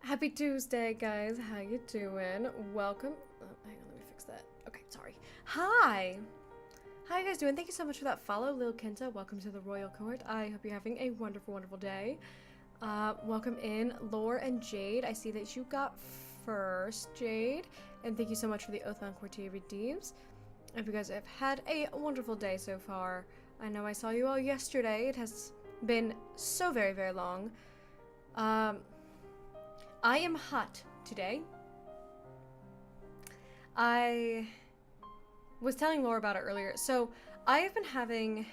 Happy Tuesday, guys. How you doing? Welcome. Oh, hang on, let me fix that. Okay, sorry. Hi. How you guys doing? Thank you so much for that follow, Lil Kenta. Welcome to the Royal Court. I hope you're having a wonderful, wonderful day. Welcome in, Lore and Jade. I see that you got first, Jade. And thank you so much for the Oathbound Courtier redeems. I hope you guys have had a wonderful day so far. I know I saw you all yesterday. It has been so very, very long. I am hot today. I was telling Laura about it earlier. So I have been having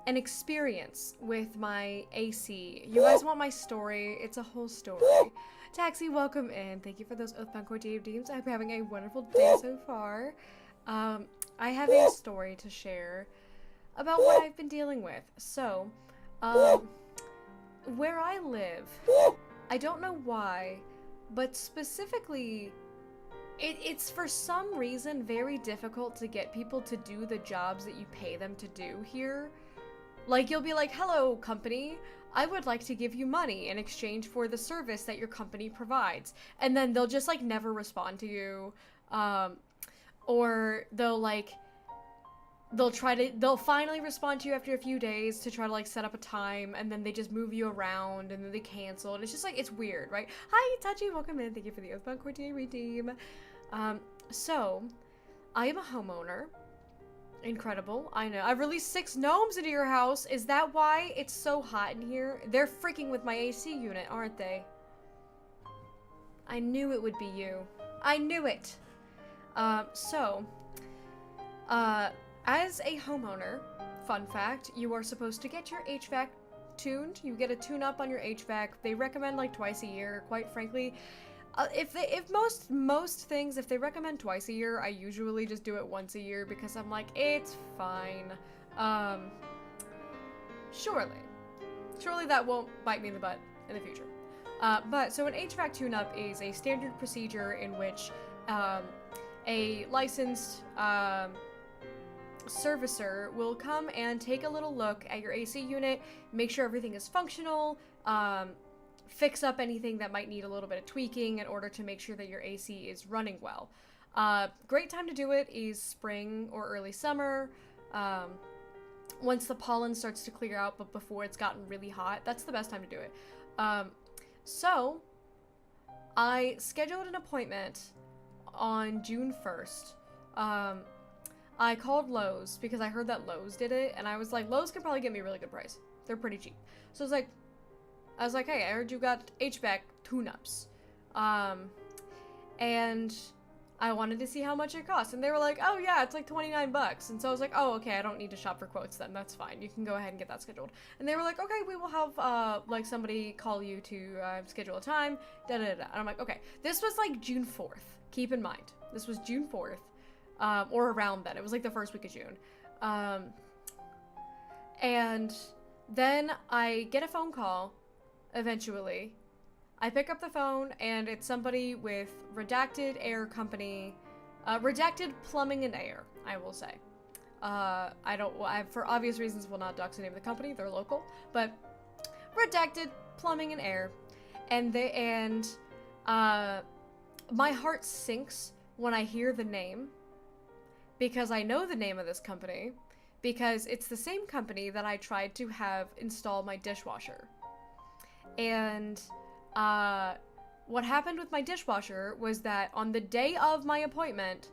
an experience with my AC. You guys want my story? It's a whole story. Taxi, welcome in. Thank you for those Oathbound Courtier redeems. I hope you're having a wonderful day so far. I have a story to share about what I've been dealing with. So, where I live, I don't know why, but specifically, it's for some reason very difficult to get people to do the jobs that you pay them to do here. Like, you'll be like, hello, company, I would like to give you money in exchange for the service that your company provides. And then they'll just, like, never respond to you. Or they'll finally respond to you after a few days to try to, like, set up a time, and then they just move you around, and then they cancel, and it's just, like, it's weird, right? Hi, Tachi, welcome in. Thank you for the Oathbound Courtier redeem. So, I am a homeowner. Incredible. I know. I've released 6 gnomes into your house. Is that why it's so hot in here? They're freaking with my AC unit, aren't they? I knew it would be you. I knew it. As a homeowner, fun fact, you are supposed to get your HVAC tuned. You get a tune-up on your HVAC. They recommend like twice a year, quite frankly. If most things, if they recommend twice a year, I usually just do it once a year because I'm like, it's fine. Surely that won't bite me in the butt in the future. So an HVAC tune-up is a standard procedure in which a licensed servicer will come and take a little look at your AC unit, make sure everything is functional, fix up anything that might need a little bit of tweaking in order to make sure that your AC is running well. Great time to do it is spring or early summer, once the pollen starts to clear out, but before it's gotten really hot. That's the best time to do it. So I scheduled an appointment on June 1st. I called Lowe's because I heard that Lowe's did it, and I was like, Lowe's can probably get me a really good price. They're pretty cheap. So I was like, hey, I heard you got HVAC tune-ups. And I wanted to see how much it cost. And they were like, oh yeah, it's like 29 bucks. And so I was like, oh, okay, I don't need to shop for quotes then. That's fine. You can go ahead and get that scheduled. And they were like, okay, we will have, like, somebody call you to schedule a time, da-da-da-da. And I'm like, okay. This was, like, June 4th. Keep in mind. This was June 4th. Or around then. It was, like, the first week of June. And then I get a phone call, eventually. I pick up the phone, and it's somebody with Redacted Air Company, Redacted Plumbing and Air, I will say. I for obvious reasons, will not dox the name of the company, they're local, but Redacted Plumbing and Air, my heart sinks when I hear the name, because I know the name of this company, because it's the same company that I tried to have install my dishwasher. And what happened with my dishwasher was that on the day of my appointment,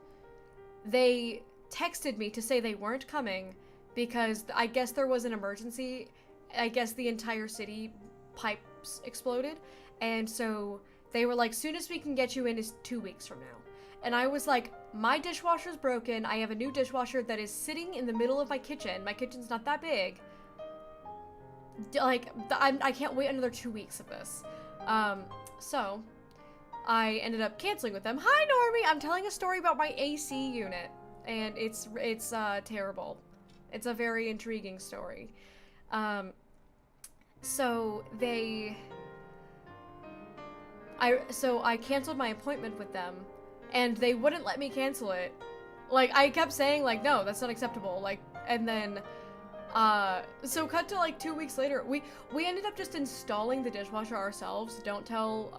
they texted me to say they weren't coming because I guess there was an emergency. I guess the entire city pipes exploded. And so they were like, soonest we can get you in is 2 weeks from now. And I was like, my dishwasher's broken. I have a new dishwasher that is sitting in the middle of my kitchen. My kitchen's not that big. Like, I can't wait another 2 weeks of this. So I ended up canceling with them. Hi, Normie! I'm telling a story about my AC unit, and it's terrible. It's a very intriguing story. So I canceled my appointment with them, and they wouldn't let me cancel it. Like, I kept saying, like, no, that's not acceptable. Like, and then So cut to like 2 weeks later, we ended up just installing the dishwasher ourselves. Don't tell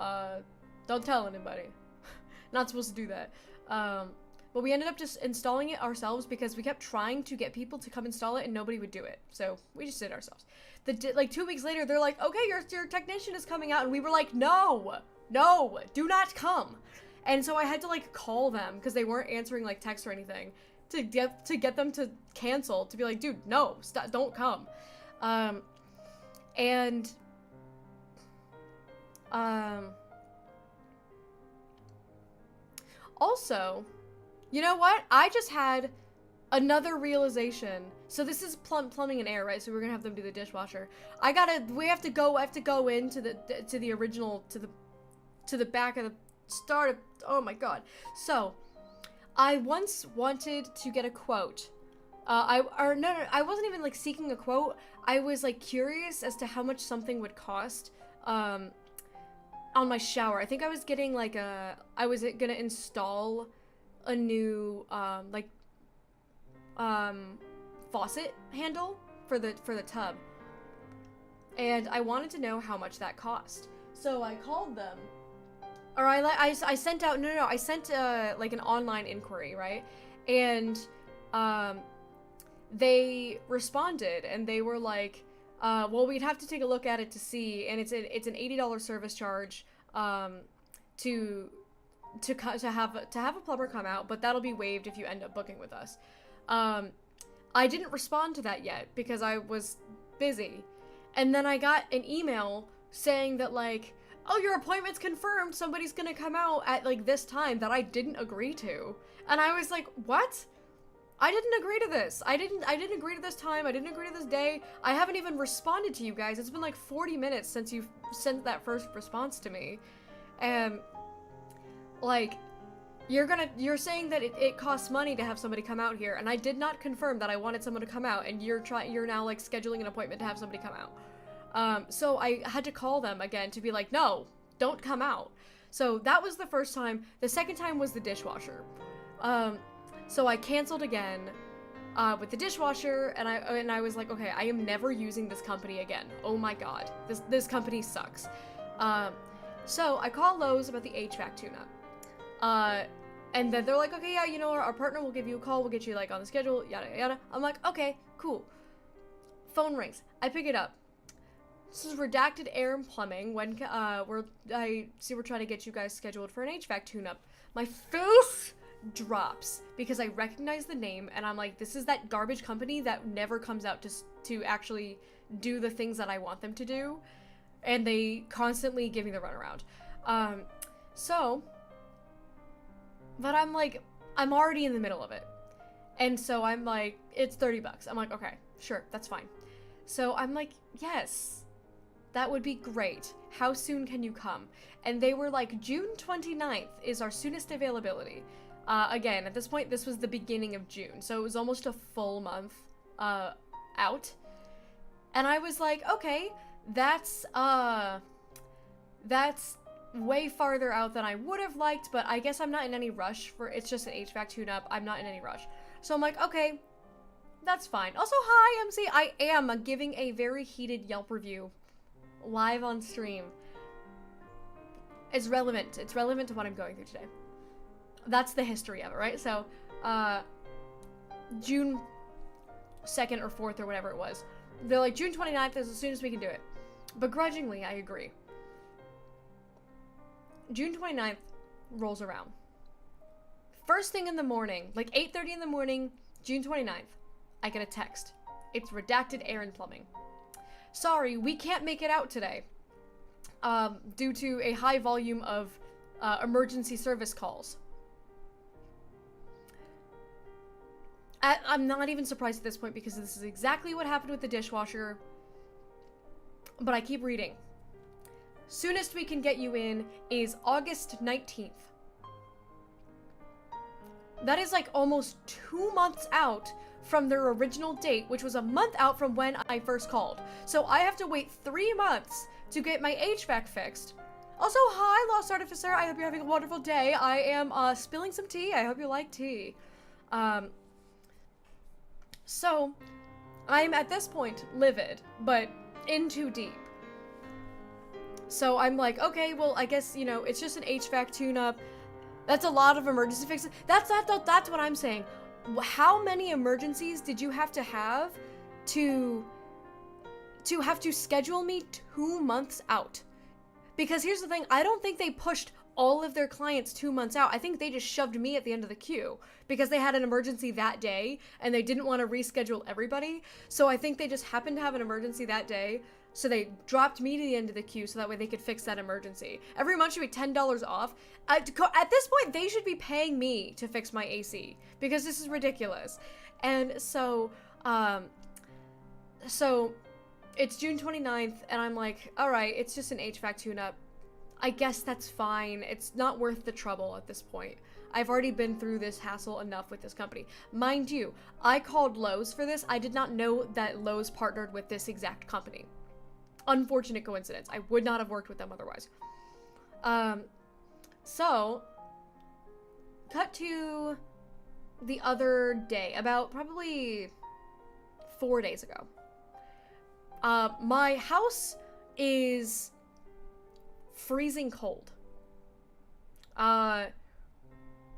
anybody. Not supposed to do that. But we ended up just installing it ourselves because we kept trying to get people to come install it and nobody would do it. So we just did it ourselves. Like 2 weeks later, they're like, okay, your technician is coming out. And we were like, no, do not come. And so I had to like call them because they weren't answering like texts or anything to get them to cancel, to be like, dude, no, stop, don't come. Also, you know what? I just had another realization. So this is plumbing and air, right? So we're gonna have them do the dishwasher. I have to go into the original, to the back of the start of, oh my god. So, I once wanted to get a quote. I wasn't even like seeking a quote. I was like curious as to how much something would cost, on my shower. I think I was getting like I was gonna install a new, faucet handle for the tub. And I wanted to know how much that cost. So I called them. Or I sent out, I sent like an online inquiry, right? And they responded and they were like, well, we'd have to take a look at it to see, and it's an $80 service charge to have a plumber come out, but that'll be waived if you end up booking with us. I didn't respond to that yet because I was busy. And then I got an email saying that like, oh, your appointment's confirmed, somebody's gonna come out at like this time that I didn't agree to. And I was like, what? I didn't agree to this. I didn't agree to this time. I didn't agree to this day. I haven't even responded to you guys. It's been like 40 minutes since you sent that first response to me. And like, you're saying that it costs money to have somebody come out here, and I did not confirm that I wanted someone to come out, and you're now like scheduling an appointment to have somebody come out. So I had to call them again to be like, no, don't come out. So that was the first time. The second time was the dishwasher. So I canceled again with the dishwasher, and I was like, okay, I am never using this company again. Oh my god, this company sucks. So I call Lowe's about the HVAC tune-up. And then they're like, okay, yeah, you know, our partner will give you a call, we'll get you like on the schedule, yada yada. I'm like, okay, cool. Phone rings. I pick it up. This is Redacted Air and Plumbing. When we're trying to get you guys scheduled for an HVAC tune-up. My face drops because I recognize the name, and I'm like, this is that garbage company that never comes out to actually do the things that I want them to do, and they constantly give me the runaround. But I'm like, I'm already in the middle of it, and so I'm like, it's $30. I'm like, okay, sure, that's fine. So I'm like, yes, that would be great. How soon can you come? And they were like, June 29th is our soonest availability. Again, at this point, this was the beginning of June, so it was almost a full month out. And I was like, okay, that's way farther out than I would have liked, but I guess I'm not in any rush for, it's just an HVAC tune-up. I'm not in any rush. So I'm like, okay, that's fine. Also, hi, MC. I am giving a very heated Yelp review live on stream. It's relevant. It's relevant to what I'm going through today. That's the history of it, right? So, June 2nd or 4th or whatever it was. They're like, June 29th is as soon as we can do it. Begrudgingly, I agree. June 29th rolls around. First thing in the morning, like 8:30 in the morning, June 29th, I get a text. It's Redacted Air and Plumbing. Sorry, we can't make it out today. Due to a high volume of emergency service calls. I'm not even surprised at this point because this is exactly what happened with the dishwasher. But I keep reading. Soonest we can get you in is August 19th. That is like almost 2 months out from their original date, which was a month out from when I first called. So I have to wait 3 months to get my HVAC fixed. Also, hi, Lost Artificer. I hope you're having a wonderful day. I am spilling some tea. I hope you like tea. So I'm at this point livid, but in too deep. So I'm like, okay, well, I guess, you know, it's just an HVAC tune-up. That's a lot of emergency fixes. That's what I'm saying. How many emergencies did you have to have to schedule me 2 months out? Because here's the thing, I don't think they pushed all of their clients 2 months out. I think they just shoved me at the end of the queue because they had an emergency that day and they didn't want to reschedule everybody. So I think they just happened to have an emergency that day. So they dropped me to the end of the queue so that way they could fix that emergency. Every month should be $10 off. At this point, they should be paying me to fix my AC because this is ridiculous. And so it's June 29th and I'm like, all right, it's just an HVAC tune-up. I guess that's fine. It's not worth the trouble at this point. I've already been through this hassle enough with this company. Mind you, I called Lowe's for this. I did not know that Lowe's partnered with this exact company. Unfortunate coincidence. I would not have worked with them otherwise. So, cut to the other day, about probably 4 days ago. My house is freezing cold.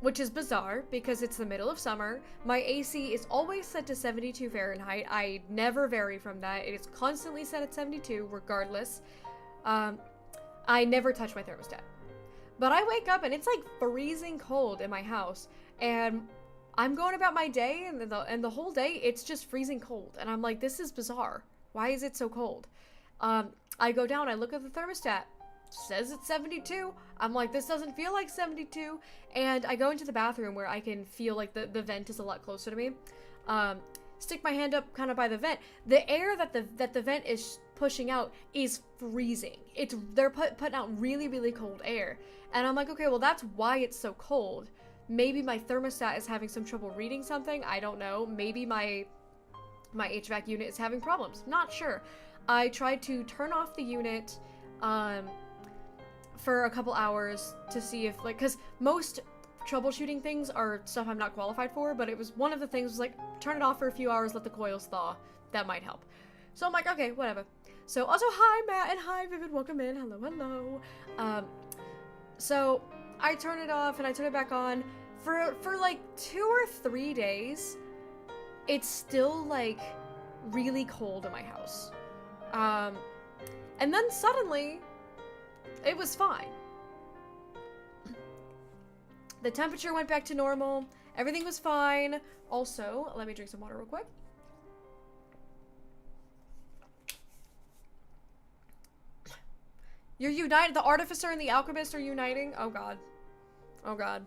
Which is bizarre because it's the middle of summer. My AC is always set to 72 Fahrenheit. I never vary from that. It is constantly set at 72 regardless. I never touch my thermostat. But I wake up and it's like freezing cold in my house and I'm going about my day and the whole day it's just freezing cold and I'm like, this is bizarre. Why is it so cold? I go down, I look at the thermostat. Says it's 72. I'm like, this doesn't feel like 72. And I go into the bathroom where I can feel like the vent is a lot closer to me. Stick my hand up kind of by the vent. The air that the vent is pushing out is freezing. They're putting out really, really cold air. And I'm like, okay, well, that's why it's so cold. Maybe my thermostat is having some trouble reading something. I don't know. Maybe my HVAC unit is having problems. Not sure. I tried to turn off the unit for a couple hours to see if, like, because most troubleshooting things are stuff I'm not qualified for, but it was one of the things was like, turn it off for a few hours, let the coils thaw. That might help. So I'm like, okay, whatever. So also, hi Matt and hi Vivid, welcome in. Hello, hello. So I turn it off and I turn it back on for like 2 or 3 days. It's still like really cold in my house. And then suddenly it was fine. The temperature went back to normal. Everything was fine. Also, let me drink some water real quick. You're united. The Artificer and the Alchemist are uniting. Oh god. Oh god.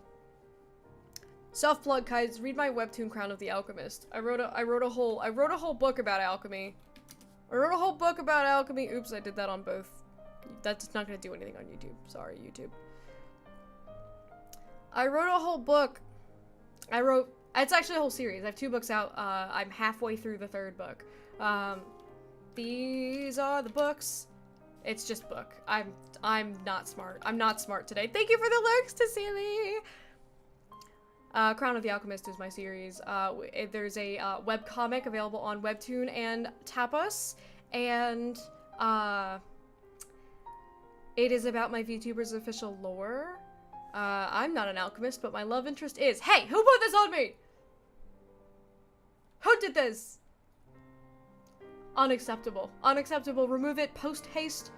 Self-plug, guys. Read my webtoon Crown of the Alchemist. I wrote a whole book about alchemy. I wrote a whole book about alchemy. Oops, I did that on both. That's not gonna do anything on YouTube. Sorry, YouTube. I wrote a whole book. It's actually a whole series. I have 2 books out. I'm halfway through the 3rd book. These are the books. It's just book. I'm not smart. I'm not smart today. Thank you for the lurks to Silly. Crown of the Alchemist is my series. There's a webcomic available on Webtoon and Tapas, and it is about my VTuber's official lore. I'm not an alchemist, but my love interest is. Hey, who put this on me? Who did this? Unacceptable. Unacceptable. Remove it post-haste.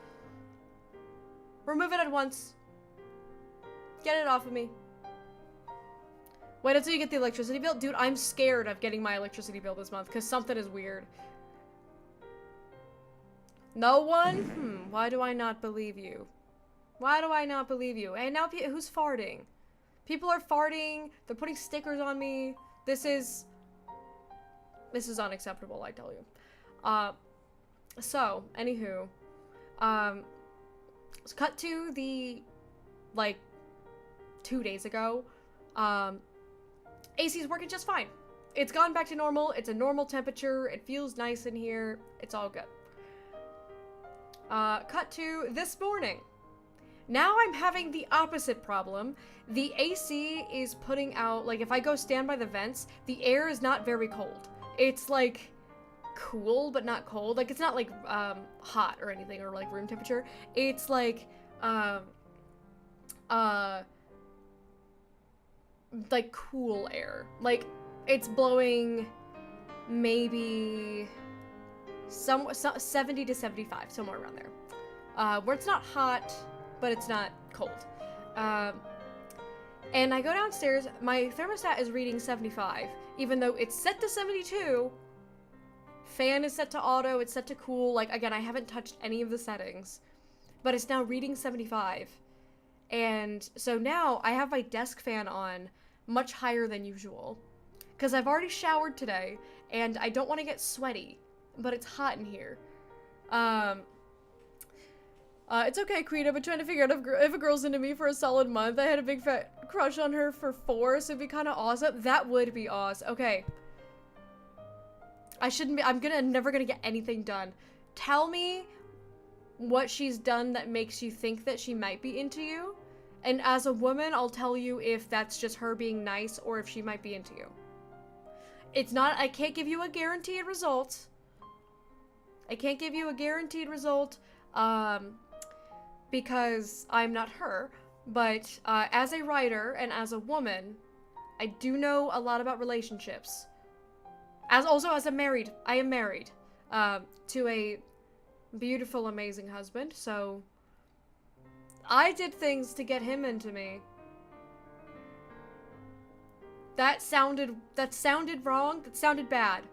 Remove it at once. Get it off of me. Wait until you get the electricity bill. Dude, I'm scared of getting my electricity bill this month because something is weird. No one? Why do I not believe you? Why do I not believe you? And now who's farting? People are farting. They're putting stickers on me. This is unacceptable, I tell you. So, anywho. Let's cut to the, like, 2 days ago. AC is working just fine. It's gone back to normal. It's a normal temperature. It feels nice in here. It's all good. Cut to this morning. Now I'm having the opposite problem. The AC is putting out, like, if I go stand by the vents, the air is not very cold. It's like cool, but not cold. Like, it's not, like, hot or anything, or, like, room temperature. It's, like, like, cool air. Like, it's blowing maybe 70 to 75, somewhere around there. Where it's not hot, but it's not cold. And I go downstairs, my thermostat is reading 75, even though it's set to 72. Fan is set to auto, it's set to cool. Like, again, I haven't touched any of the settings, but it's now reading 75. And so now I have my desk fan on much higher than usual, because I've already showered today, and I don't want to get sweaty, but it's hot in here. It's okay, Queen. I've been trying to figure out if a girl's into me for a solid month. I had a big fat crush on her for 4, so it'd be kind of awesome. That would be awesome. Okay. I shouldn't be- I'm never gonna get anything done. Tell me what she's done that makes you think that she might be into you. And as a woman, I'll tell you if that's just her being nice or if she might be into you. It's not- I can't give you a guaranteed result. I can't give you a guaranteed result, because I'm not her, but as a writer and as a woman, I do know a lot about relationships. I am married to a beautiful, amazing husband, so I did things to get him into me. That sounded wrong. That sounded bad.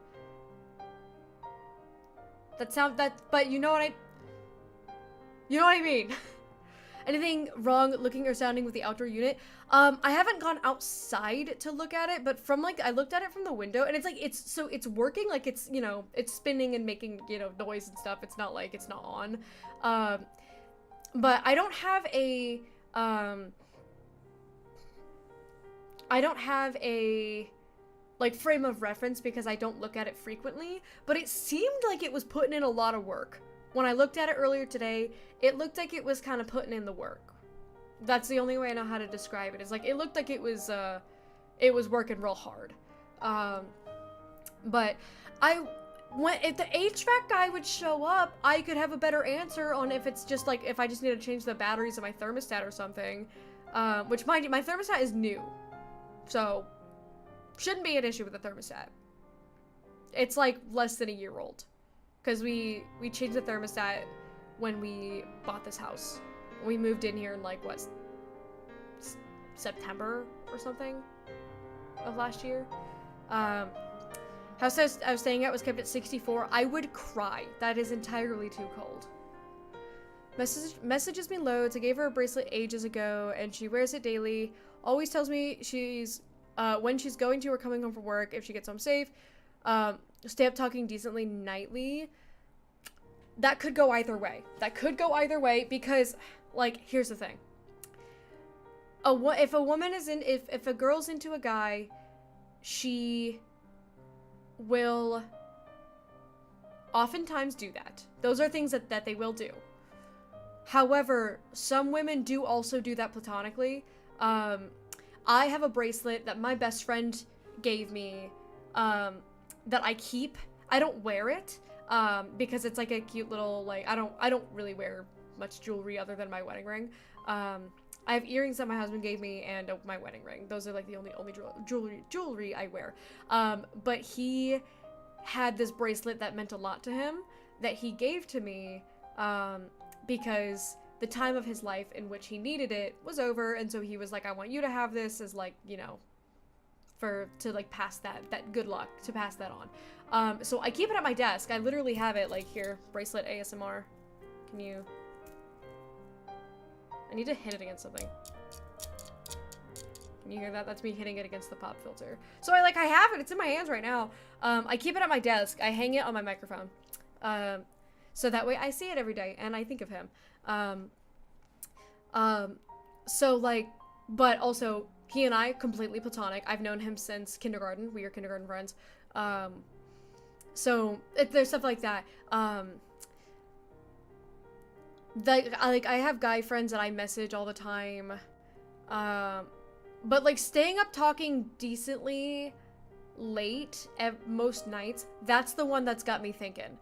But you know what I mean. Anything wrong looking or sounding with the outdoor unit? I haven't gone outside to look at it, but from, like, I looked at it from the window, and it's like, it's working, like, it's, you know, it's spinning and making, you know, noise and stuff. It's not like it's not on. But I don't have a like, frame of reference because I don't look at it frequently, but it seemed like it was putting in a lot of work. When I looked at it earlier today, it looked like it was kind of putting in the work. That's the only way I know how to describe it. Is like, it looked like it was working real hard. But if the HVAC guy would show up, I could have a better answer on if it's just like, if I just need to change the batteries of my thermostat or something. Which, mind you, my thermostat is new. So, shouldn't be an issue with the thermostat. It's like less than a year old. Because we changed the thermostat when we bought this house. We moved in here in, like, what, September or something of last year. House I was staying at was kept at 64. I would cry. That is entirely too cold. Messages me loads. I gave her a bracelet ages ago, and she wears it daily. Always tells me she's when she's going to or coming home from work, if she gets home safe. Stay up talking decently nightly. That could go either way. Because, like, here's the thing. If a girl's into a guy, she will oftentimes do that. Those are things that they will do. However, some women do also do that platonically. I have a bracelet that my best friend gave me, that I keep. I don't wear it, because it's like a cute little, like, I don't really wear much jewelry other than my wedding ring. I have earrings that my husband gave me and my wedding ring. Those are like the only jewelry I wear. But he had this bracelet that meant a lot to him that he gave to me, because the time of his life in which he needed it was over, and so he was like, I want you to have this as, like, you know, to like pass that good luck, to pass that on. So I keep it at my desk. I literally have it, like, here, bracelet ASMR. Can you... I need to hit it against something. Can you hear that? That's me hitting it against the pop filter. So I have it. It's in my hands right now. I keep it at my desk. I hang it on my microphone. So that way I see it every day and I think of him. So, like, but also, he and I, completely platonic. I've known him since kindergarten. We are kindergarten friends. So there's stuff like that. I have guy friends that I message all the time. But, like, staying up talking decently, late most nights, that's the one that's got me thinking.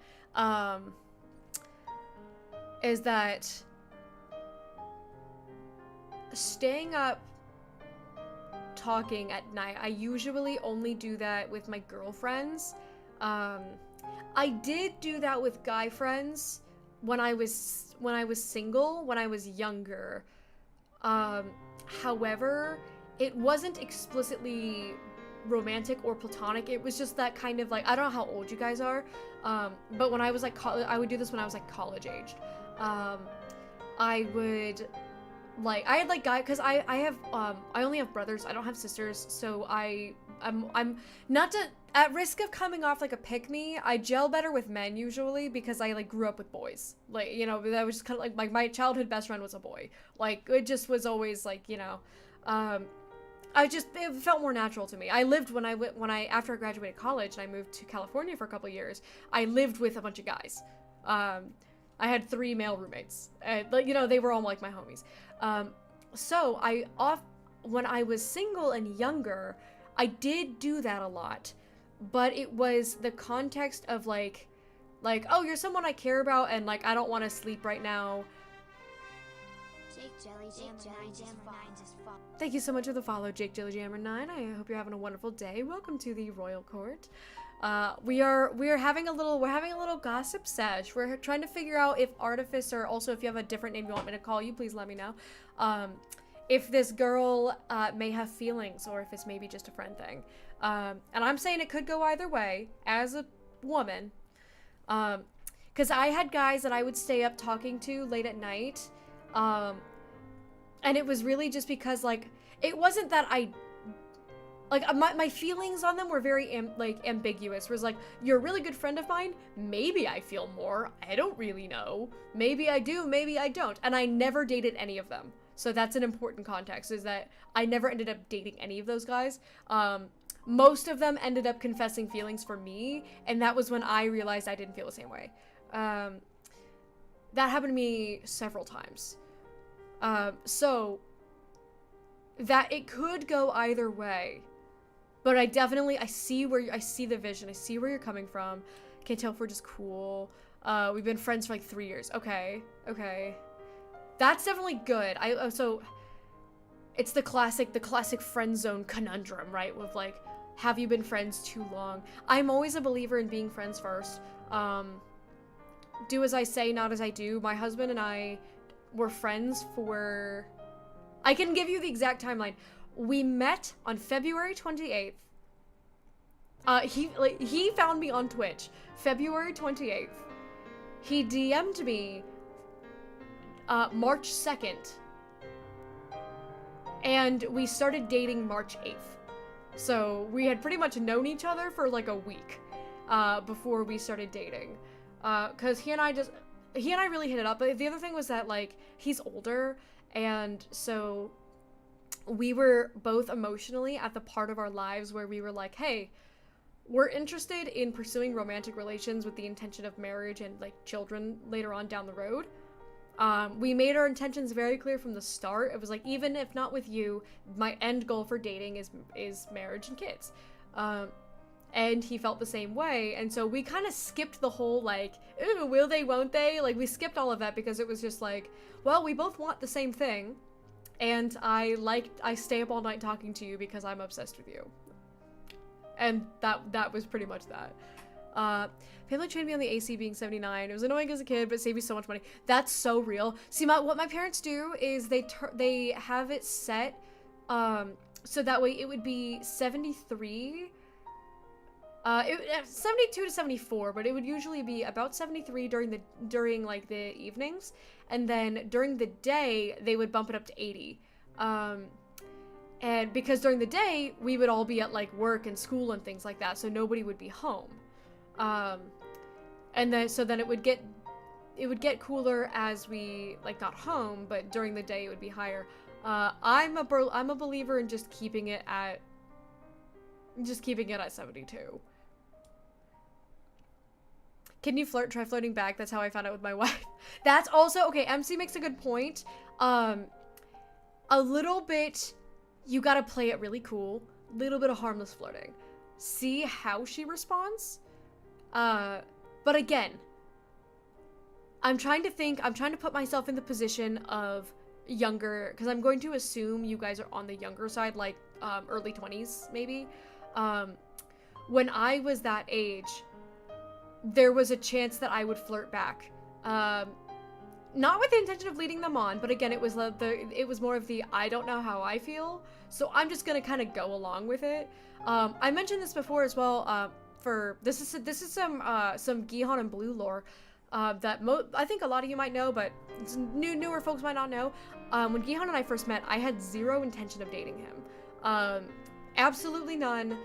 Is that staying up talking at night. I usually only do that with my girlfriends. I did do that with guy friends when I was single, when I was younger. However, it wasn't explicitly romantic or platonic. It was just that kind of like, I don't know how old you guys are, but when I was like I would do this when I was like college aged. I would like, I had like guy, because I only have brothers, I don't have sisters, so I'm not to, at risk of coming off like a pick-me, I gel better with men usually because I like grew up with boys. Like, you know, that was just kind of like my childhood best friend was a boy. Like, it just was always like, you know, it felt more natural to me. I lived after I graduated college and I moved to California for a couple years, I lived with a bunch of guys. I had 3 male roommates, and you know, they were all like my homies. So when I was single and younger, I did do that a lot, but it was the context of like, oh, you're someone I care about, and like, I don't want to sleep right now. Thank you so much for the follow, Jake Jelly Jammer 9. I hope you're having a wonderful day. Welcome to the Royal Court. We're having a little gossip sesh. We're trying to figure out if Artificer, also if you have a different name you want me to call you, please let me know. If this girl may have feelings, or if it's maybe just a friend thing. And I'm saying it could go either way as a woman. Because I had guys that I would stay up talking to late at night. And it was really just because, like, it wasn't that my feelings on them were very ambiguous. It was like, you're a really good friend of mine, maybe I feel more, I don't really know, maybe I do, maybe I don't. And I never dated any of them, so that's an important context, is that I never ended up dating any of those guys. Most of them ended up confessing feelings for me, and that was when I realized I didn't feel the same way. That happened to me several times. So that it could go either way, but I see the vision. I see where you're coming from. Can't tell if we're just cool. We've been friends for like 3 years. Okay. That's definitely good. So it's the classic friend zone conundrum, right? With like, have you been friends too long? I'm always a believer in being friends first. Do as I say, not as I do. My husband and I were friends for, I can give you the exact timeline. We met on February 28th. He found me on Twitch February 28th. He DM'd me March 2nd. And we started dating March 8th. So we had pretty much known each other for like a week before we started dating. Cause he and I really hit it up. But the other thing was that, like, he's older, and so we were both emotionally at the part of our lives where we were like, hey, we're interested in pursuing romantic relations with the intention of marriage and like children later on down the road. We made our intentions very clear from the start. It was like, even if not with you, my end goal for dating is marriage and kids. And he felt the same way, and so we kind of skipped the whole, like, ooh, will they, won't they? Like, we skipped all of that because it was just like, well, we both want the same thing, and I stay up all night talking to you because I'm obsessed with you. And that was pretty much that. Family trained me on the AC being 79. It was annoying as a kid, but saved me so much money. That's so real. See, what my parents do is they have it set, so that way it would be 73, 72 to 74, but it would usually be about 73 during like the evenings, and then during the day they would bump it up to 80. And because during the day we would all be at like work and school and things like that, so nobody would be home. And then it would get cooler as we like got home, but during the day it would be higher. I'm a believer in just keeping it at 72. Can you flirt? Try flirting back. That's how I found out with my wife. That's also, okay, MC makes a good point. A little bit, you gotta play it really cool. Little bit of harmless flirting. see how she responds. But again, I'm trying to put myself in the position of younger, because I'm going to assume you guys are on the younger side, like early 20s maybe. When I was that age, there was a chance that I would flirt back. Not with the intention of leading them on, but again, it was more of the I don't know how I feel, so I'm just gonna kind of go along with it. I mentioned this before as well. This is some Gihon and Blue lore that I think a lot of you might know, but newer folks might not know. When Gihon and I first met, I had zero intention of dating him. Absolutely none.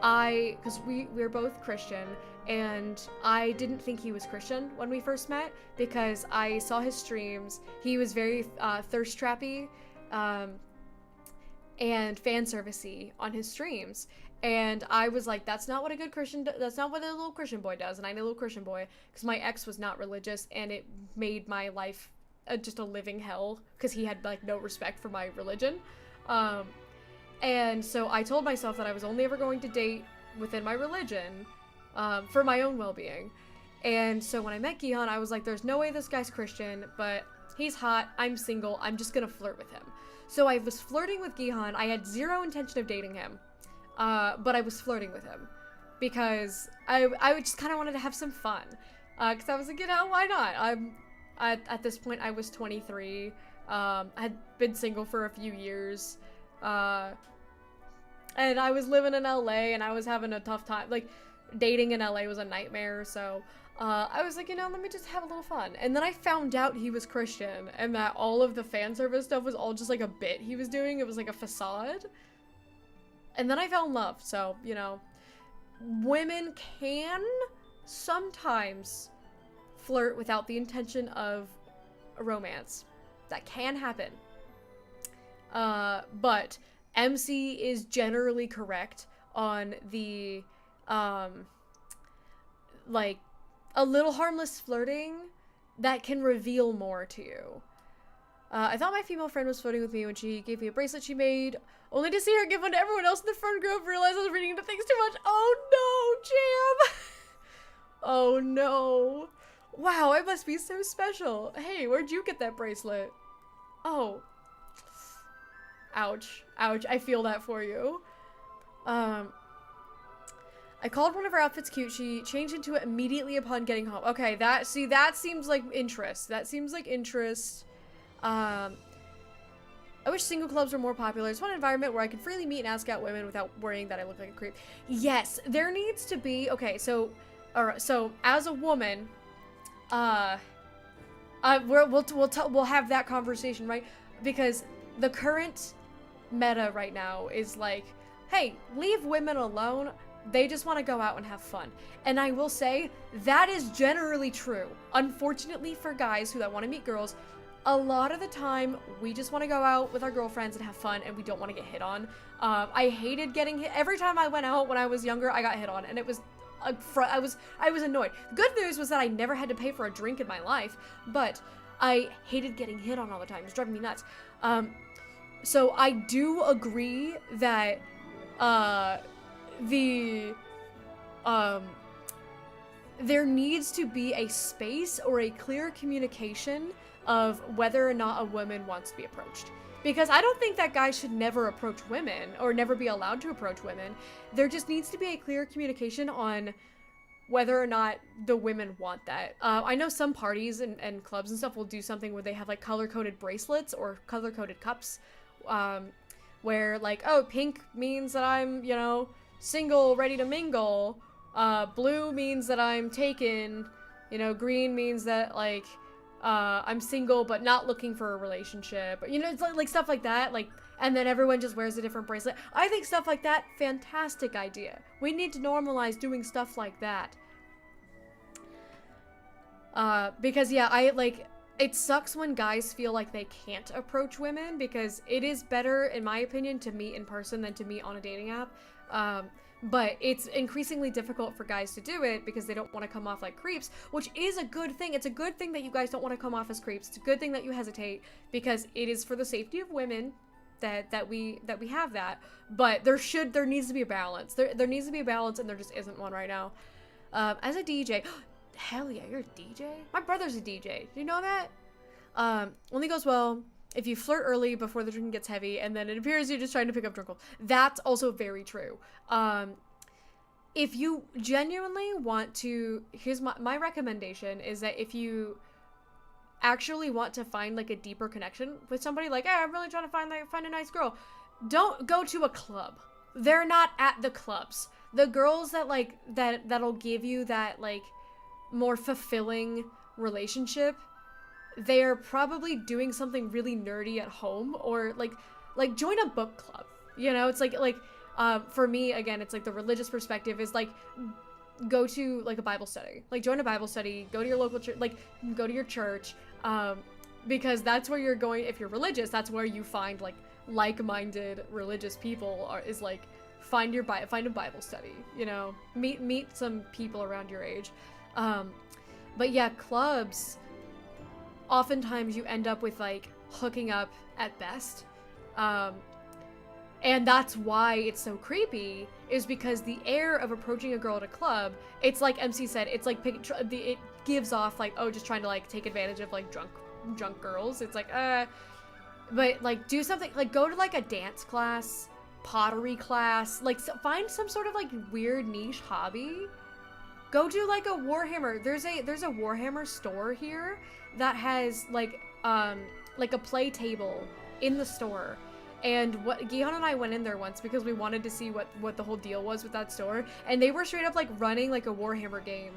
Because we're both Christian, and I didn't think he was Christian when we first met because I saw his streams. He was very thirst trappy and fan servicey on his streams, and I was like, that's not what a good Christian that's not what a little Christian boy does. And I know a little Christian boy because my ex was not religious, and it made my life just a living hell because he had like no respect for my religion. And so I told myself that I was only ever going to date within my religion, for my own well-being. And so when I met Gihon, I was like, there's no way this guy's Christian, but he's hot, I'm single, I'm just gonna flirt with him. So I was flirting with Gihon. I had zero intention of dating him, but I was flirting with him because I just kind of wanted to have some fun. Because I was like, why not? At this point, I was 23. I had been single for a few years. And I was living in LA, and I was having a tough time. Like, dating in LA was a nightmare, so I was like, let me just have a little fun. And then I found out he was Christian, and that all of the fan service stuff was all just like a bit he was doing. It was like a facade. And then I fell in love, so, women can sometimes flirt without the intention of a romance. That can happen. But MC is generally correct on the, like, a little harmless flirting that can reveal more to you. I thought my female friend was flirting with me when she gave me a bracelet she made, only to see her give one to everyone else in the friend group, realize I was reading into things too much. Oh no, Jam! Oh no. Wow, I must be so special. Hey, where'd you get that bracelet? Oh. Ouch. Ouch. I feel that for you. I called one of her outfits cute. She changed into it immediately upon getting home. Okay, that seems like interest. That seems like interest. I wish single clubs were more popular. It's one environment where I can freely meet and ask out women without worrying that I look like a creep. Yes, there needs to be. Okay, so, alright, so as a woman, we'll have that conversation, right? Because the current meta right now is like, hey, leave women alone. They just want to go out and have fun. And I will say that is generally true. Unfortunately for guys who want to meet girls, a lot of the time we just want to go out with our girlfriends and have fun, and we don't want to get hit on. I hated getting hit. Every time I went out when I was younger, I got hit on, and it was I was annoyed. Good news was that I never had to pay for a drink in my life, but I hated getting hit on all the time. It was driving me nuts. So I do agree that there needs to be a space or a clear communication of whether or not a woman wants to be approached. Because I don't think that guys should never approach women or never be allowed to approach women. There just needs to be a clear communication on whether or not the women want that. I know some parties and clubs and stuff will do something where they have like color-coded bracelets or color-coded cups, where like, oh, pink means that I'm, single, ready to mingle. Blue means that I'm taken. Green means that like, I'm single but not looking for a relationship. It's like stuff like that. Like, and then everyone just wears a different bracelet. I think stuff like that, fantastic idea. We need to normalize doing stuff like that. Because yeah, it sucks when guys feel like they can't approach women, because it is better, in my opinion, to meet in person than to meet on a dating app. But it's increasingly difficult for guys to do it because they don't want to come off like creeps, which is a good thing. It's a good thing that you guys don't want to come off as creeps. It's a good thing that you hesitate, because it is for the safety of women. that we have that, but there needs to be a balance. There needs to be a balance, and there just isn't one right now. As a DJ, hell yeah, you're a DJ? My brother's a DJ. Do you know that? Only goes well if you flirt early before the drinking gets heavy, and then it appears you're just trying to pick up drunk girls. That's also very true. If you genuinely want to, here's my recommendation is that if you actually want to find like a deeper connection with somebody, like, hey, I'm really trying to find a nice girl, don't go to a club. They're not at the clubs. The girls that like that'll give you that like more fulfilling relationship, they are probably doing something really nerdy at home, or like join a book club. You know, it's like for me, again, it's like the religious perspective is like, go to like a Bible study, like join a Bible study, go to your local church, like go to your church, because that's where you're going. If you're religious, that's where you find like-minded religious people is like, find a Bible study, you know, meet some people around your age. But yeah, clubs, oftentimes you end up with like hooking up at best. And that's why it's so creepy, is because the air of approaching a girl at a club, it's like MC said, it's like it gives off like, oh, just trying to like take advantage of like drunk girls. It's like, but like do something, like go to like a dance class, pottery class, like find some sort of like weird niche hobby. Go to like a Warhammer. There's a Warhammer store here that has like a play table in the store. And Gihan and I went in there once because we wanted to see what the whole deal was with that store, and they were straight up like running like a Warhammer game,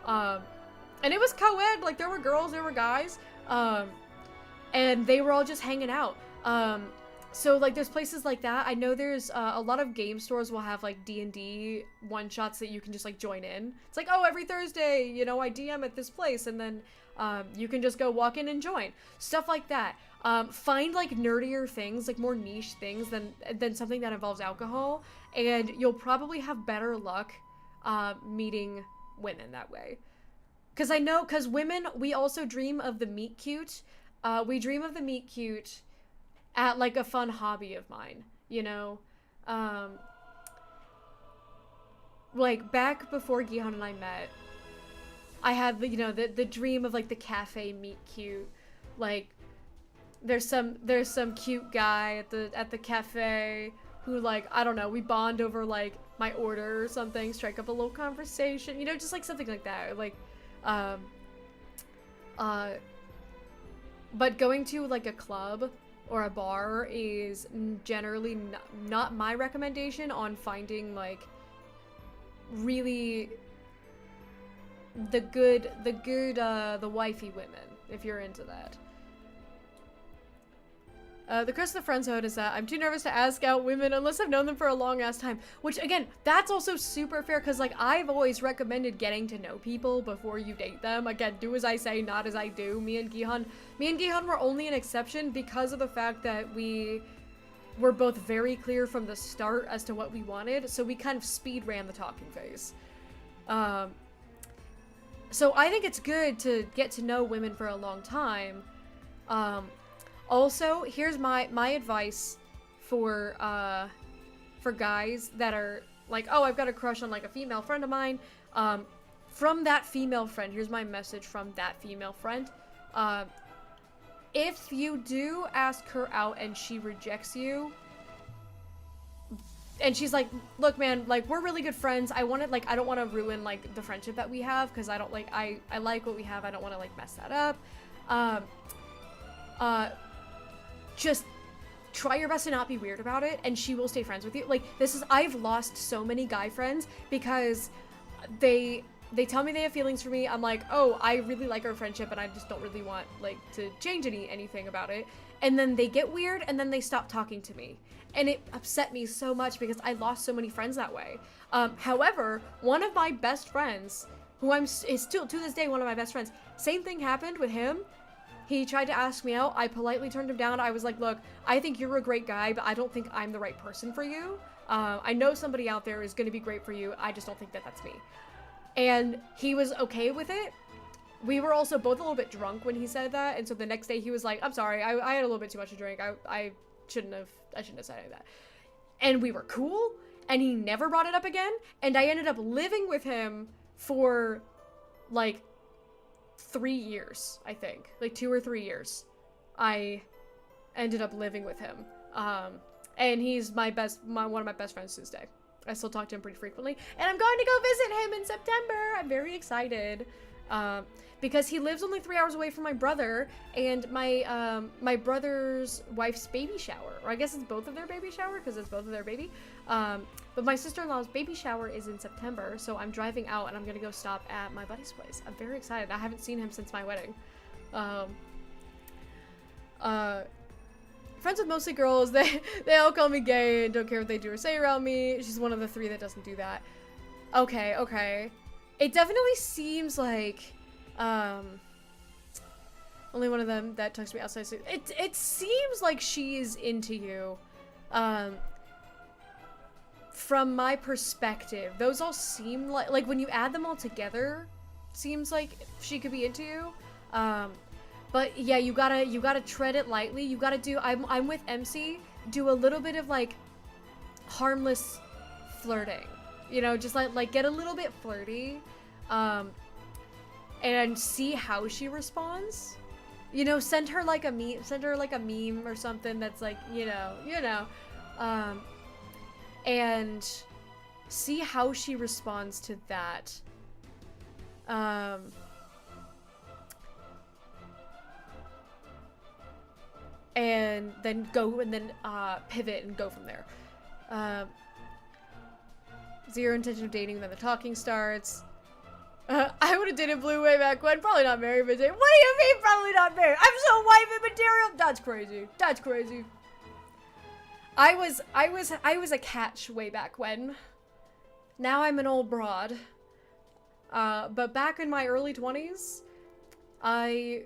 and it was co-ed, like there were girls, there were guys, and they were all just hanging out. So like there's places like that. I know there's a lot of game stores will have like D&D one-shots that you can just like join in. It's like, oh, every Thursday, you know, I DM at this place, and then you can just go walk in and join. Stuff like that. Find like nerdier things, like more niche things than something that involves alcohol, and you'll probably have better luck meeting women that way. Because women, we also dream of the meet cute. We dream of the meet cute at like a fun hobby of mine, you know? Like back before Gihan and I met, I had the dream of like the cafe meet cute. Like there's some cute guy at the cafe who, like, I don't know, we bond over like my order or something, strike up a little conversation, you know, just like something like that. Like but going to like a club or a bar is generally not my recommendation on finding like really the wifey women, if you're into that. The curse of the friend zone is that I'm too nervous to ask out women unless I've known them for a long ass time. Which, again, that's also super fair, because like I've always recommended getting to know people before you date them. Again, do as I say, not as I do. Me and Gihan were only an exception because of the fact that we were both very clear from the start as to what we wanted, so we kind of speed ran the talking phase. So I think it's good to get to know women for a long time. Also, here's my advice for guys that are like, oh, I've got a crush on like a female friend of mine. From that female friend, here's my message from that female friend. If you do ask her out and she rejects you, and she's like, look, man, like, we're really good friends. I don't want to ruin like the friendship that we have, because I don't like, I like what we have. I don't want to like mess that up. Just try your best to not be weird about it, and she will stay friends with you. Like, I've lost so many guy friends because they tell me they have feelings for me. I'm like, oh, I really like our friendship, and I just don't really want like to change anything about it. And then they get weird, and then they stop talking to me. And it upset me so much because I lost so many friends that way. However, one of my best friends, who is still to this day one of my best friends, same thing happened with him. He tried to ask me out. I politely turned him down. I was like, look, I think you're a great guy, but I don't think I'm the right person for you. I know somebody out there is going to be great for you. I just don't think that that's me. And he was okay with it. We were also both a little bit drunk when he said that. And so the next day he was like, I'm sorry, I had a little bit too much to drink. I shouldn't have shouldn't have said any of that. And we were cool, and he never brought it up again, and I ended up living with him for, like, 3 years, I think. Like, 2 or 3 years. I ended up living with him. And he's one of my best friends to this day. I still talk to him pretty frequently, and I'm going to go visit him in September. I'm very excited. Because he lives only 3 hours away from my brother, and my brother's wife's baby shower, or I guess it's both of their baby shower, because it's both of their baby. But my sister-in-law's baby shower is in September, so I'm driving out, and I'm gonna go stop at my buddy's place. I'm very excited. I haven't seen him since my wedding. Friends with mostly girls, they all call me gay and don't care what they do or say around me. She's one of the 3 that doesn't do that. Okay. It definitely seems like, only one of them that talks to me outside. So it seems like she's into you. From my perspective, those all seem like when you add them all together, seems like she could be into you. But yeah, you gotta tread it lightly. You gotta do, I'm with MC, do a little bit of like harmless flirting. You know, just like get a little bit flirty, and see how she responds. You know, send her like a meme or something that's like, you know, and see how she responds to that. And then pivot and go from there. Zero intention of dating, then the talking starts. I would have dated Blue way back when. Probably not married, but what do you mean probably not married? I'm so wifey material. That's crazy. That's crazy. I was a catch way back when. Now I'm an old broad. But back in my early 20s, I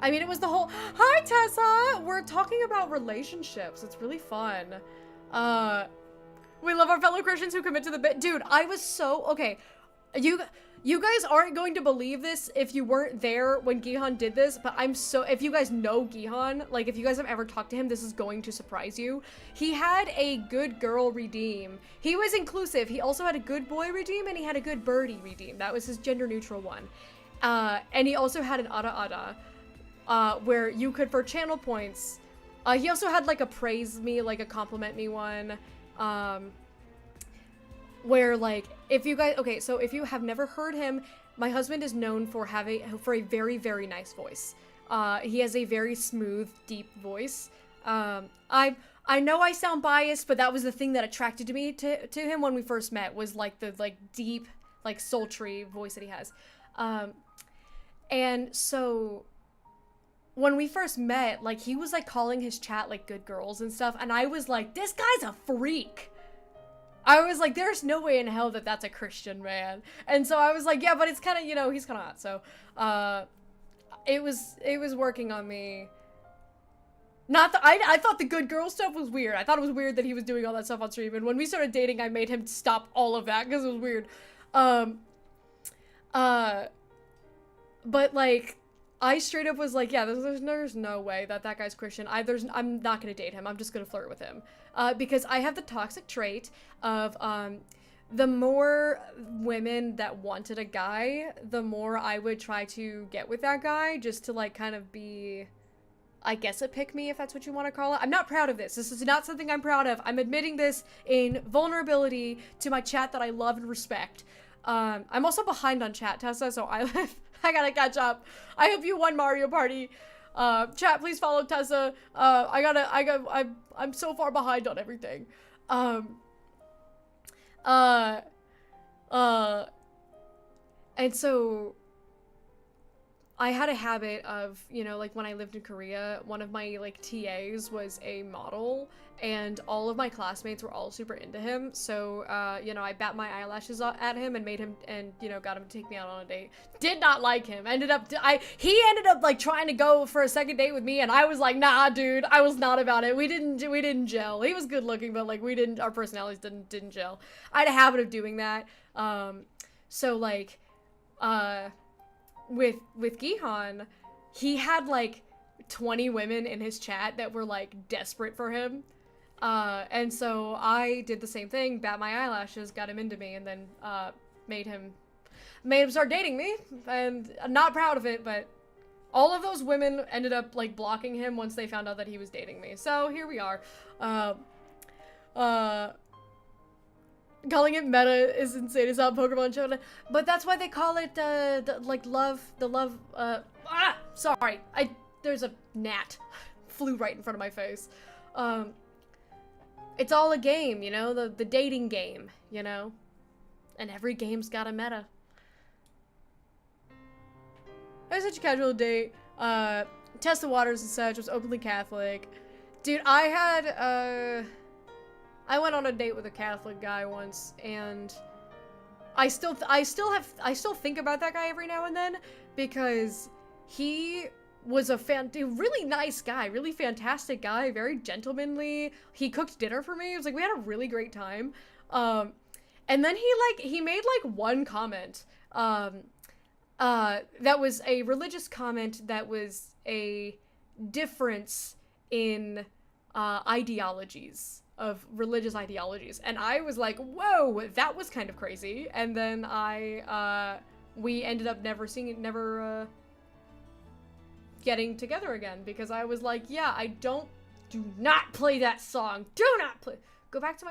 mean, it was the whole, hi Tessa! We're talking about relationships. It's really fun. We love our fellow Christians who commit to the bit. Dude, I was so, okay. You guys aren't going to believe this if you weren't there when Gihan did this, but if you guys know Gihan, like if you guys have ever talked to him, this is going to surprise you. He had a good girl redeem. He was inclusive. He also had a good boy redeem, and he had a good birdie redeem. That was his gender neutral one. And he also had an ada ada. Where you could, for channel points, he also had like a praise me, like a compliment me one, where like, if you guys, okay, so if you have never heard him, my husband is known for a very, very nice voice. He has a very smooth, deep voice. I know I sound biased, but that was the thing that attracted me to him when we first met, was like the deep, like sultry voice that he has. And so when we first met, like, he was like calling his chat like good girls and stuff, and I was like, this guy's a freak. I was like, there's no way in hell that that's a Christian man. And so I was like, yeah, but it's kind of, you know, he's kind of hot. So it was working on me. Not that I thought the good girl stuff was weird. I thought it was weird that he was doing all that stuff on stream. And when we started dating, I made him stop all of that because it was weird. But like, I straight up was like, yeah, there's no way that guy's Christian. I'm not gonna date him. I'm just gonna flirt with him. Because I have the toxic trait of, the more women that wanted a guy, the more I would try to get with that guy, just to like kind of be, I guess, a pick-me, if that's what you want to call it. I'm not proud of this. This is not something I'm proud of. I'm admitting this in vulnerability to my chat that I love and respect. I'm also behind on chat, Tessa, so I gotta catch up. I hope you won Mario Party. Chat, please follow Tessa. I'm so far behind on everything. And so I had a habit of, you know, like when I lived in Korea, one of my like TAs was a model, and all of my classmates were all super into him. So, you know, I bat my eyelashes at him and made him, and, you know, got him to take me out on a date. Did not like him. He ended up like trying to go for a second date with me, and I was like, nah, dude, I was not about it. We didn't gel. He was good looking, but like our personalities didn't gel. I had a habit of doing that. So like, with Gihan, he had like 20 women in his chat that were like desperate for him. And so I did the same thing, bat my eyelashes, got him into me, and then made him start dating me. And I'm not proud of it, but all of those women ended up like blocking him once they found out that he was dating me. So here we are. Calling it meta is insane. It's not Pokemon show, but that's why they call it sorry, there's a gnat flew right in front of my face. It's all a game, you know, the dating game, you know, and every game's got a meta. I was such a casual date, test the waters and such, was openly Catholic. Dude, I went on a date with a Catholic guy once, and I still think about that guy every now and then, because he was a really nice guy, really fantastic guy, very gentlemanly. He cooked dinner for me. It was like, we had a really great time. And then he made like one comment, that was a religious comment that was a difference in, religious ideologies. And I was like, whoa, that was kind of crazy. And then we ended up never getting together again, because I was like, yeah, do not play that song. Do not play. Go back to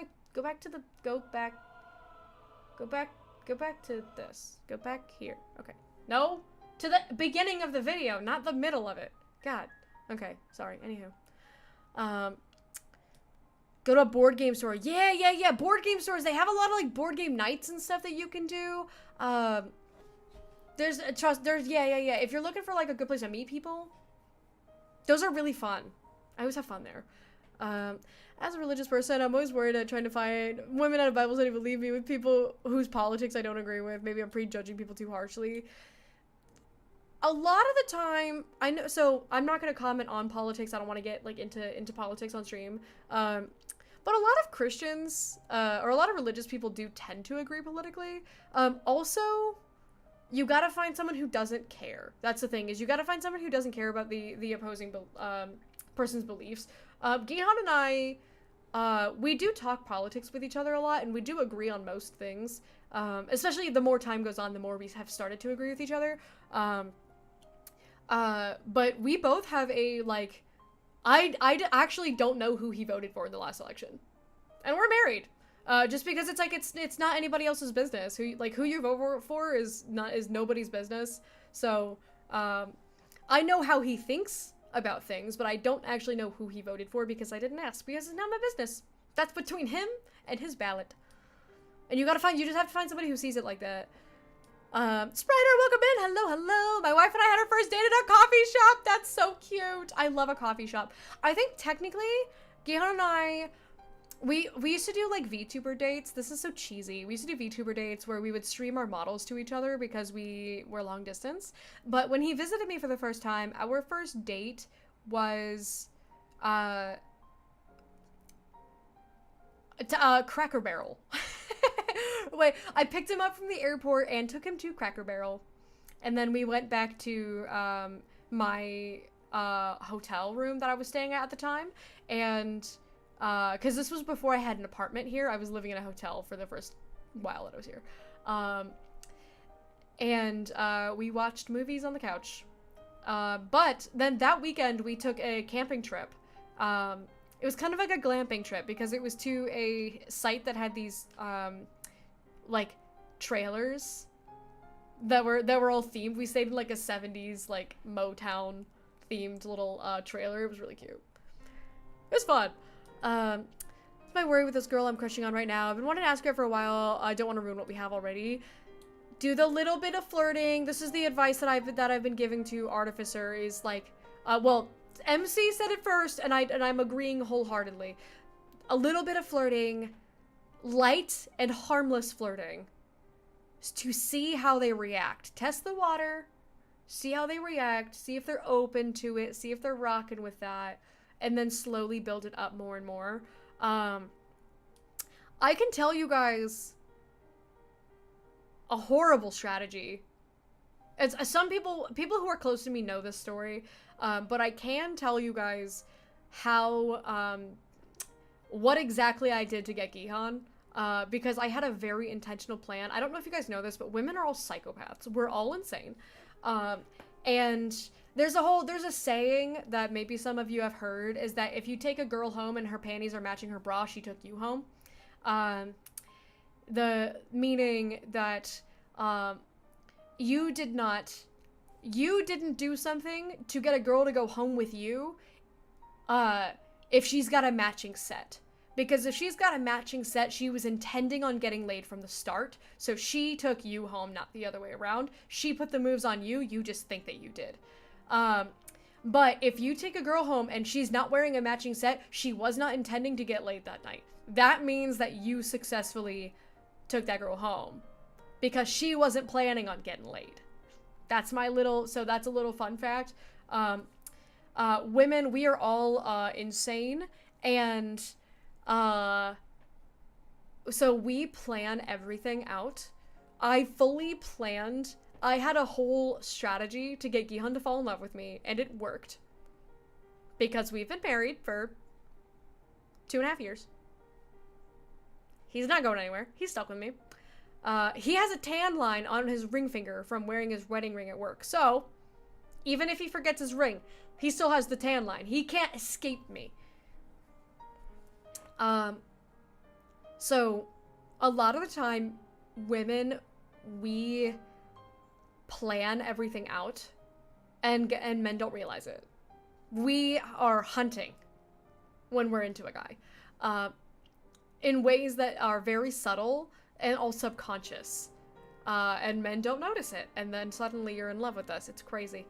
this. Go back here. Okay. No, to the beginning of the video, not the middle of it. God. Okay, sorry. Anywho. Go to a board game store. Yeah. Board game stores, they have a lot of like board game nights and stuff that you can do. If you're looking for like a good place to meet people, those are really fun. I always have fun there. As a religious person, I'm always worried at trying to find women at a Bible study who leave me with people whose politics I don't agree with. Maybe I'm prejudging people too harshly. A lot of the time, I know, so I'm not going to comment on politics. I don't want to get like into politics on stream. But a lot of Christians, or a lot of religious people do tend to agree politically. Also, you gotta find someone who doesn't care. That's the thing, is you gotta find someone who doesn't care about the opposing person's beliefs. Gihan and I, we do talk politics with each other a lot, and we do agree on most things. Especially the more time goes on, the more we have started to agree with each other. But we both have a, like, I actually don't know who he voted for in the last election. And we're married. Just because it's like, it's not anybody else's business. Who you vote for is nobody's business. So, I know how he thinks about things, but I don't actually know who he voted for because I didn't ask, because it's not my business. That's between him and his ballot. And you just have to find somebody who sees it like that. Sprider, welcome in. Hello. My wife and I had our first date at a coffee shop. That's so cute. I love a coffee shop. I think technically, Gihan and I, we used to do like VTuber dates. This is so cheesy. We used to do VTuber dates where we would stream our models to each other because we were long distance. But when he visited me for the first time, our first date was Cracker Barrel. Wait, I picked him up from the airport and took him to Cracker Barrel. And then we went back to my hotel room that I was staying at the time. And because this was before I had an apartment here. I was living in a hotel for the first while that I was here. And we watched movies on the couch. But then that weekend we took a camping trip. It was kind of like a glamping trip because it was to a site that had these like trailers that were all themed. We stayed in like a 70s like Motown themed little trailer. It was really cute. It was fun. It's my worry with this girl I'm crushing on right now. I've been wanting to ask her for a while. I don't want to ruin what we have already. Do the little bit of flirting. This is the advice that I've been giving to Artificer is like, well, MC said it first, and I'm agreeing wholeheartedly. A little bit of flirting, light and harmless flirting, to see how they react. Test the water, see how they react, see if they're open to it, see if they're rocking with that, and then slowly build it up more and more. I can tell you guys a horrible strategy It's some people who are close to me know this story, but I can tell you guys how what exactly I did to get Gihan. Because I had a very intentional plan. I don't know if you guys know this, but women are all psychopaths. We're all insane. And there's a saying that maybe some of you have heard, is that if you take a girl home and her panties are matching her bra, she took you home. The meaning that you didn't do something to get a girl to go home with you if she's got a matching set. Because if she's got a matching set, she was intending on getting laid from the start. So she took you home, not the other way around. She put the moves on you. You just think that you did. But if you take a girl home and she's not wearing a matching set, she was not intending to get laid that night. That means that you successfully took that girl home. Because she wasn't planning on getting laid. That's that's a little fun fact. Women, we are all insane. And so we plan everything out. I fully planned. I had a whole strategy to get Gihan to fall in love with me, and it worked. Because we've been married for 2.5 years. He's not going anywhere. He's stuck with me. He has a tan line on his ring finger from wearing his wedding ring at work. So, even if he forgets his ring, he still has the tan line. He can't escape me. So a lot of the time, women, we plan everything out, and men don't realize it. We are hunting when we're into a guy, in ways that are very subtle and all subconscious, and men don't notice it, and then suddenly you're in love with us. It's crazy.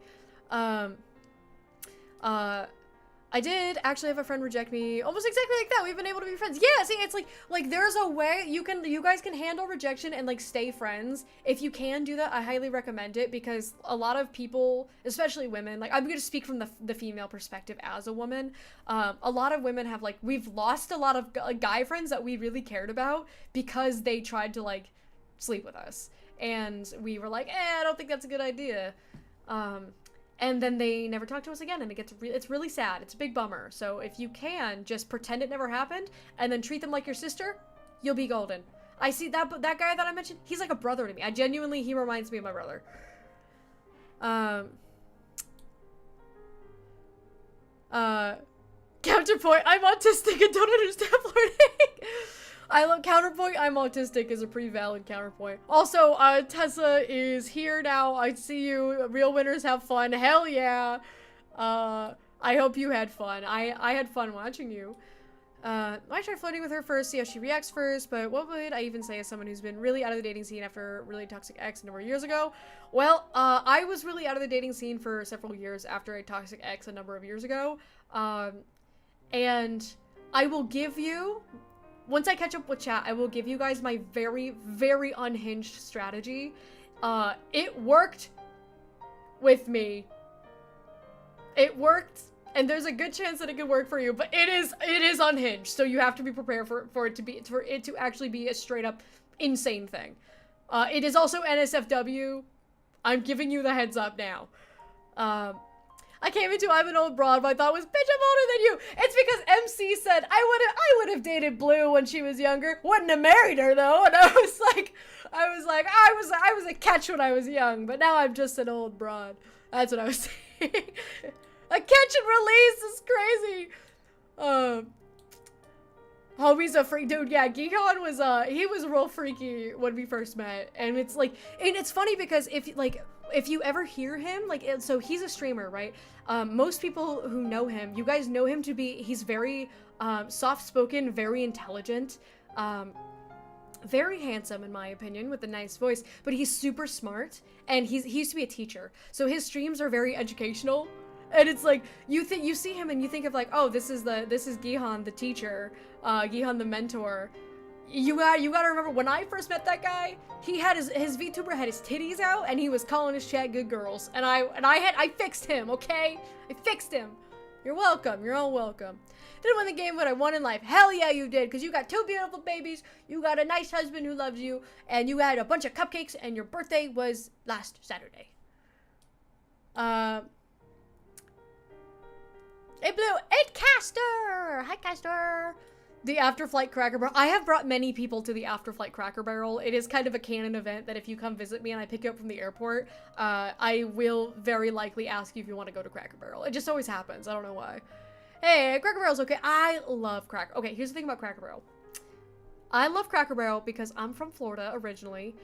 I did actually have a friend reject me almost exactly like that. We've been able to be friends. Yeah, see, it's like there's a way you guys can handle rejection and like stay friends. If you can do that, I highly recommend it, because a lot of people, especially women, like I'm going to speak from the female perspective as a woman. A lot of women have we've lost a lot of guy friends that we really cared about because they tried to like sleep with us. And we were like, I don't think that's a good idea. And then they never talk to us again, and it's really sad. It's a big bummer. So if you can, just pretend it never happened, and then treat them like your sister, you'll be golden. I see that guy that I mentioned, he's like a brother to me. He reminds me of my brother. Counterpoint, I'm autistic and don't understand flirting. I love counterpoint. I'm autistic is a pretty valid counterpoint. Also, Tessa is here now. I see you. Real winners have fun. Hell yeah. I hope you had fun. I had fun watching you. I tried flirting with her first, see how she reacts first, but what would I even say as someone who's been really out of the dating scene after a really toxic ex a number of years ago? Well, I was really out of the dating scene for several years after a toxic ex a number of years ago. And I will give you... Once I catch up with chat, I will give you guys my very, very unhinged strategy. It worked with me. It worked, and there's a good chance that it could work for you, but it is unhinged, so you have to be prepared for it to actually be a straight up insane thing. It is also NSFW. I'm giving you the heads up now. I came into I'm an old broad, my thought was, bitch, I'm older than you. It's because MC said I would have dated Blue when she was younger. Wouldn't have married her though. And I was like, I was a catch when I was young, but now I'm just an old broad. That's what I was saying. A catch and release is crazy. Homie's a freak, dude. Yeah, Gihan was he was real freaky when we first met, and it's like, and it's funny because if you ever hear him, so he's a streamer, right? Most people who know him, you guys know him to be, he's very soft-spoken, very intelligent, very handsome in my opinion, with a nice voice, but he's super smart, and he used to be a teacher, so his streams are very educational. And it's like, you see him and you think of like, oh, this is Gihan the teacher, Gihan the mentor. You gotta remember, when I first met that guy, he had his VTuber had his titties out and he was calling his chat good girls. And I fixed him, okay? I fixed him. You're welcome. You're all welcome. Didn't win the game, but I won in life. Hell yeah, you did, because you got 2 beautiful babies, you got a nice husband who loves you, and you had a bunch of cupcakes, and your birthday was last Saturday. It blew it, Caster! Hi, Caster! The Afterflight Cracker Barrel. I have brought many people to the Afterflight Cracker Barrel. It is kind of a canon event that if you come visit me and I pick you up from the airport, I will very likely ask you if you want to go to Cracker Barrel. It just always happens. I don't know why. Hey, Cracker Barrel's okay. I love Cracker. Okay, here's the thing about Cracker Barrel. I love Cracker Barrel because I'm from Florida originally.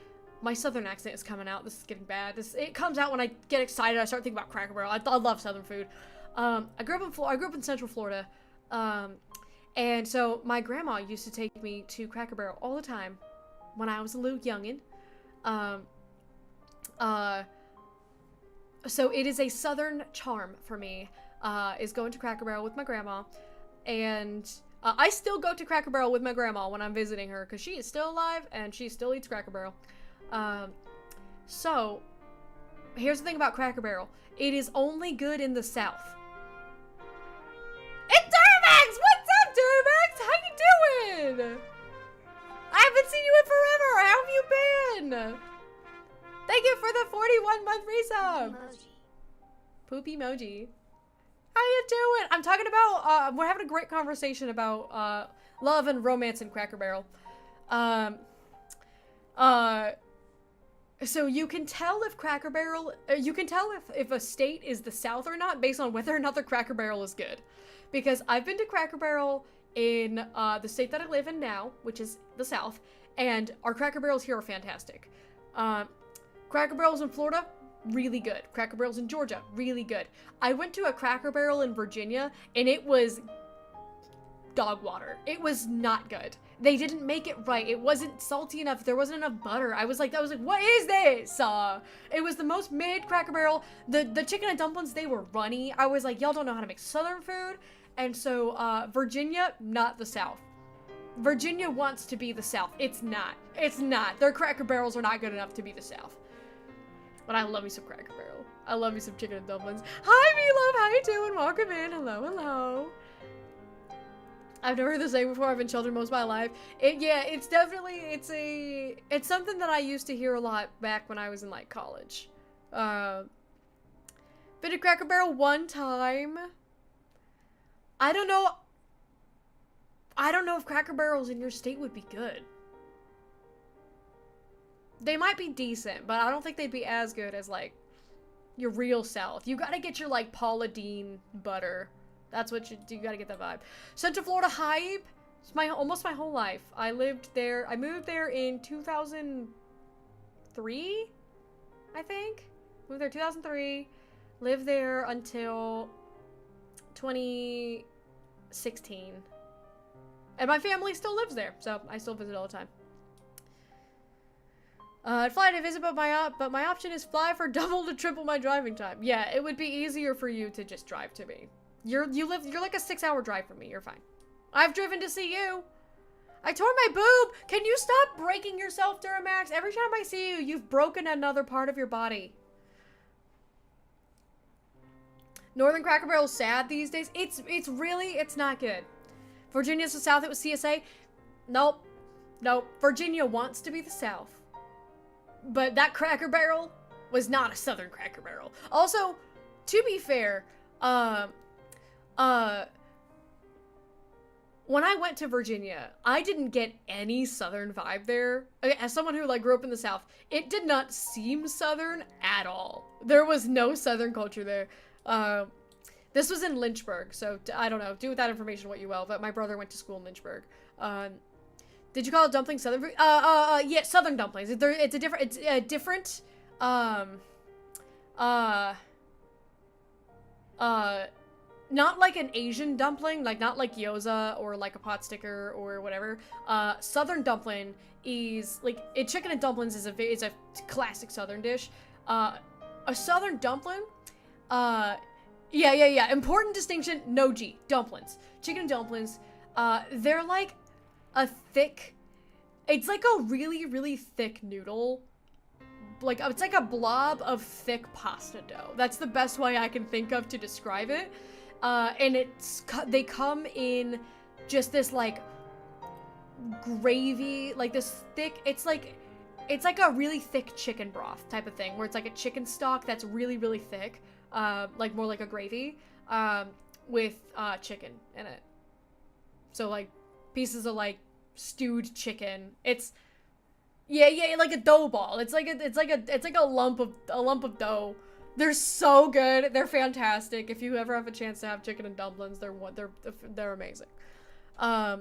My southern accent is coming out. This is getting bad. It comes out when I get excited. I start thinking about Cracker Barrel. I love southern food. I grew up in Central Florida. And so my grandma used to take me to Cracker Barrel all the time when I was a little youngin'. So it is a southern charm for me, is going to Cracker Barrel with my grandma. And I still go to Cracker Barrel with my grandma when I'm visiting her because she is still alive and she still eats Cracker Barrel. So here's the thing about Cracker Barrel. It is only good in the South. It's Duramax! What's up, Duramax? How you doing? I haven't seen you in forever. How have you been? Thank you for the 41-month resub. Poop emoji. How you doing? I'm talking about, we're having a great conversation about, love and romance in Cracker Barrel. So you can tell if Cracker Barrel, you can tell if a state is the South or not based on whether or not the Cracker Barrel is good. Because I've been to Cracker Barrel in the state that I live in now, which is the South, and our Cracker Barrels here are fantastic. Cracker Barrels in Florida, really good. Cracker Barrels in Georgia, really good. I went to a Cracker Barrel in Virginia, and it was dog water. It was not good. They didn't make it right. It wasn't salty enough. There wasn't enough butter. I was like, what is this? It was the most mid Cracker Barrel. The chicken and dumplings, they were runny. I was like, y'all don't know how to make Southern food. And so, Virginia, not the South. Virginia wants to be the South. It's not. It's not. Their Cracker Barrels are not good enough to be the South. But I love me some Cracker Barrel. I love me some chicken and dumplings. Hi, V-Love. How you doing? Welcome in. Hello, hello. I've never heard this saying before. I've been sheltered most of my life. It's definitely, it's something that I used to hear a lot back when I was in, like, college. Been to Cracker Barrel one time. I don't know if Cracker Barrels in your state would be good. They might be decent, but I don't think they'd be as good as, like, your real South. You gotta get your, like, Paula Deen butter. That's what you gotta get that vibe. Central Florida hype. It's almost my whole life. I lived there. I moved there in 2003, I think. Moved there 2003. Lived there until 2016. And my family still lives there, so I still visit all the time. I'd fly to visit, but my option is fly for double to triple my driving time. Yeah, it would be easier for you to just drive to me. You're like a 6-hour drive from me. You're fine. I've driven to see you. I tore my boob. Can you stop breaking yourself, Duramax? Every time I see you, you've broken another part of your body. Northern Cracker Barrel's sad these days. It's not good. Virginia's the South. It was CSA. Nope. Virginia wants to be the South. But that Cracker Barrel was not a Southern Cracker Barrel. Also, to be fair, when I went to Virginia, I didn't get any Southern vibe there. As someone who, like, grew up in the South, it did not seem Southern at all. There was no Southern culture there. This was in Lynchburg, so I don't know. Do with that information what you will, but my brother went to school in Lynchburg. Did you call it dumplings Southern food? Yeah, Southern dumplings. It's a different, not like an Asian dumpling, like not like gyoza or like a pot sticker or whatever. Southern dumpling is like chicken and dumplings is a classic Southern dish. A Southern dumpling, yeah. Important distinction. No G dumplings, chicken dumplings. They're like a thick. It's like a really thick noodle. Like it's like a blob of thick pasta dough. That's the best way I can think of to describe it. And they come in just this like gravy, like this thick, it's like a really thick chicken broth type of thing where it's like a chicken stock that's really thick. like more like a gravy, with chicken in it. So like pieces of like stewed chicken. It's yeah, like a dough ball. It's like a lump of dough. They're so good. They're fantastic. If you ever have a chance to have chicken and dumplings, they're amazing. I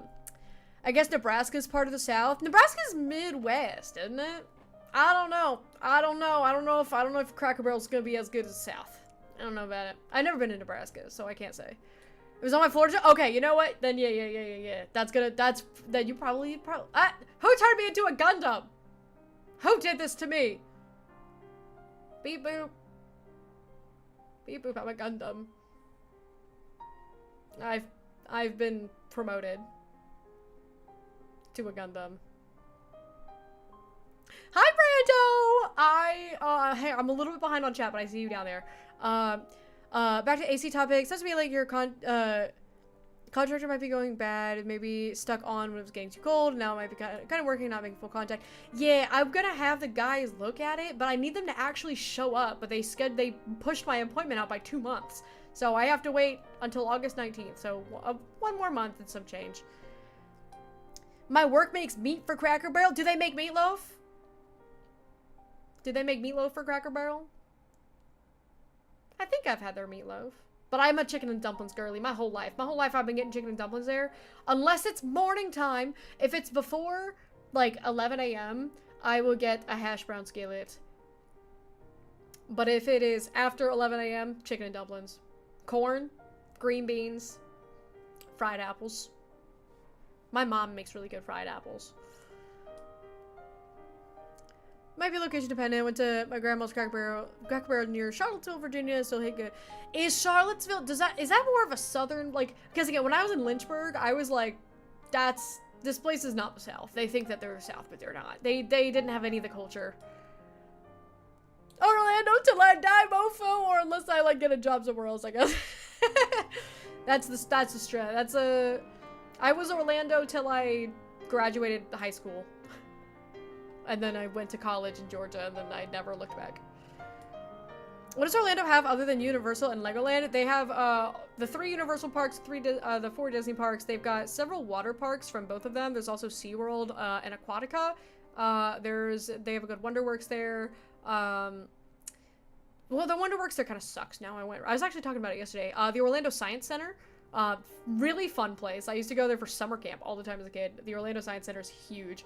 guess Nebraska's part of the South. Nebraska's Midwest, isn't it? I don't know. I don't know if Cracker Barrel's gonna be as good as the South. I don't know about it. I've never been to Nebraska, so I can't say. It was on my Florida. Okay, you know what? Then yeah. Then you probably. Who turned me into a Gundam? Who did this to me? Beep boop. Beep boop, I'm a Gundam. I've been promoted to a Gundam. Hi, Brando! Hey, I'm a little bit behind on chat, but I see you down there. Back to AC topics. Sounds to me like your contractor might be going bad. It may be stuck on when it was getting too cold. Now it might be kind of working, not making full contact. Yeah, I'm gonna have the guys look at it, but I need them to actually show up. But they pushed my appointment out by 2 months. So I have to wait until August 19th. So 1 more month and some change. My work makes meat for Cracker Barrel. Do they make meatloaf? Did they make meatloaf for Cracker Barrel? I think I've had their meatloaf. But I'm a chicken and dumplings girly my whole life. My whole life I've been getting chicken and dumplings there. Unless it's morning time. If it's before, like, 11 a.m., I will get a hash brown skillet. But if it is after 11 a.m., chicken and dumplings. Corn, green beans, fried apples. My mom makes really good fried apples. Might be location dependent. Went to my grandma's Cracker Barrel near Charlottesville, Virginia. Still hit good. Is Charlottesville, is that more of a southern, like, because again, when I was in Lynchburg, I was like, this place is not the South. They think that they're the South, but they're not. They didn't have any of the culture. Orlando till I die, mofo, or unless I, like, get a job somewhere else, I guess. that's the strat. I was Orlando till I graduated high school. And then I went to college in Georgia, and then I never looked back. What does Orlando have other than Universal and Legoland? They have the 3 Universal parks, the 4 Disney parks. They've got several water parks from both of them. There's also SeaWorld and Aquatica. They have a good WonderWorks there. Well, the WonderWorks there kind of sucks now. I was actually talking about it yesterday. The Orlando Science Center. Really fun place. I used to go there for summer camp all the time as a kid. The Orlando Science Center is huge.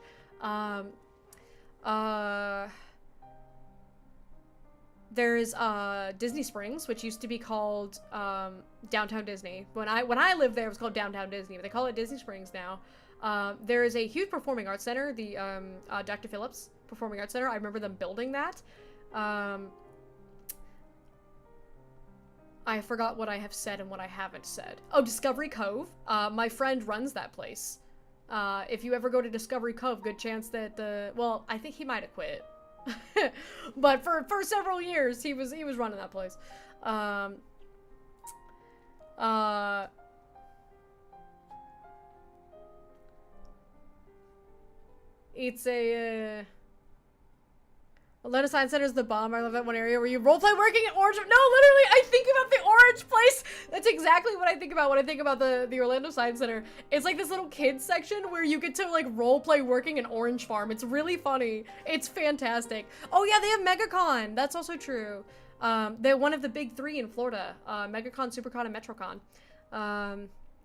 There's Disney Springs, which used to be called Downtown Disney. When I lived there, it was called Downtown Disney, but they call it Disney Springs now. There is a huge performing arts center, the Dr. Phillips Performing Arts Center. I remember them building that. I forgot what I have said and what I haven't said. Oh, Discovery Cove. My friend runs that place. If you ever go to Discovery Cove, good chance that well, I think he might have quit. But for several years, he was running that place. It's a, Atlanta Science Center is the bomb. I love that one area where you roleplay working at Orange. No, literally, I think about the Orange place. That's exactly what I think about when I think about the Orlando Science Center. It's like this little kids section where you get to like roleplay working in Orange Farm. It's really funny. It's fantastic. Oh yeah, they have MegaCon. That's also true. They're one of the big 3 in Florida. MegaCon, SuperCon, and MetroCon.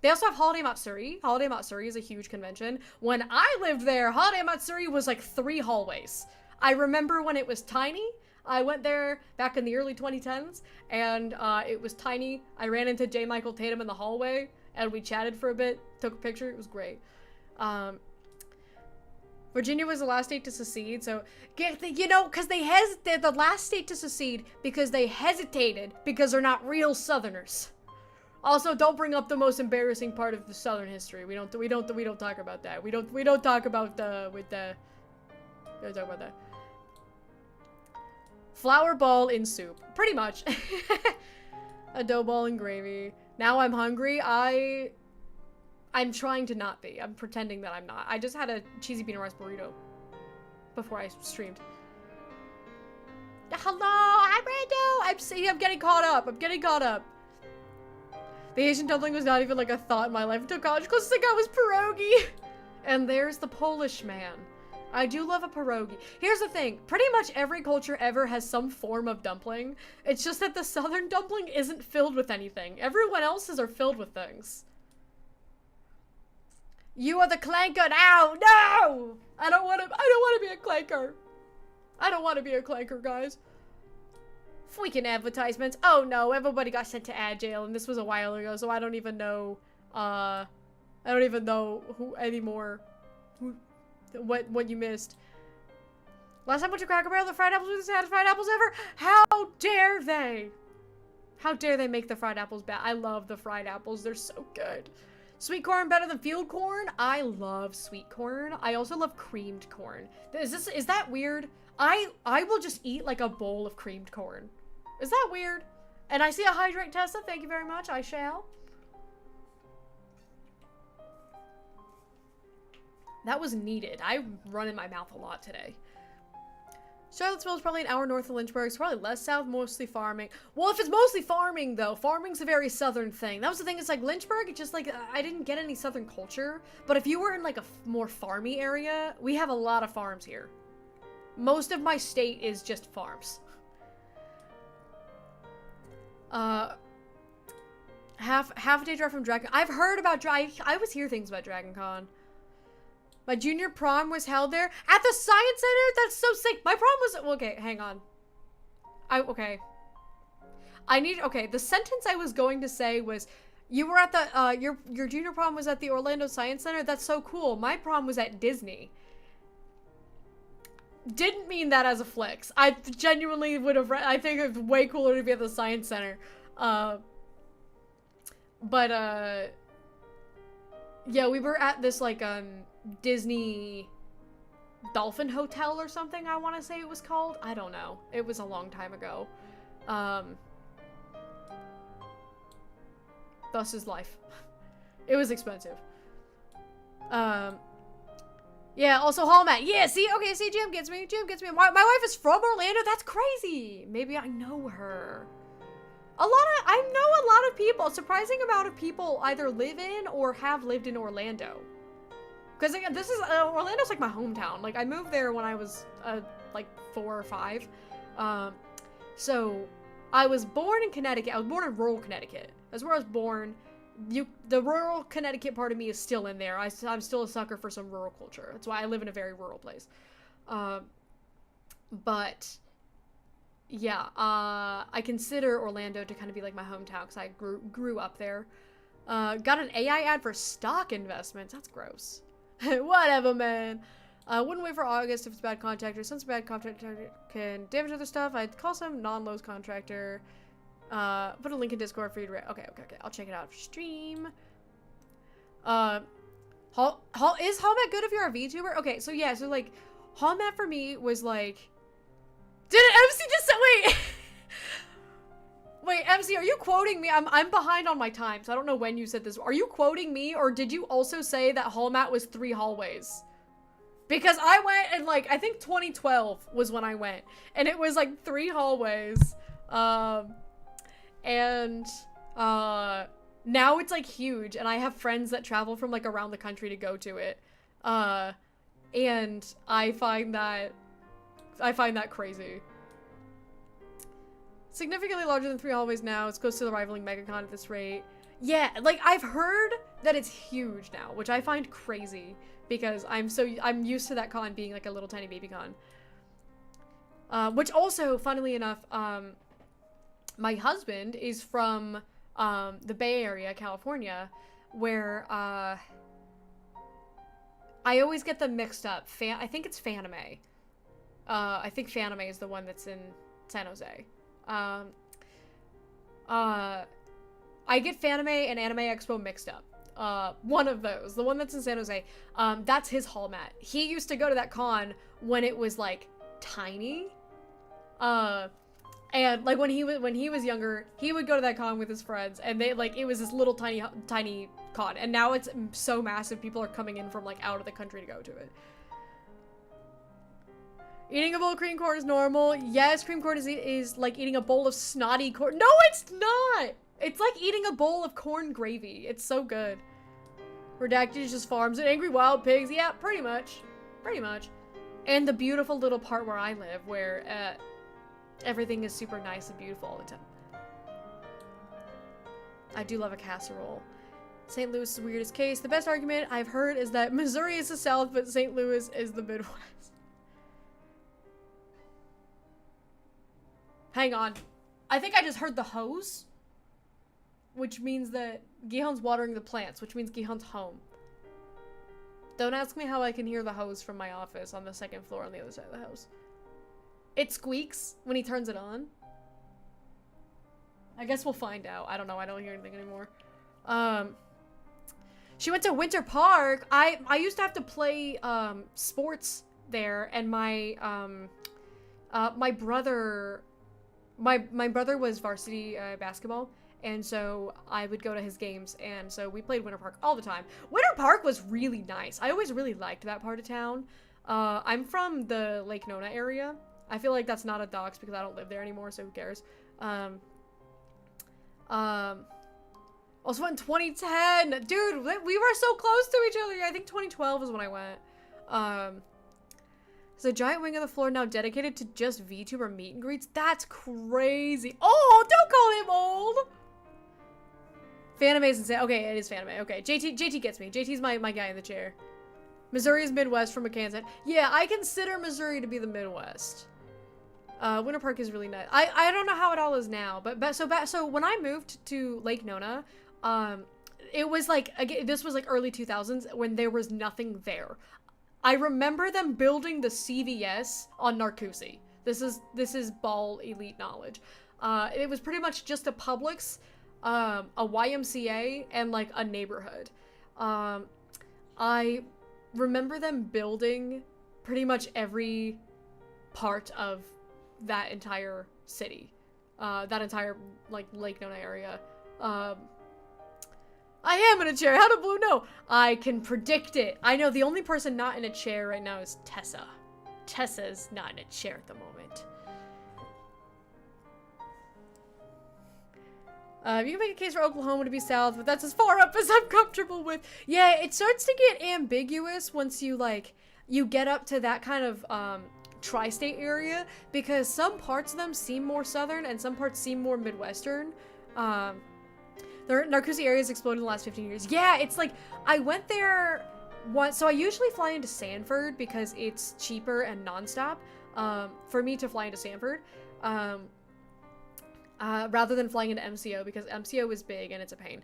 They also have Holiday Matsuri. Holiday Matsuri is a huge convention. When I lived there, Holiday Matsuri was like 3 hallways. I remember when it was tiny. I went there back in the early 2010s, and it was tiny. I ran into J. Michael Tatum in the hallway, and we chatted for a bit, took a picture. It was great. Virginia was the last state to secede, so, you know, because they're the last state to secede because they hesitated because they're not real Southerners. Also, don't bring up the most embarrassing part of the Southern history. We don't talk about that. We don't talk about we don't talk about that. Flour ball in soup. Pretty much. A dough ball and gravy. Now I'm hungry. I'm trying to not be. I'm pretending that I'm not. I just had a cheesy bean and rice burrito before I streamed. Hello, I'm Rando. I'm getting caught up. I'm getting caught up. The Asian dumpling was not even like a thought in my life until college because the guy was pierogi. And there's the Polish man. I do love a pierogi. Here's the thing. Pretty much every culture ever has some form of dumpling. It's just that the southern dumpling isn't filled with anything. Everyone else's are filled with things. You are the clanker now! No! I don't want to be a clanker. I don't want to be a clanker, guys. Freaking advertisements. Oh no, everybody got sent to ad jail, and this was a while ago, so I don't even know, I don't even know who anymore. What you missed. Last time I went to Cracker Barrel, the fried apples were the saddest fried apples ever. How dare they? How dare they make the fried apples bad? I love the fried apples. They're so good. Sweet corn better than field corn? I love sweet corn. I also love creamed corn. Is that weird? I will just eat like a bowl of creamed corn. Is that weird? And I see a hydrate, Tessa. Thank you very much. I shall. That was needed. I run in my mouth a lot today. Charlottesville is probably an hour north of Lynchburg. It's probably less south, mostly farming. Well, if it's mostly farming, though, farming's a very southern thing. That was the thing. It's like Lynchburg, it's just like, I didn't get any southern culture. But if you were in like a more farmy area, we have a lot of farms here. Most of my state is just farms. Half a day drive from Dragon. I've heard about I always hear things about Dragon Con. My junior prom was held there at the Science Center. That's so sick. My prom was okay. Hang on. Okay. The sentence I was going to say was, you were at the your junior prom was at the Orlando Science Center. That's so cool. My prom was at Disney. Didn't mean that as a flex. I genuinely would have. I think it's way cooler to be at the Science Center. Yeah, we were at this like Disney Dolphin Hotel or something, I want to say it was called. I don't know. It was a long time ago. Thus is life. It was expensive. Yeah, also Hall Mat. Yeah, see? Okay, see, Jim gets me. Jim gets me. My wife is from Orlando. That's crazy. Maybe I know her. I know a lot of people. A surprising amount of people either live in or have lived in Orlando. Because again, this is Orlando's like my hometown. Like I moved there when I was like 4 or 5. So I was born in Connecticut. I was born in rural Connecticut. That's where I was born. The rural Connecticut part of me is still in there. I'm still a sucker for some rural culture. That's why I live in a very rural place. But yeah, I consider Orlando to kind of be like my hometown because I grew up there. Got an AI ad for stock investments. That's gross. Whatever, man. Wouldn't wait for August if it's a bad contractor. Since a bad contractor can damage other stuff, I'd call some non-Lowe's contractor. Put a link in Discord for you to read. Okay. I'll check it out after stream. Is Hallmat good if you're a VTuber? Okay, so yeah, so like, Hallmat for me was like, did MC just wait? Wait, MC, are you quoting me? I'm behind on my time, so I don't know when you said this. Are you quoting me, or did you also say that Hallmat was 3 hallways? Because I went and like, I think 2012 was when I went, and it was like 3 hallways. Now it's like huge, and I have friends that travel from like around the country to go to it. And I find that crazy. Significantly larger than 3 hallways now. It's close to the rivaling MegaCon at this rate. Yeah, like I've heard that it's huge now, which I find crazy because I'm used to that con being like a little tiny baby con. Which also, funnily enough, my husband is from the Bay Area, California, where I always get them mixed up. I think it's Fanime. I think Fanime is the one that's in San Jose. I get Fanime and Anime Expo mixed up. One of those, the one that's in San Jose, that's his Hallmat. He used to go to that con when it was like tiny. And like when he was younger, he would go to that con with his friends, and they like it was this little tiny con, and now it's so massive. People are coming in from like out of the country to go to it. Eating a bowl of cream corn is normal. Yes, cream corn is like eating a bowl of snotty corn. No, it's not! It's like eating a bowl of corn gravy. It's so good. Redacted is just farms and angry wild pigs. Yeah, pretty much. Pretty much. And the beautiful little part where I live, where everything is super nice and beautiful all the time. I do love a casserole. St. Louis is the weirdest case. The best argument I've heard is that Missouri is the South, but St. Louis is the Midwest. Hang on. I think I just heard the hose. Which means that Gihon's watering the plants, which means Gihon's home. Don't ask me how I can hear the hose from my office on the second floor on the other side of the house. It squeaks when he turns it on. I guess we'll find out. I don't know. I don't hear anything anymore. She went to Winter Park. I used to have to play sports there, and my my brother was varsity basketball. And so I would go to his games, and so we played Winter Park all the time. Winter Park was really nice. I always really liked that part of town. I'm from the Lake Nona area. I feel like that's not a dox because I don't live there anymore, so who cares? Also in 2010, dude, we were so close to each other. I think 2012 is when I went. There's a giant wing on the floor now dedicated to just VTuber meet and greets. That's crazy. Oh, don't call him old. Fanime is insane. Okay, it is Fanime. Okay, JT gets me. JT's my guy in the chair. Missouri is Midwest from Kansas. Yeah, I consider Missouri to be the Midwest. Winter Park is really nice. I don't know how it all is now, but so when I moved to Lake Nona, it was like, again, this was like early 2000s when there was nothing there. I remember them building the CVS on Narcoossee. This is ball elite knowledge. It was pretty much just a Publix, a YMCA, and like a neighborhood. I remember them building pretty much every part of that entire city, that entire like Lake Nona area. I am in a chair. How did Blue know? I can predict it. I know the only person not in a chair right now is Tessa. Tessa's not in a chair at the moment. You can make a case for Oklahoma to be south, but that's as far up as I'm comfortable with. Yeah, it starts to get ambiguous once you you get up to that kind of tri-state area, because some parts of them seem more southern and some parts seem more Midwestern. The Narcoossee area has exploded in the last 15 years. Yeah, it's like, I went there once, so I usually fly into Sanford because it's cheaper and nonstop for me to fly into Sanford, rather than flying into MCO, because MCO is big and it's a pain.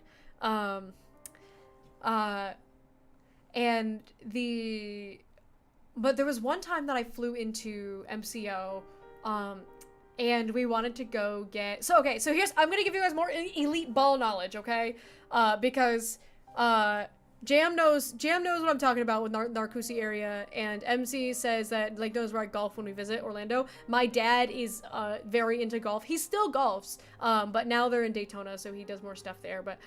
But there was one time that I flew into MCO, and we wanted to go get... So here's... I'm gonna give you guys more elite ball knowledge, okay? Because, Jam knows what I'm talking about with Narcoossee area, and MC says that, like, knows where I golf when we visit Orlando. My dad is, very into golf. He still golfs, but now they're in Daytona, so he does more stuff there, but,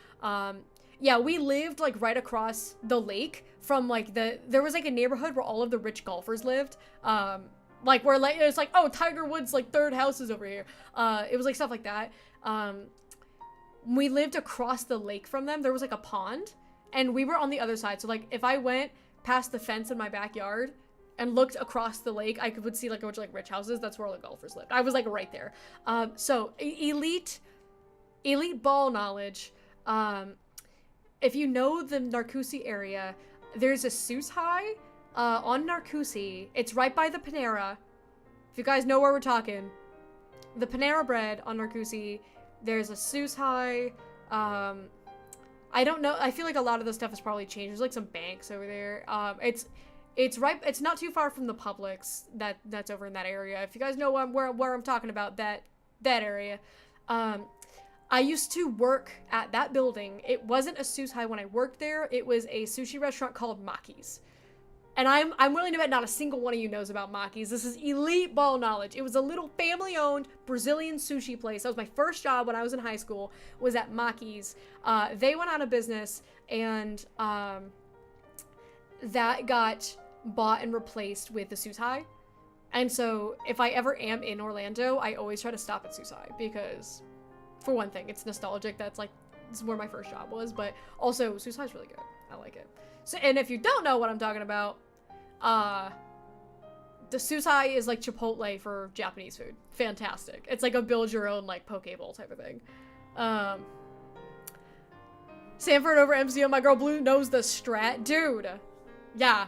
yeah, we lived, like, right across the lake from, like, there was, like, a neighborhood where all of the rich golfers lived, like, where, like, it's like, oh, Tiger Woods, like, third house is over here. It was, like, stuff like that. We lived across the lake from them. There was, like, a pond, and we were on the other side. So, like, if I went past the fence in my backyard and looked across the lake, I would see, like, a bunch of, like, rich houses. That's where all the golfers lived. I was, like, right there. So, elite ball knowledge. If you know the Narcoossee area, there's a Seuss High, on Narcoossee. It's right by the Panera. If you guys know where we're talking. The Panera Bread on Narcoossee. There's a Seuss High. I don't know. I feel like a lot of the stuff has probably changed. There's like some banks over there. It's right. It's not too far from the Publix that's over in that area. If you guys know where I'm talking about, that area. I used to work at that building. It wasn't a Seuss High when I worked there. It was a sushi restaurant called Maki's. And I'm willing to bet not a single one of you knows about Maki's. This is elite ball knowledge. It was a little family-owned Brazilian sushi place. That was my first job when I was in high school, was at Maki's. They went out of business, and that got bought and replaced with the Seuss High. And so if I ever am in Orlando, I always try to stop at Susai because, for one thing, it's nostalgic. That's like, this is where my first job was, but also Susai's really good. I like it. So, and if you don't know what I'm talking about, the Susai is like Chipotle for Japanese food. Fantastic. It's like a build your own like poke bowl type of thing. Sanford over MCO, my girl Blue knows the strat. Dude. Yeah.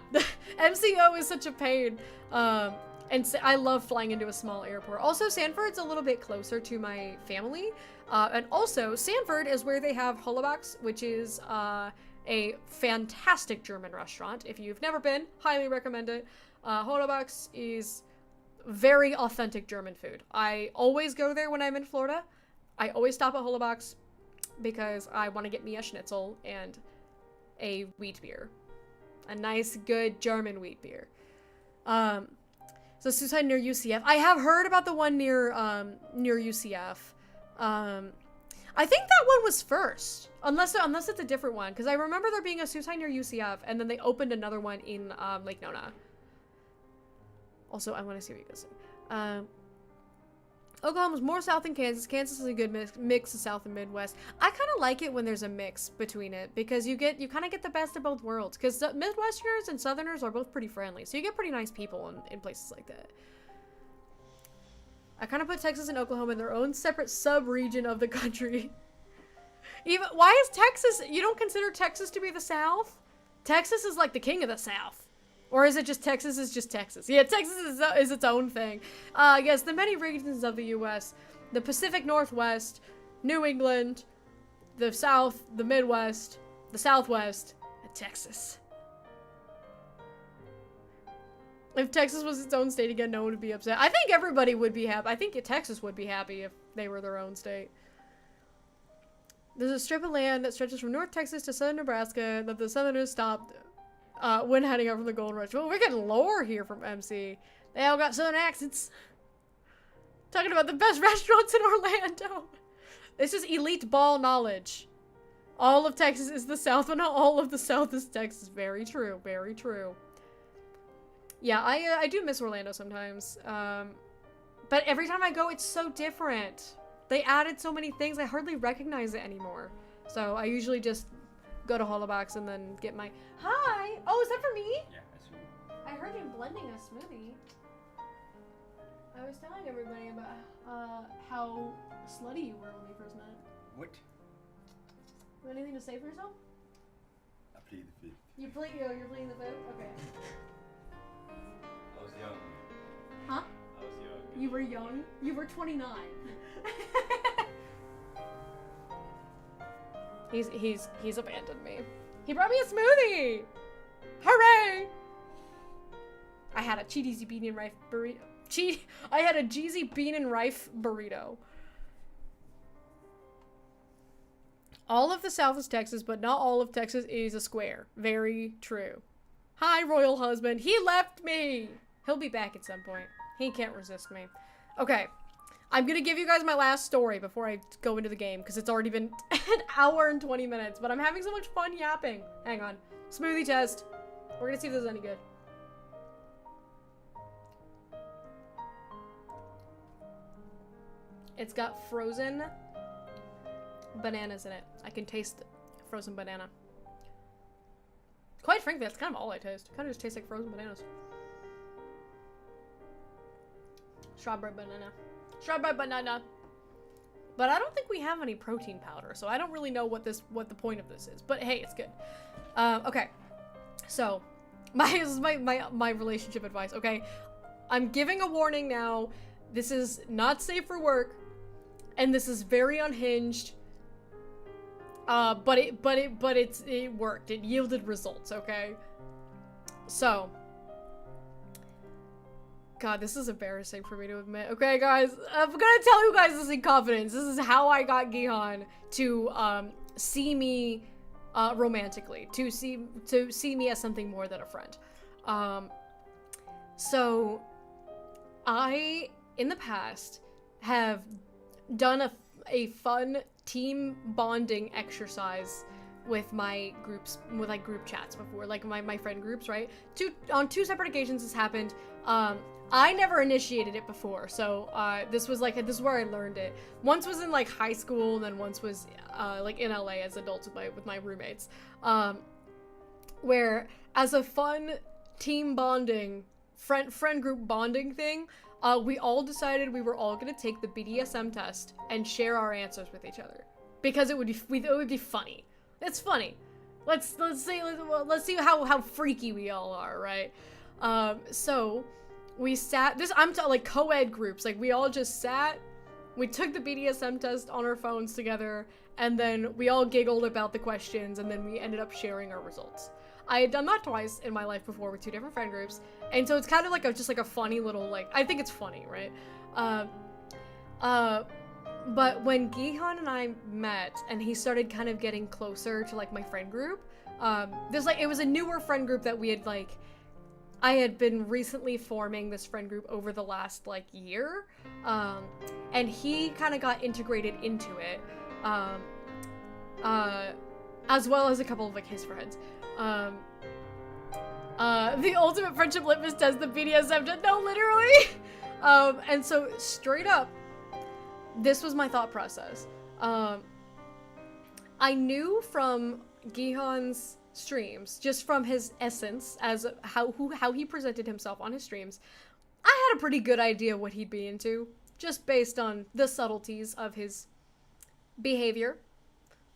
MCO is such a pain. And I love flying into a small airport. Also, Sanford's a little bit closer to my family. And also, Sanford is where they have Hollaback's, which is a fantastic German restaurant. If you've never been, highly recommend it. Hollaback's is very authentic German food. I always go there when I'm in Florida. I always stop at Hollaback's because I want to get me a schnitzel and a wheat beer. A nice, good German wheat beer. So Susai near UCF. I have heard about the one near UCF. I think that one was first, unless it's a different one, because I remember there being a Susai near UCF, and then they opened another one in Lake Nona. Also, I want to see what you guys say. Oklahoma's more south than Kansas. Kansas is a good mix of South and Midwest. I kind of like it when there's a mix between it because you kind of get the best of both worlds. Because Midwesterners and Southerners are both pretty friendly, so you get pretty nice people in places like that. I kind of put Texas and Oklahoma in their own separate sub-region of the country. Even why is Texas? You don't consider Texas to be the South? Texas is like the king of the South. Or is it just Texas is just Texas? Yeah, Texas is its own thing. Yes, the many regions of the U.S. The Pacific Northwest, New England, the South, the Midwest, the Southwest, and Texas. If Texas was its own state again, no one would be upset. I think everybody would be happy. I think Texas would be happy if they were their own state. There's a strip of land that stretches from North Texas to southern Nebraska that the Southerners stopped when heading out from the Gold Rush. Well, we're getting lore here from MC. They all got southern accents. Talking about the best restaurants in Orlando. This is elite ball knowledge. All of Texas is the South, but not all of the South is Texas. Very true. Very true. Yeah, I do miss Orlando sometimes. But every time I go, it's so different. They added so many things, I hardly recognize it anymore. So I usually just go to Hollaback's and then get my... Hi! Oh, is that for me? Yeah, that's you. I heard you blending a smoothie. I was telling everybody about how slutty you were when we first met. What? You have anything to say for yourself? I plead the fifth. You're pleading the fifth? Okay. I was young. Huh? I was young. You were young? You were 29. He's abandoned me. He brought me a smoothie! Hooray! I had a cheesy bean and rice burrito. I had a cheesy bean and rice burrito. All of the South is Texas, but not all of Texas is a square. Very true. Hi, royal husband. He left me! He'll be back at some point. He can't resist me. Okay. I'm gonna give you guys my last story before I go into the game, because it's already been an hour and 20 minutes, but I'm having so much fun yapping. Hang on. Smoothie test. We're gonna see if this is any good. It's got frozen bananas in it. I can taste the frozen banana. Quite frankly, that's kind of all I taste. It kind of just tastes like frozen bananas. Strawberry banana. Strawberry banana. But I don't think we have any protein powder, so I don't really know what the point of this is. But hey, it's good. Okay. So, this is my relationship advice, okay? I'm giving a warning now. This is not safe for work, and this is very unhinged. But it worked. It yielded results, okay? So, God, this is embarrassing for me to admit. Okay, guys, I'm gonna tell you guys this in confidence. This is how I got Gihan to see me romantically, to see me as something more than a friend. So I, in the past, have done a fun team bonding exercise with my groups, with like group chats before, like my friend groups, right? On two separate occasions this happened. I never initiated it before, so this was like this is where I learned it. Once was in like high school, and then once was like in LA as adults with my roommates, where as a fun team bonding friend group bonding thing, we all decided we were all gonna take the BDSM test and share our answers with each other because it would be funny. It's funny. Let's see how freaky we all are, right? So we sat, like co-ed groups, like we all just sat, we took the BDSM test on our phones together, and then we all giggled about the questions, and then we ended up sharing our results. I had done that twice in my life before with 2 different friend groups, and so it's kind of like just like a funny little, like, I think it's funny, right? But when Gihan and I met, and he started kind of getting closer to like my friend group, it was a newer friend group that we had like, I had been recently forming this friend group over the last like year, and he kind of got integrated into it, as well as a couple of like his friends. The ultimate friendship litmus test, the BDSM test, no, literally. And so straight up, this was my thought process. I knew from Gihan's streams, just from his essence as how he presented himself on his streams, I had a pretty good idea what he'd be into, just based on the subtleties of his behavior.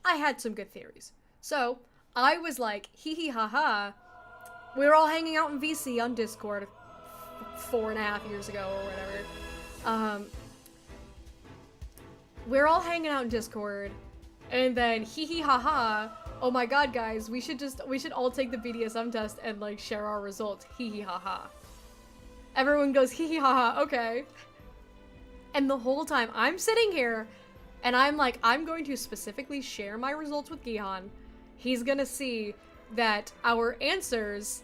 I had some good theories. So I was like, hee hee ha ha. We were all hanging out in VC on Discord 4.5 years ago or whatever. We're all hanging out in Discord, and then hee hee ha ha. Oh my god, guys, we should all take the BDSM test and like share our results. Hee hee ha ha. Everyone goes hee hee ha ha, okay. And the whole time I'm sitting here and I'm like, I'm going to specifically share my results with Gihan. He's gonna see that our answers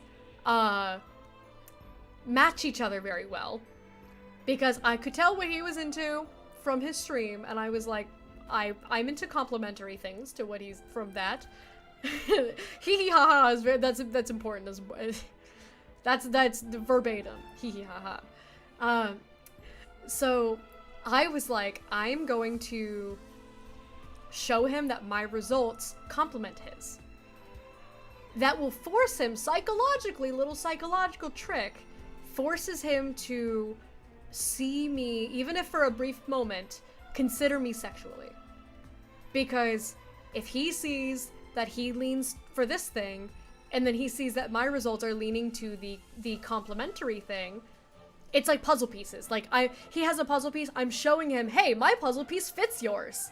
match each other very well, because I could tell what he was into from his stream, and I was like, I'm into complimentary things to what he's from that. Hee hee ha ha is that's important as that's verbatim. Hee hee ha ha. So I was like, I'm going to show him that my results complement his. That will force him psychologically, little psychological trick, forces him to see me, even if for a brief moment, consider me sexually. Because if he sees that he leans for this thing, and then he sees that my results are leaning to the complementary thing, it's like puzzle pieces. Like he has a puzzle piece, I'm showing him, hey, my puzzle piece fits yours.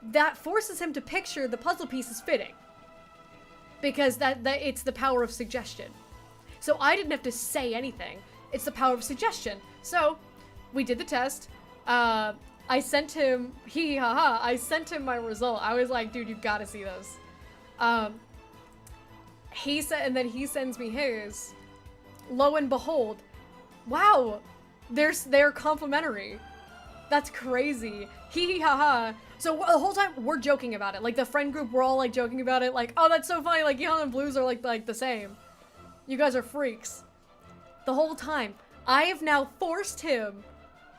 That forces him to picture the puzzle pieces fitting. Because that it's the power of suggestion. So I didn't have to say anything. It's the power of suggestion. So we did the test. I sent him, hee ha ha, I sent him my result. I was like, dude, you gotta see this. He said, and then he sends me his. Lo and behold, wow, they're complimentary. That's crazy. Hee hee ha ha. So the whole time we're joking about it. Like the friend group, we're all like joking about it. Like, oh, that's so funny. Like Yellow and Blues are like the same. You guys are freaks. The whole time, I have now forced him,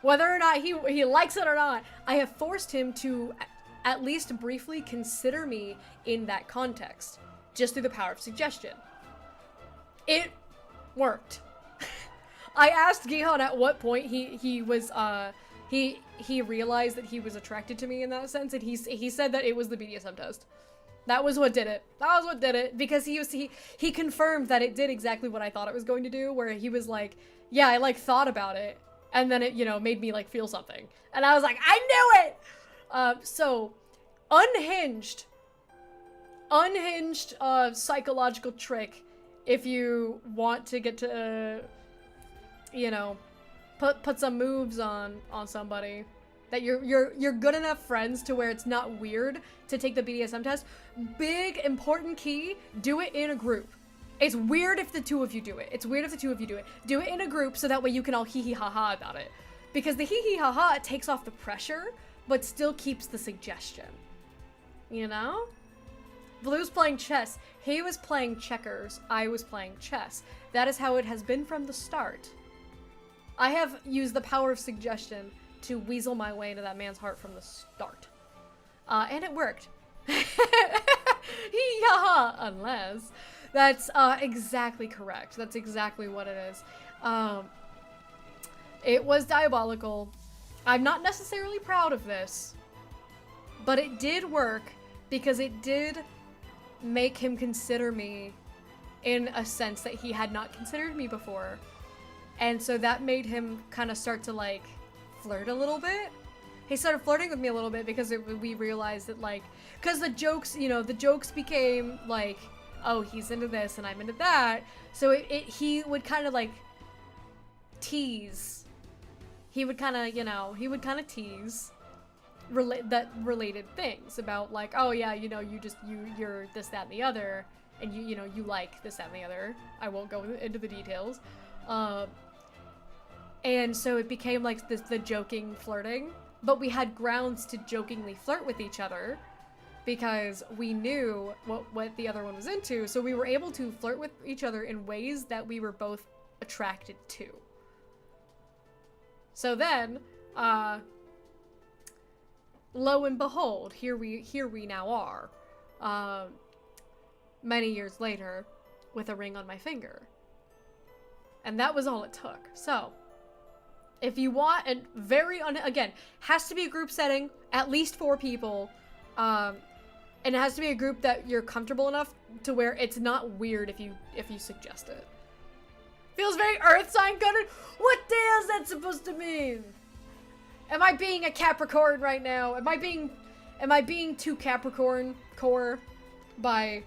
whether or not he likes it or not, I have forced him to at least briefly consider me in that context, just through the power of suggestion. It worked. I asked Gihan at what point he realized that he was attracted to me in that sense, and he said that it was the BDSM test. That was what did it. That was what did it, because he confirmed that it did exactly what I thought it was going to do, where he was like, yeah, I like thought about it, and then it, you know, made me like feel something. And I was like, I knew it! So, unhinged psychological trick if you want to get to, you know, put some moves on somebody. That you're good enough friends to where it's not weird to take the BDSM test. Big important key, do it in a group. It's weird if the two of you do it. It's weird if the two of you do it. Do it in a group so that way you can all hee hee ha ha about it. Because the hee hee ha ha takes off the pressure, but still keeps the suggestion. You know? Blue's playing chess. He was playing checkers. I was playing chess. That is how it has been from the start. I have used the power of suggestion to weasel my way into that man's heart from the start. And it worked. Yeah, unless. That's exactly correct. That's exactly what it is. It was diabolical. I'm not necessarily proud of this, but it did work because it did make him consider me in a sense that he had not considered me before. And so that made him kind of start to like flirt a little bit. He started flirting with me a little bit because we realized that like, because the jokes, you know, the jokes became like, oh, he's into this and I'm into that. So he would kind of like tease. He would kind of, you know, tease related things about like, oh yeah, you know, you're this, that, and the other, and you know, you like this, that, and the other. I won't go into the details. And so it became like the joking flirting, but we had grounds to jokingly flirt with each other because we knew what the other one was into, so we were able to flirt with each other in ways that we were both attracted to. So then, lo and behold, here we now are, many years later, with a ring on my finger. And that was all it took. So, if you want, and again, has to be a group setting, at least 4 people, and it has to be a group that you're comfortable enough to where it's not weird if you suggest it. Feels very earth sign coded. What the hell is that supposed to mean? Am I being a Capricorn right now? Am I being too Capricorn core by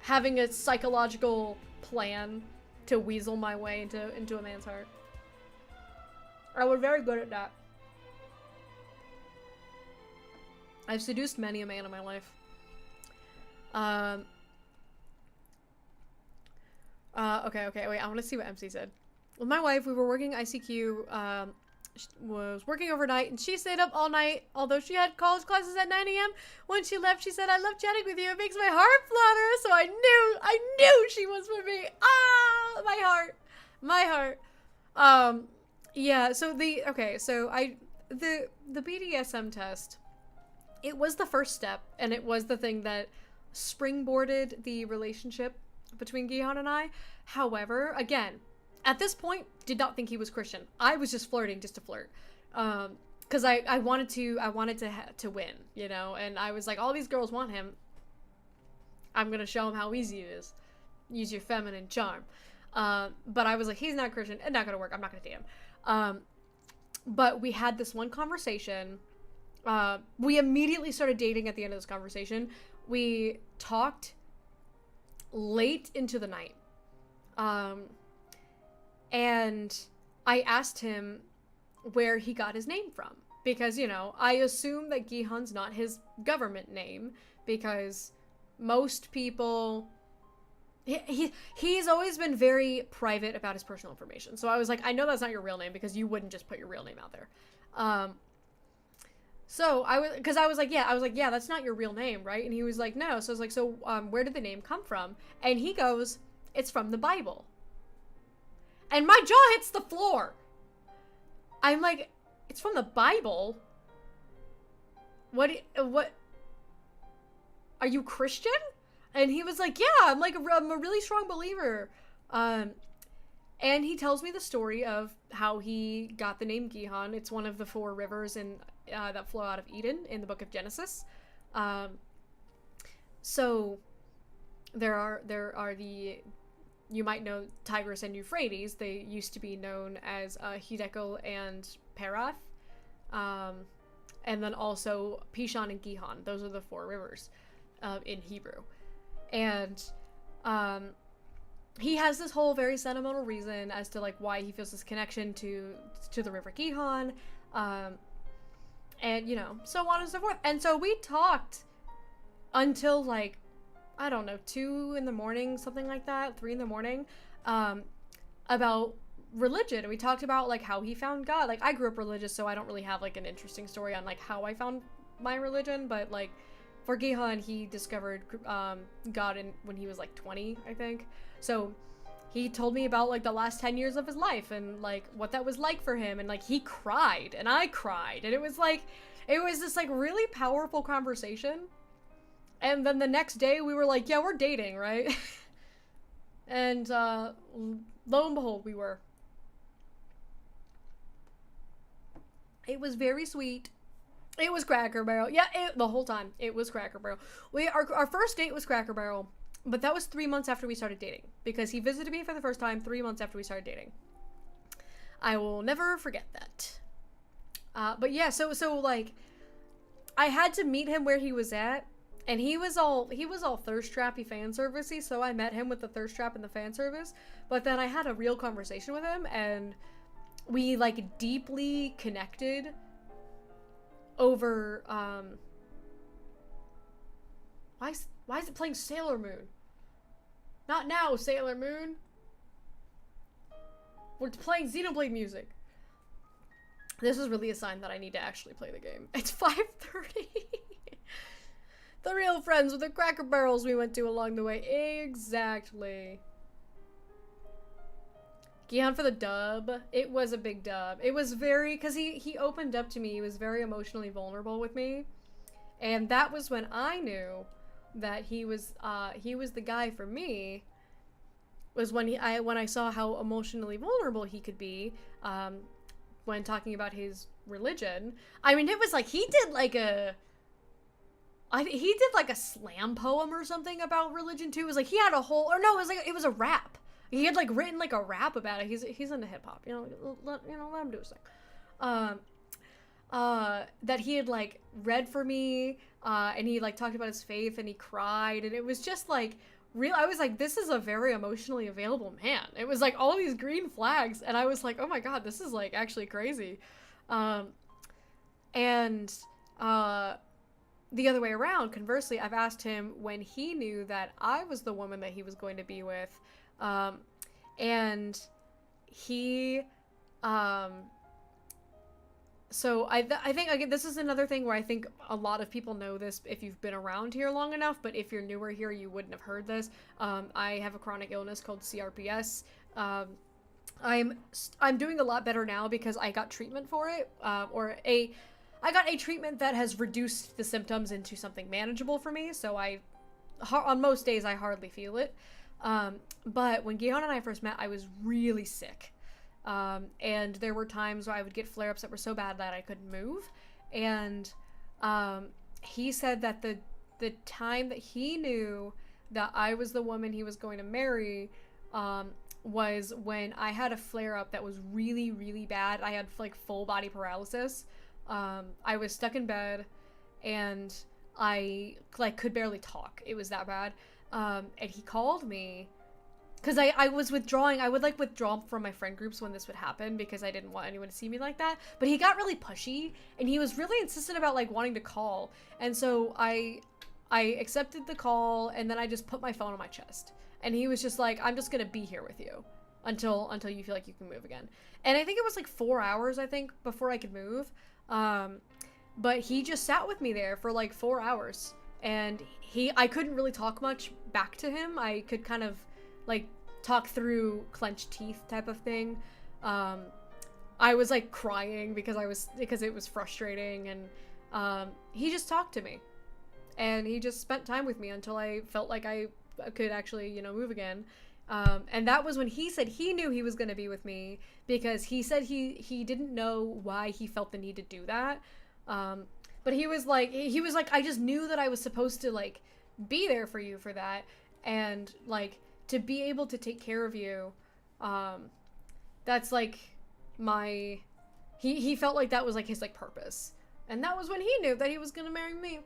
having a psychological plan to weasel my way into a man's heart? I was very good at that. I've seduced many a man in my life. Okay, wait, I want to see what MC said. With my wife, we were working ICQ, was working overnight, and she stayed up all night, although she had college classes at 9 a.m. When she left, she said, I love chatting with you, it makes my heart flutter, so I knew she was for me. Ah, my heart. Yeah, so the BDSM test, it was the first step, and it was the thing that springboarded the relationship between Gihan and I. However, again, at this point, did not think he was Christian. I was just flirting just to flirt. Because I wanted to win, you know, and I was like, all these girls want him. I'm gonna show him how easy it is. Use your feminine charm. But I was like, he's not Christian, it's not gonna work, I'm not gonna date him. But we had this one conversation. We immediately started dating at the end of this conversation. We talked late into the night. And I asked him where he got his name from. Because, you know, I assume that Gihan's not his government name. Because most people... He's always been very private about his personal information. So I was like, I know that's not your real name because you wouldn't just put your real name out there. So I was like, yeah, that's not your real name, right? And he was like, no. So I was like, so where did the name come from? And he goes, it's from the Bible. And my jaw hits the floor. I'm like, it's from the Bible? What? Are you Christian? And he was like, yeah, I'm a really strong believer. And he tells me the story of how he got the name Gihan. It's one of the 4 rivers that flow out of Eden in the book of Genesis. So there are the, you might know Tigris and Euphrates. They used to be known as Hiddekel and Perath. And then also Pishon and Gihon. Those are the 4 rivers in Hebrew. And he has this whole very sentimental reason as to like why he feels this connection to the river Gihon, and you know, so on and so forth. And so we talked until like, I don't know, 2 in the morning, something like that, 3 in the morning, about religion. And we talked about like how he found God. Like I grew up religious, so I don't really have like an interesting story on like how I found my religion, but like for Gihan, he discovered God when he was like 20, I think. So he told me about like the last 10 years of his life and like what that was like for him, and like he cried and I cried, and it was this like really powerful conversation. And then the next day we were like, yeah, we're dating, right? And lo and behold, we were. It was very sweet. It was Cracker Barrel. Yeah, the whole time it was Cracker Barrel. Our first date was Cracker Barrel, but that was 3 months after we started dating, because he visited me for the first time 3 months after we started dating. I will never forget that. But yeah, so like, I had to meet him where he was at, and he was all thirst trappy fan servicey, so I met him with the thirst trap and the fan service. But then I had a real conversation with him, and we like deeply connected over why is it playing Sailor Moon? Not now, Sailor Moon. We're playing Xenoblade music. This is really a sign that I need to actually play the game. It's 5:30. The real friends with the Cracker Barrels we went to along the way. Exactly. Gihan for the dub. It was a big dub. It was very, because he opened up to me. He was very emotionally vulnerable with me. And that was when I knew that he was the guy for me. Was when I saw how emotionally vulnerable he could be when talking about his religion. I mean, it was like he did like a slam poem or something about religion too. It was like he had a whole, or no, it was a rap. He had like written like a rap about it. He's into hip hop, let him do his thing. That he had like read for me, and he like talked about his faith, and he cried, and it was just like real. I was like, this is a very emotionally available man. It was like all these green flags, and I was like, oh my god, this is like actually crazy. And the other way around, conversely, I've asked him when he knew that I was the woman that he was going to be with, and he, so I think, again, this is another thing where I think a lot of people know this if you've been around here long enough, but if you're newer here, you wouldn't have heard this. I have a chronic illness called CRPS. I'm doing a lot better now because I got treatment for it, I got a treatment that has reduced the symptoms into something manageable for me, so on most days I hardly feel it. But when Gihan and I first met, I was really sick. And there were times where I would get flare-ups that were so bad that I couldn't move. And he said that the time that he knew that I was the woman he was going to marry was when I had a flare-up that was really, really bad. I had like full body paralysis. I was stuck in bed, and I like could barely talk. It was that bad. And he called me because I was withdrawing. I would like withdraw from my friend groups when this would happen because I didn't want anyone to see me like that. But he got really pushy, and he was really insistent about like wanting to call. And so I accepted the call, and then I just put my phone on my chest. And he was just like, I'm just gonna be here with you until you feel like you can move again. And I think it was like 4 hours, I think, before I could move. But he just sat with me there for like 4 hours, and I couldn't really talk much back to him. I could kind of like talk through clenched teeth type of thing. I was like crying because it was frustrating, and he just talked to me, and he just spent time with me until I felt like I could actually, move again. And that was when he said he knew he was going to be with me, because he said he didn't know why he felt the need to do that. But he was like, I just knew that I was supposed to like be there for you for that. And like to be able to take care of you. That's like he felt like that was like his like purpose. And that was when he knew that he was going to marry me.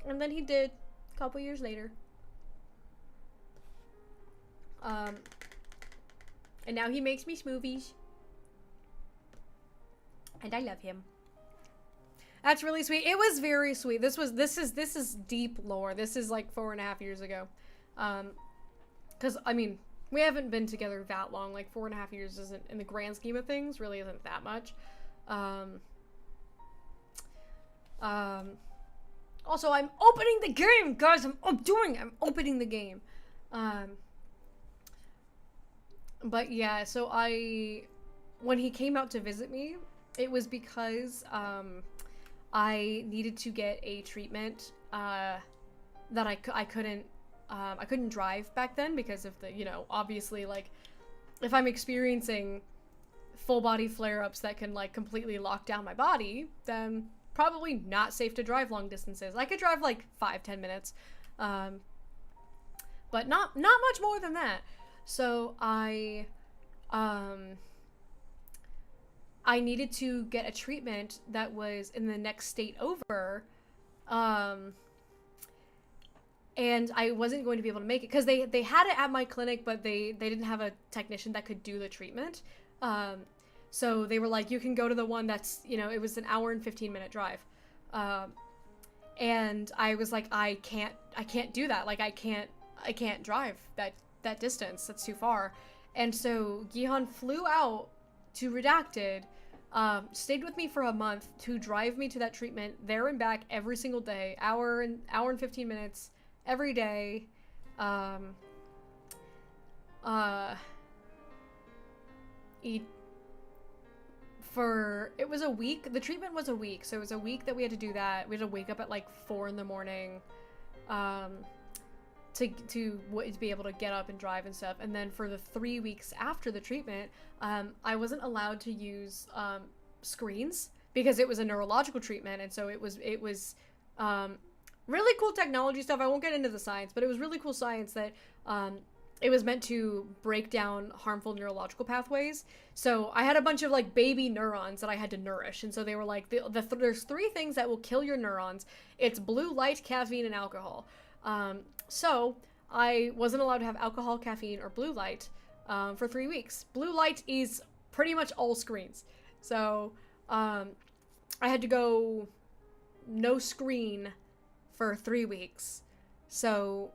And then he did a couple years later. And now he makes me smoothies. And I love him. That's really sweet. It was very sweet. This is deep lore. This is like 4.5 years ago. 'Cause I mean, we haven't been together that long. Like 4.5 years isn't, in the grand scheme of things, really isn't that much. Also, I'm opening the game, guys. I'm opening the game. But yeah, so when he came out to visit me, it was because I needed to get a treatment that I couldn't drive back then because of the, you know, obviously, like, if I'm experiencing full body flare-ups that can, like, completely lock down my body, then probably not safe to drive long distances. I could drive like 5-10 minutes, but not much more than that. So I needed to get a treatment that was in the next state over, and I wasn't going to be able to make it because they had it at my clinic, but they didn't have a technician that could do the treatment. So they were like, you can go to the one that's, you know, it was an hour and 15-minute drive. And I was like, I can't do that. Like, I can't drive that distance. That's too far. And so Gihan flew out to Redacted, stayed with me for a month to drive me to that treatment there and back every single day, hour and 15 minutes every day. It was a week. The treatment was a week, so it was a week that we had to do that. We had to wake up at like 4 in the morning, to be able to get up and drive and stuff. And then for the 3 weeks after the treatment, I wasn't allowed to use screens because it was a neurological treatment, and so it was really cool technology stuff. I won't get into the science, but it was really cool science that it was meant to break down harmful neurological pathways. So I had a bunch of like baby neurons that I had to nourish. And so they were like, there's 3 things that will kill your neurons. It's blue light, caffeine, and alcohol. So I wasn't allowed to have alcohol, caffeine, or blue light for 3 weeks. Blue light is pretty much all screens. So I had to go no screen for 3 weeks. So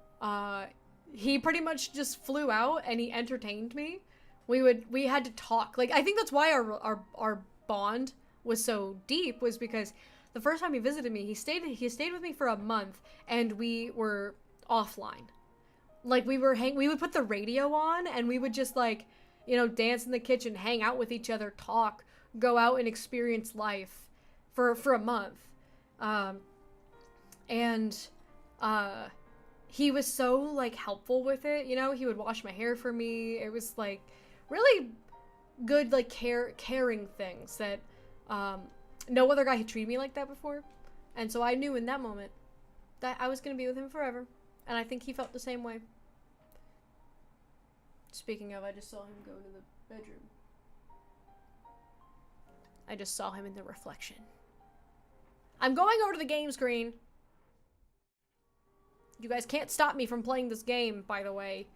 he pretty much just flew out and he entertained me. We had to talk. Like, I think that's why our bond was so deep, was because the first time he visited me, he stayed with me for a month, and we were offline. Like, we would put the radio on, and we would just, like, you know, dance in the kitchen, hang out with each other, talk, go out and experience life for a month. He was so, like, helpful with it, you know? He would wash my hair for me. It was, like, really good, like, caring things that no other guy had treated me like that before. And so I knew in that moment that I was going to be with him forever. And I think he felt the same way. Speaking of, I just saw him go to the bedroom. I just saw him in the reflection. I'm going over to the game screen. You guys can't stop me from playing this game, by the way.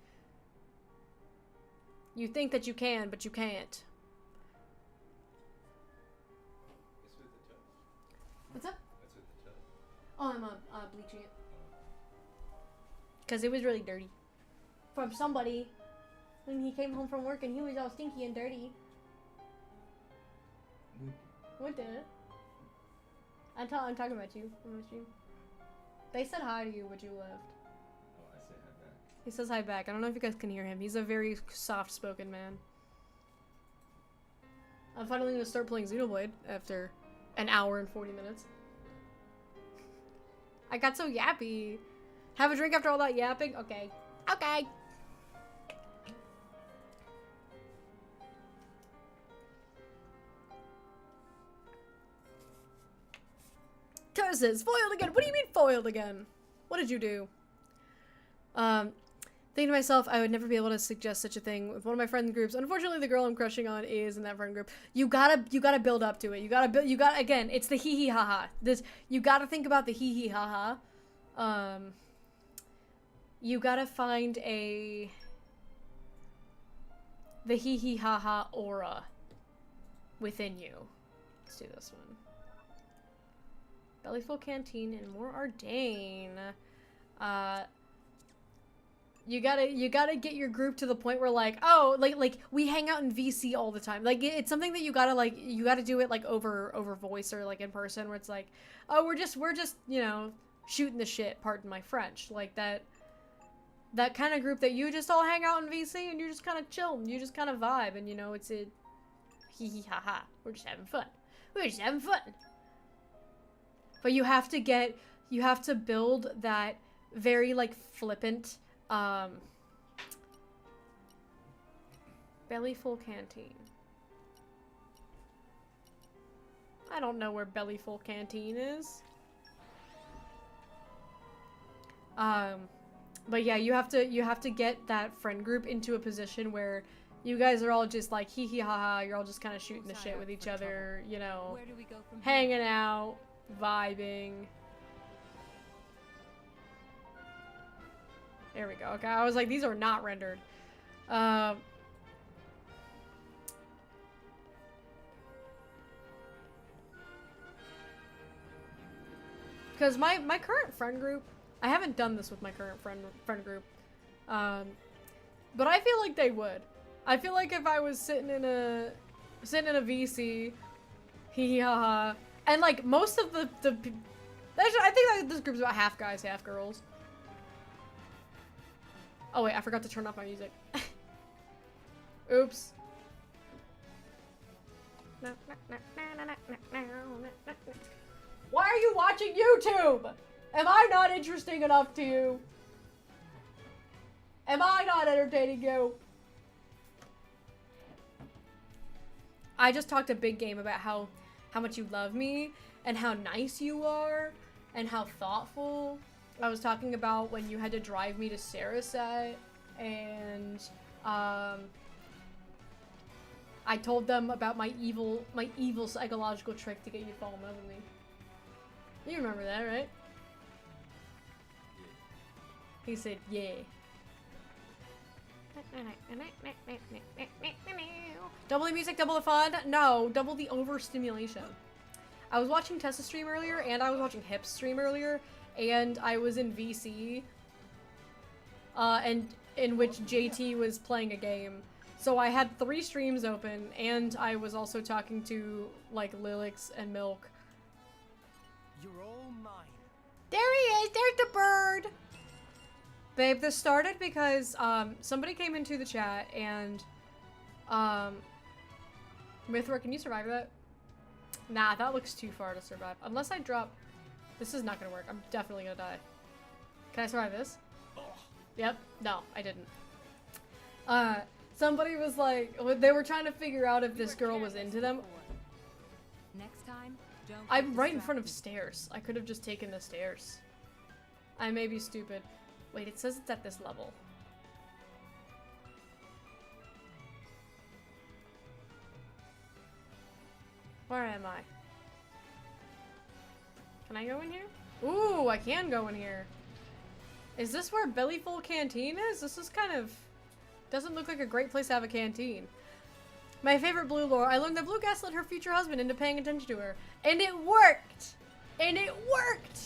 You think that you can, but you can't. It's with the toe. What's up? That's with the toe. Oh, I'm bleaching it. Because it was really dirty. From somebody. When he came home from work and he was all stinky and dirty. What did it? I'm talking about you on the stream. They said hi to you, but you left. Oh, I say hi back. He says hi back. I don't know if you guys can hear him. He's a very soft-spoken man. I'm finally gonna start playing Xenoblade after an hour and 40 minutes. I got so yappy. Have a drink after all that yapping? Okay. Okay. Curses! Foiled again! What do you mean foiled again? What did you do? Thinking to myself, I would never be able to suggest such a thing with one of my friend groups. Unfortunately, the girl I'm crushing on is in that friend group. You gotta build up to it. You gotta, again, it's the hee hee ha ha. You gotta think about the hee hee ha ha. You gotta find the hee hee ha ha aura within you. Let's do this one. Bellyful Canteen and more Ardain. You gotta get your group to the point where, like, oh, like we hang out in VC all the time. Like, it's something that you gotta do it like over voice or like in person, where it's like, oh, we're just you know, shooting the shit. Pardon my French. Like that. that kind of group that you just all hang out in VC and you just kind of chill and you just kind of vibe and, you know, it's a hee hee ha ha. We're just having fun. We're just having fun. But you have to build that very, like, flippant, belly full canteen. I don't know where belly full canteen is. But yeah, you have to get that friend group into a position where you guys are all just like hee hee ha ha, you're all just kind of shooting the shit with each other, you know, hanging out, vibing. There we go. Okay, I was like, these are not rendered. Because my current friend group, I haven't done this with my current friend group, but I feel like they would. I feel like if I was sitting in a VC, hee hee ha ha, and like most of the I think like this group's about half guys, half girls. Oh wait, I forgot to turn off my music. Oops. Why are you watching YouTube? Am I not interesting enough to you? Am I not entertaining you? I just talked a big game about how much you love me and how nice you are and how thoughtful. I was talking about when you had to drive me to Sarasat, and I told them about my evil psychological trick to get you to fall in love with me. You remember that, right? He said, yeah. Double the music, double the fun? No, double the overstimulation. I was watching Tessa stream earlier, and I was watching Hip's stream earlier, and I was in VC, and in which JT was playing a game. So I had 3 streams open, and I was also talking to, like, Lilix and Milk. You're all mine. There he is! There's the bird! Babe, this started because, somebody came into the chat, and, Mithra, can you survive that? Nah, that looks too far to survive. Unless I drop... This is not gonna work. I'm definitely gonna die. Can I survive this? Yep. No, I didn't. Somebody was like... They were trying to figure out if this girl was into them. Next time, don't I'm right in front of stairs. I could have just taken the stairs. I may be stupid. Wait, it says it's at this level. Where am I? Can I go in here? Ooh, I can go in here. Is this where Bellyful Canteen is? This is kind of... Doesn't look like a great place to have a canteen. My favorite Blue lore. I learned that Blue gaslit her future husband into paying attention to her. And it worked! And it worked!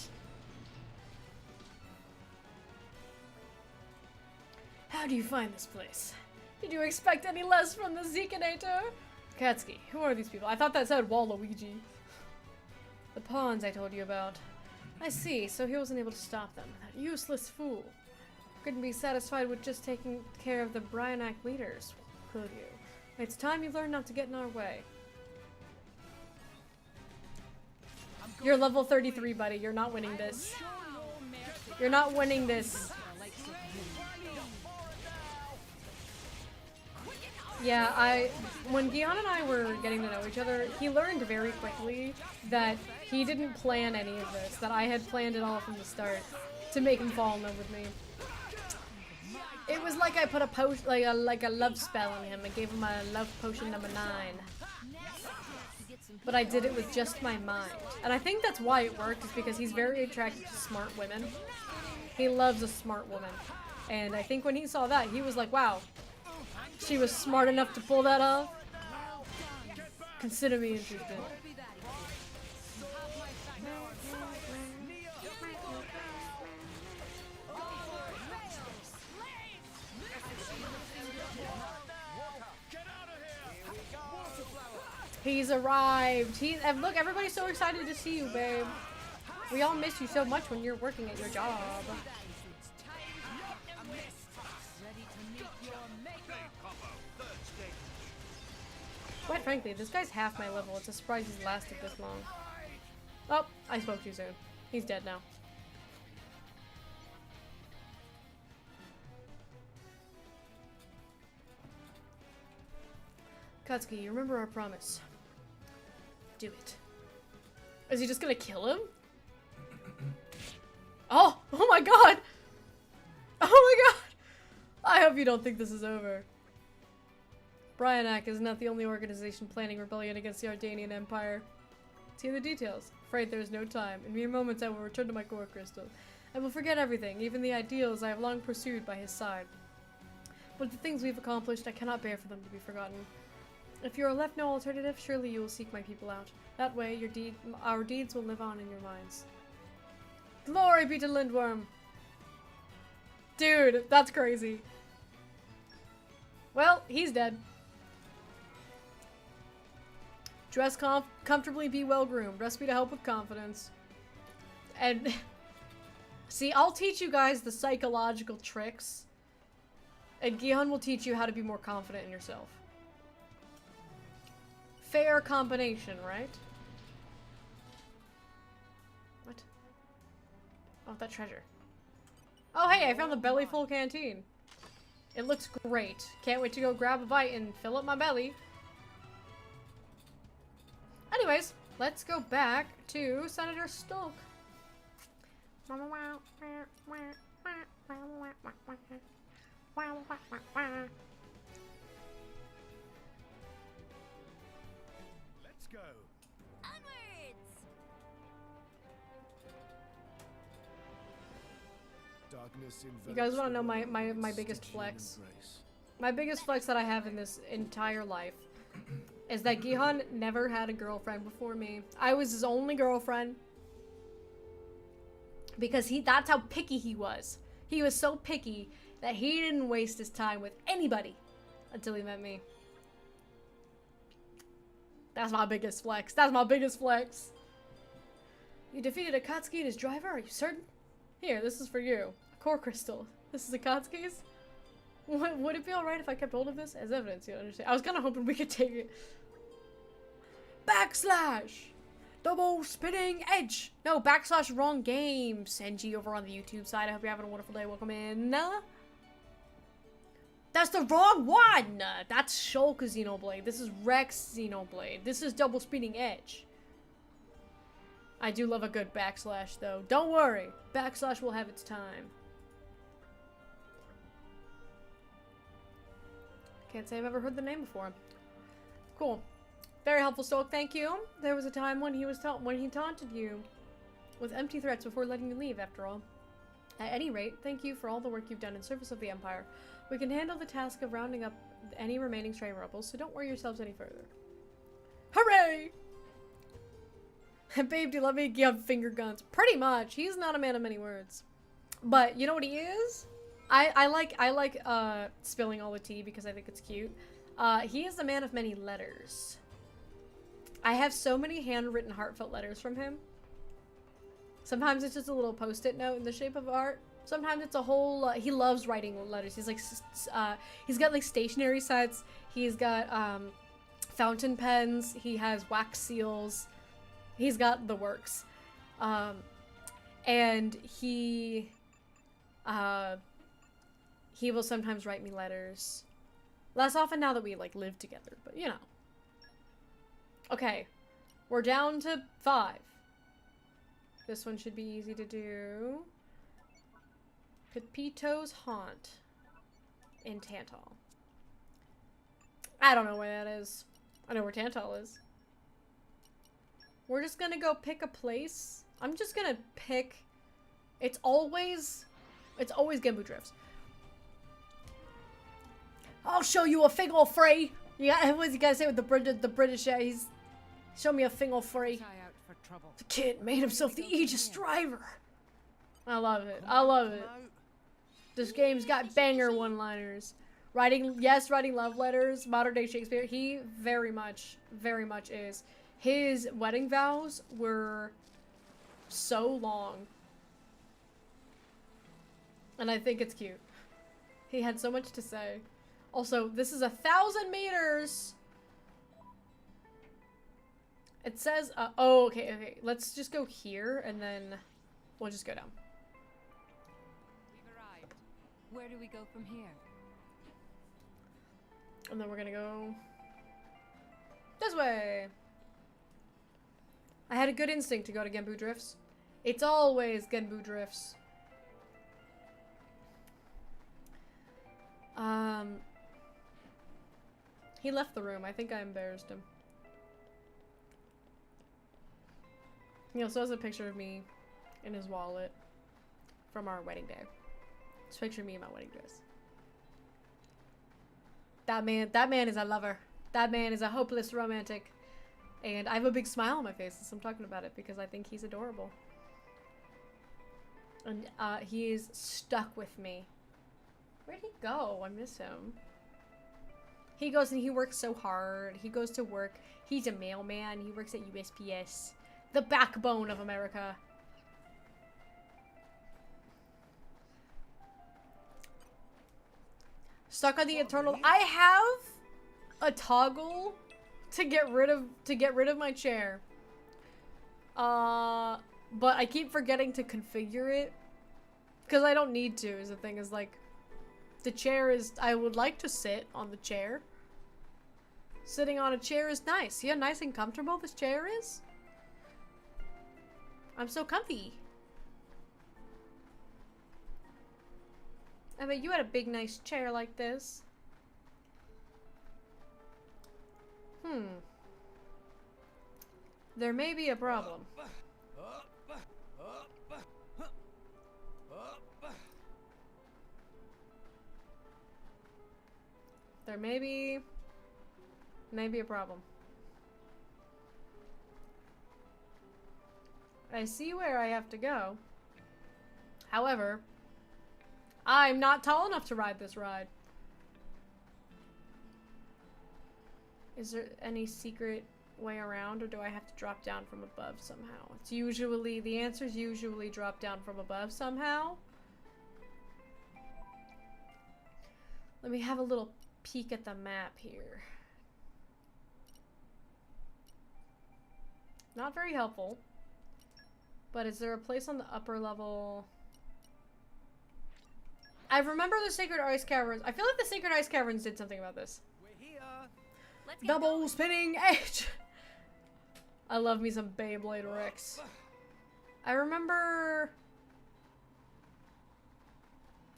How do you find this place? Did you expect any less from the Zekinator? Katsuki, who are these people? I thought that said Waluigi. The pawns I told you about. I see, so he wasn't able to stop them. That useless fool. Couldn't be satisfied with just taking care of the Bryanak leaders, could you? It's time you learn not to get in our way. You're level 33, buddy. You're not winning this. You're not winning this. Yeah, when Gion and I were getting to know each other, he learned very quickly that he didn't plan any of this, that I had planned it all from the start to make him fall in love with me. It was like I put a like a love spell on him and gave him a love potion number 9. But I did it with just my mind. And I think that's why it worked, is because he's very attracted to smart women. He loves a smart woman. And I think when he saw that, he was like, wow, she was smart enough to pull that off. Consider me interested. He's arrived. Look, everybody's so excited to see you, babe. We all miss you so much when you're working at your job. Quite frankly, this guy's half my level. It's a surprise he's lasted this long. Oh, I spoke too soon. He's dead now. Katsuki, you remember our promise. Do it. Is he just gonna kill him? Oh! Oh my god! Oh my god! I hope you don't think this is over. Bryanak is not the only organization planning rebellion against the Ardanian Empire. See the details. Afraid there is no time. In mere moments I will return to my core crystal. I will forget everything, even the ideals I have long pursued by his side. But the things we've accomplished, I cannot bear for them to be forgotten. If you are left no alternative, surely you will seek my people out. That way, our deeds will live on in your minds. Glory be to Lindworm! Dude, that's crazy. Well, he's dead. Dress comfortably, be well groomed. Recipe to help with confidence. And see, I'll teach you guys the psychological tricks. And Gihan will teach you how to be more confident in yourself. Fair combination, right? What? Oh, that treasure. Oh, hey, I found the belly full canteen. It looks great. Can't wait to go grab a bite and fill up my belly. Anyways, let's go back to Senator Stolk. Let's go. Onwards! Darkness You guys want to know my biggest flex? My biggest flex that I have in this entire life is that Gihan never had a girlfriend before me. I was his only girlfriend. Because that's how picky he was. He was so picky that he didn't waste his time with anybody until he met me. That's my biggest flex. That's my biggest flex. You defeated Akatsuki and his driver? Are you certain? Here, this is for you. A core crystal. This is Akatsuki's? Would it be alright if I kept hold of this? As evidence, you understand. I was kind of hoping we could take it. Backslash! Double spinning edge! No, backslash wrong game. Senji over on the YouTube side. I hope you're having a wonderful day. Welcome in. That's the wrong one! That's Shulk Xenoblade. This is Rex Xenoblade. This is double spinning edge. I do love a good backslash, though. Don't worry. Backslash will have its time. Can't say I've ever heard the name before. Cool. Very helpful, Stolk. Thank you. There was a time when he taunted you with empty threats before letting you leave, after all. At any rate, thank you for all the work you've done in service of the Empire. We can handle the task of rounding up any remaining stray rebels, so don't worry yourselves any further. Hooray! Babe, do you love me? Give finger guns. Pretty much. He's not a man of many words. But you know what he is? I like spilling all the tea because I think it's cute. He is a man of many letters. I have so many handwritten heartfelt letters from him. Sometimes it's just a little post-it note in the shape of art. Sometimes it's a whole, he loves writing letters. He's like, he's got like stationery sets. He's got fountain pens. He has wax seals. He's got the works. And he will sometimes write me letters. Less often now that we like live together, but you know. Okay, we're down to 5. This one should be easy to do. Pepito's Haunt in Tantal. I don't know where that is. I know where Tantal is. We're just gonna go pick a place. I'm just gonna pick. It's always Gembu Drifts. I'll show you a thing all free. Yeah, what's he gotta say with the British? He's show me a thing all free. The kid made himself the Aegis driver. I love it. I love it. This game's got banger one-liners. Writing love letters, modern day Shakespeare. He very much is. His wedding vows were so long. And I think it's cute. He had so much to say. Also, this is 1,000 meters. It says, oh, okay. Let's just go here, and then we'll just go down. We've arrived. Where do we go from here? And then we're gonna go this way. I had a good instinct to go to Genbu Drifts. It's always Genbu Drifts. He left the room. I think I embarrassed him. He also has a picture of me in his wallet from our wedding day. It's a picture of me in my wedding dress. That man is a lover. That man is a hopeless romantic. And I have a big smile on my face as I'm talking about it because I think he's adorable. And he is stuck with me. Where'd he go? I miss him. He goes and he works so hard. He goes to work. He's a mailman. He works at USPS. The backbone of America. Stuck on the eternal. I have a toggle to get rid of my chair. But I keep forgetting to configure it because I don't need to. Is the thing is like the chair is. I would like to sit on the chair. Sitting on a chair is nice. See how nice and comfortable this chair is? I'm so comfy. I bet you had a big nice chair like this. There may be a problem. There may be a problem. I see where I have to go. However, I'm not tall enough to ride this ride. Is there any secret way around, or do I have to drop down from above somehow? It's usually, the answer's usually drop down from above somehow. Let me have a little peek at the map here. Not very helpful. But is there a place on the upper level? I remember the Sacred Ice Caverns. I feel like the Sacred Ice Caverns did something about this. We're here. Let's get Double going. spinning edge! I love me some Beyblade Rex. I remember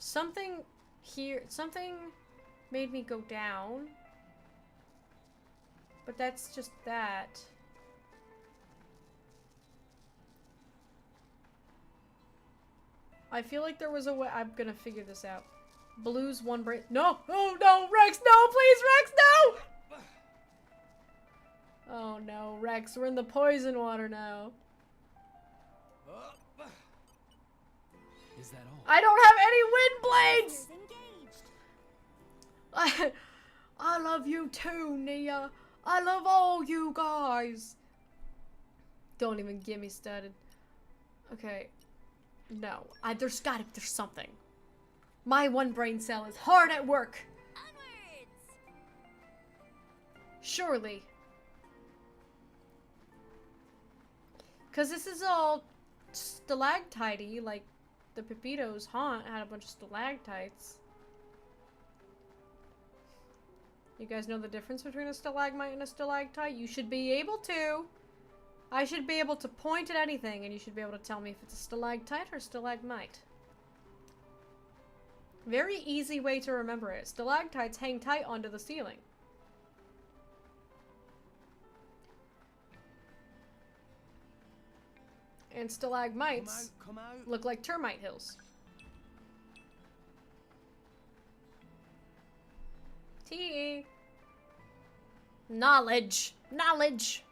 something here, something made me go down. But that's just that. I feel like there was a way. I'm gonna figure this out. Blues one brain. No! Oh no, Rex! No, please, Rex! No! Oh no, Rex, we're in the poison water now. Is that all? I don't have any wind blades! Engaged. I love you too, Nia. I love all you guys. Don't even get me started. Okay. No. There's something. My one brain cell is hard at work. Onwards. Surely. Because this is all stalactitey, like the Pepito's haunt had a bunch of stalactites. You guys know the difference between a stalagmite and a stalactite? You should be able to. I should be able to point at anything and you should be able to tell me if it's a stalactite or a stalagmite. Very easy way to remember it. Stalactites hang tight onto the ceiling. And stalagmites Come out. look like termite hills. T. Knowledge. Knowledge.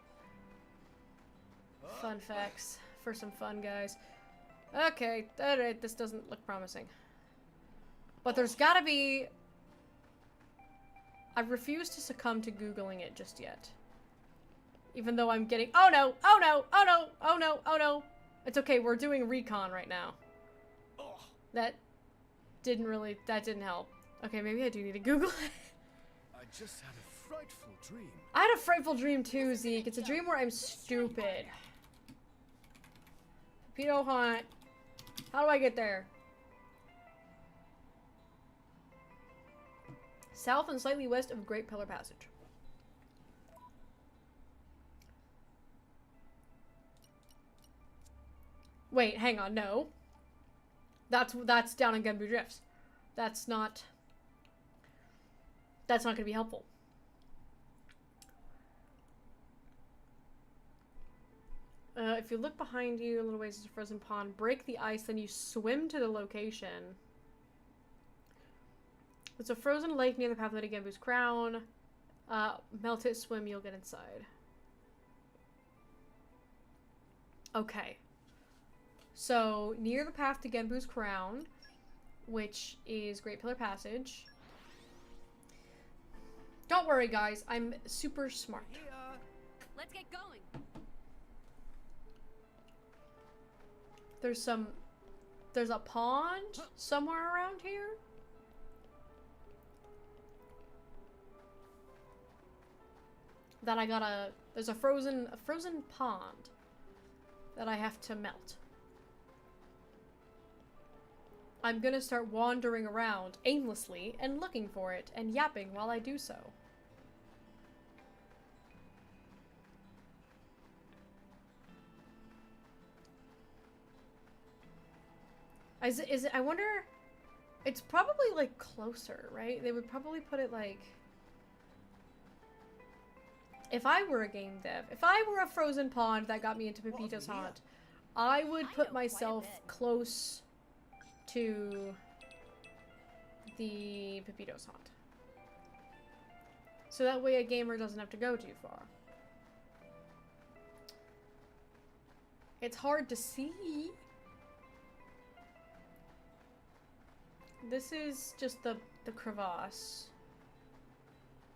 Fun facts. For some fun, guys. Okay, alright, this doesn't look promising. But there's gotta be... I refuse to succumb to Googling it just yet. Even though I'm getting... Oh no! Oh no! Oh no! Oh no! Oh no! It's okay, we're doing recon right now. That didn't help. Okay, maybe I do need to Google it. I just had a frightful dream. I had a frightful dream too, Zeke. It's a dream where I'm stupid. Pedo Hunt. How do I get there? South and slightly west of Great Pillar Passage. Wait, hang on, no. That's down in Genbu Drifts. That's not gonna be helpful. If you look behind you, a little ways is a frozen pond. Break the ice, then you swim to the location. It's a frozen lake near the pathway to Genbu's crown. Melt it, swim, you'll get inside. Okay. So, near the path to Genbu's crown, which is Great Pillar Passage. Don't worry, guys. I'm super smart. Let's get going. There's a pond somewhere around here. That I gotta, there's a frozen pond that I have to melt. I'm gonna start wandering around aimlessly and looking for it and yapping while I do so. Is it, I wonder, it's probably like closer, right? They would probably put it like, if I were a game dev, if I were a frozen pond that got me into Pepito's Haunt, I would put myself close to the Pepito's Haunt. So that way a gamer doesn't have to go too far. It's hard to see. This is just the crevasse.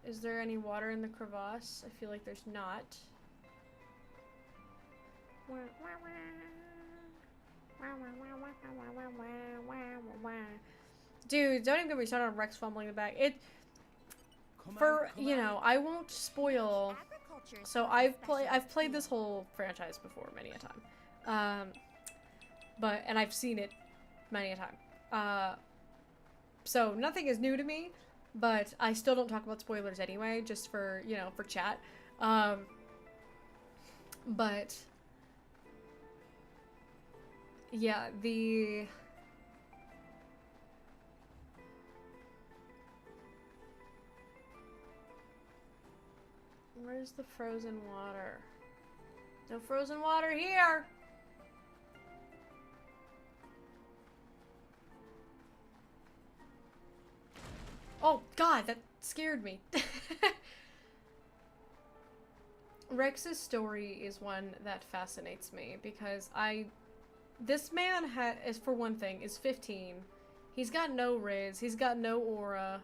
Is there any water in the crevasse? I feel like there's not. Dude, don't even get me started on Rex fumbling the bag. You know, I won't spoil. So I've played this whole franchise before many a time. And I've seen it many a time. So nothing is new to me, but I still don't talk about spoilers anyway, just for, you know, for chat. But yeah, where's the frozen water? No frozen water here! Oh god, that scared me. Rex's story is one that fascinates me because this man is, for one thing, is 15. He's got no riz, he's got no aura.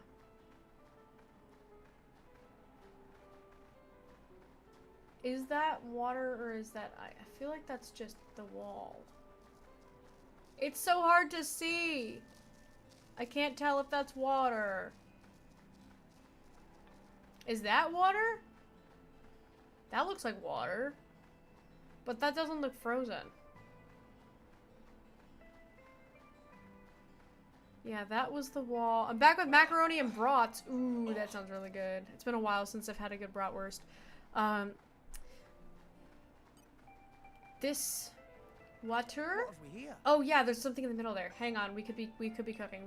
Is that water or is that I feel like that's just the wall. It's so hard to see. I can't tell if that's water. Is that water? That looks like water. But that doesn't look frozen. Yeah, that was the wall. I'm back with macaroni and brats. Ooh, that sounds really good. It's been a while since I've had a good bratwurst. This water? Oh yeah, there's something in the middle there. Hang on, we could be cooking.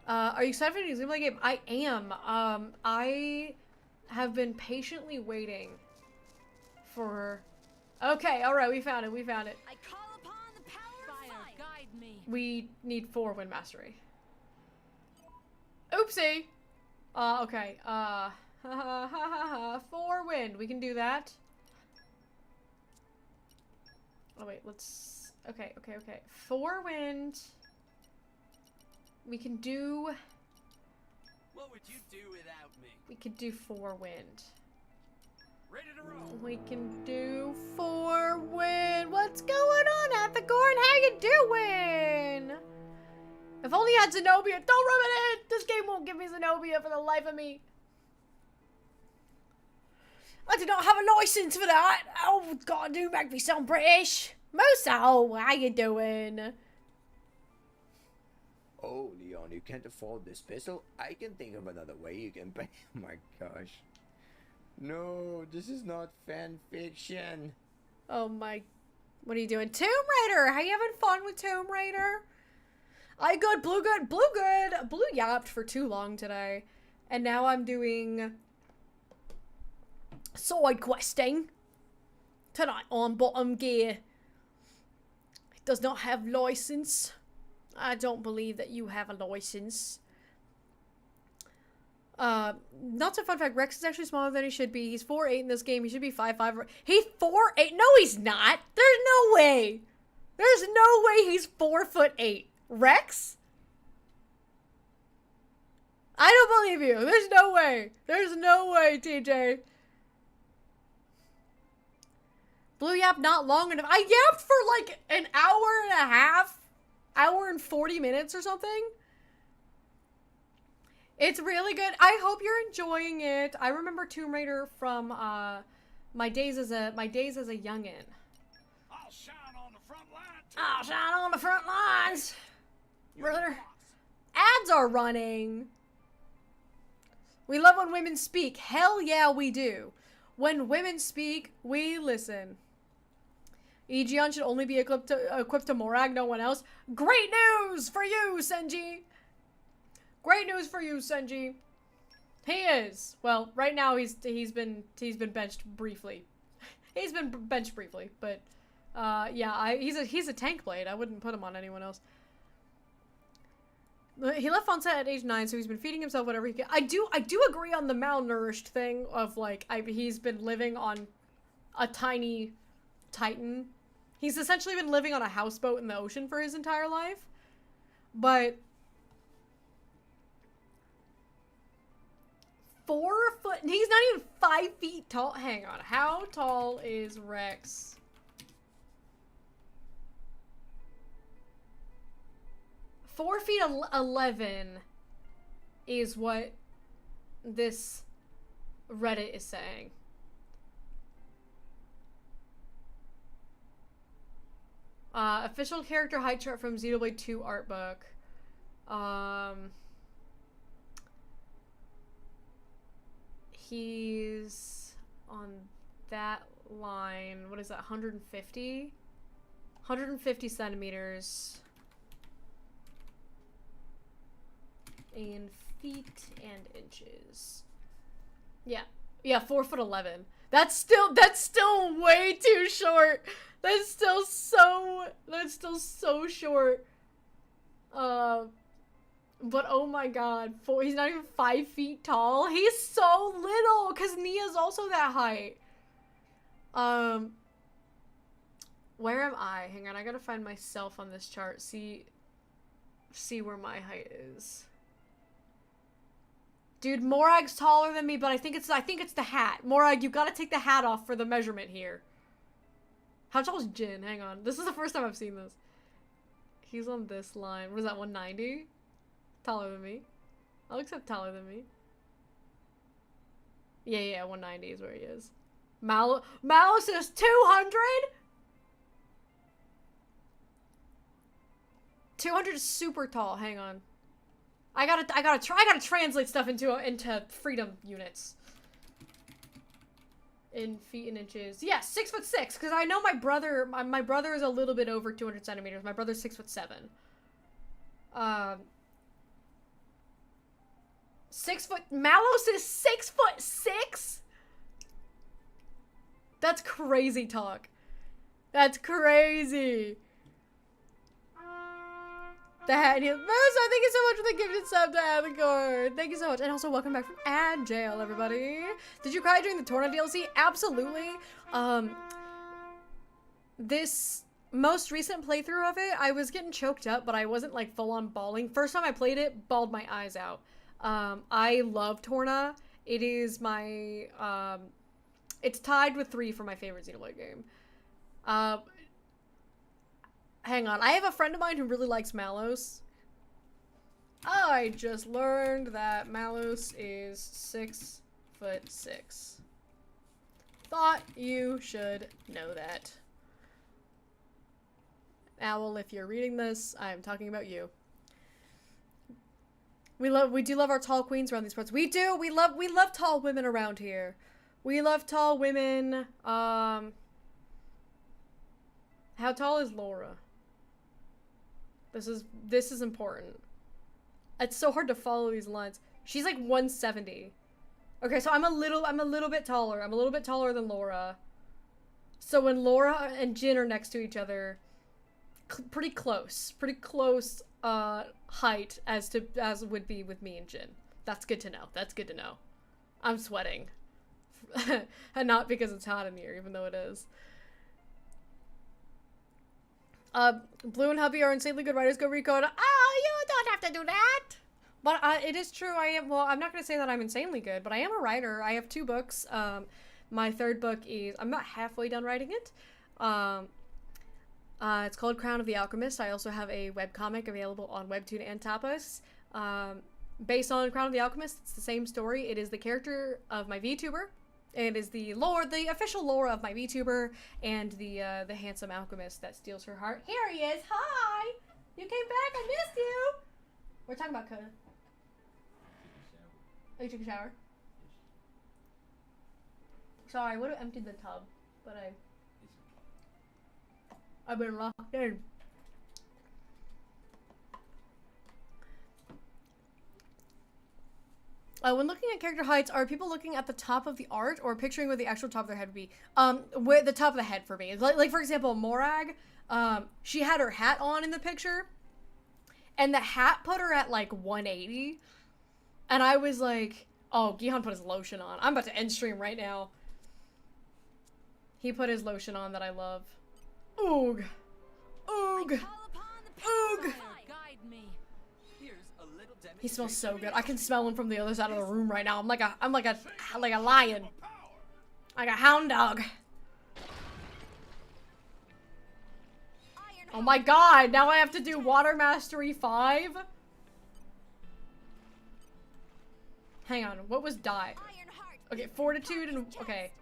Are you excited for the new Xenoblade game? I am. I have been patiently waiting for. Okay, all right, we found it. I call upon the power of fire. Guide me. We need 4 wind mastery. Oopsie. Okay. 4 wind. We can do that. Oh wait, let's. Okay. 4 wind. We can do. What would you do without me? We could do 4 wind. Ready to roll. We can do 4 wind. What's going on, Athacorn? How you doing? If only I had Zenobia. Don't rub it in. This game won't give me Zenobia for the life of me. I do not have a license for that. Oh, God, do make me sound British. Moso, how you doing? Oh, Leon, you can't afford this pistol? I can think of another way you can pay. Oh my gosh. No, this is not fan fiction. Oh my, what are you doing? Tomb Raider, how you having fun with Tomb Raider? I good, blue good, blue good. Blue yapped for too long today. And now I'm doing side questing tonight on Bottom Gear. It does not have license. I don't believe that you have a license. Not so fun fact, Rex is actually smaller than he should be. He's 4'8" in this game. He should be 5'5". He's 4'8". No, he's not. There's no way. There's no way he's 4'8". Rex? I don't believe you. There's no way. There's no way, TJ. Blue Yap not long enough. I yapped for like an hour and a half. Hour and 40 minutes or something. It's really good. I hope you're enjoying it. I remember Tomb Raider from my days as a youngin'. I'll shine on the front line. I'll shine on the front lines, brother. Ads are running. We love when women speak. Hell yeah, we do. When women speak, we listen. Aegeon should only be equipped to Morag, no one else. Great news for you, Senji. Great news for you, Senji. He is. Well, right now he's been benched briefly. He's been benched briefly, but yeah, he's a tank blade. I wouldn't put him on anyone else. He left on set at age 9, so he's been feeding himself whatever he can. I do agree on the malnourished thing of like he's been living on a tiny Titan. He's essentially been living on a houseboat in the ocean for his entire life. But 4 foot, he's not even 5 feet tall. Hang on, how tall is Rex? Four feet 11 is what this Reddit is saying. Official character height chart from Xenoblade 2 art book. He's on that line. What is that? 150? 150 centimeters. In feet and inches. Yeah. Yeah, 4'11". That's still way too short. That's still so short. But oh my god, he's not even 5 feet tall. He's so little, because Nia's also that height. Where am I? Hang on, I gotta find myself on this chart. See where my height is. Dude, Morag's taller than me, but I think it's the hat. Morag, you gotta take the hat off for the measurement here. How tall is Jin? Hang on. This is the first time I've seen this. He's on this line. What is that, 190? Taller than me. I'll accept taller than me. Yeah, 190 is where he is. Malo says 200? 200 is super tall. Hang on. I gotta translate stuff into freedom units. In feet and inches. Yeah, 6'6", because I know my brother is a little bit over 200 centimeters. My brother's 6'7". 6 foot. Malos is 6'6"? That's crazy talk. That's crazy. The hat and he, Moose, thank you so much for the gifted sub to Avigor. Thank you so much. And also welcome back from ad jail, everybody. Did you cry during the Torna DLC? Absolutely. This most recent playthrough of it, I was getting choked up, but I wasn't like full on bawling. First time I played it, bawled my eyes out. I love Torna. It is my, it's tied with 3 for my favorite Xenoblade game. Hang on, I have a friend of mine who really likes Malos. I just learned that Malos is 6'6". Thought you should know that. Owl, if you're reading this, I'm talking about you. We do love our tall queens around these parts. We do. We love tall women around here. We love tall women. How tall is Laura? This is important. It's so hard to follow these lines. She's like 170. Okay, so I'm a little bit taller. I'm a little bit taller than Laura. So when Laura and Jin are next to each other, pretty close height as would be with me and Jin. That's good to know. That's good to know. I'm sweating. And not because it's hot in here, even though it is. Blue and Hubby are insanely good writers. Go Rico. Oh, you don't have to do that. But it is true. I am. Well, I'm not gonna say that I'm insanely good, but I am a writer. I have 2 books. My 3rd book is. I'm not halfway done writing it. It's called Crown of the Alchemist. I also have a webcomic available on Webtoon and Tapas. Based on Crown of the Alchemist, it's the same story. It is the character of my VTuber. It is the lore, the official lore of my VTuber, and the handsome alchemist that steals her heart. Here he is. Hi! You came back. I missed you. We're talking about Coda. Oh, you took a shower? Sorry, I would have emptied the tub, but I've been locked in. When looking at character heights, are people looking at the top of the art or picturing where the actual top of their head would be? Where the top of the head for me. Like for example, Morag, she had her hat on in the picture, and the hat put her at like 180. And I was like, oh, Gihan put his lotion on. I'm about to end stream right now. He put his lotion on that I love. Oog. Oog. Oog. He smells so good. I can smell him from the other side of the room right now. I'm like a lion. Like a hound dog. Oh my god, now I have to do Water Mastery 5? Hang on, what was die? Okay, Fortitude and... Okay.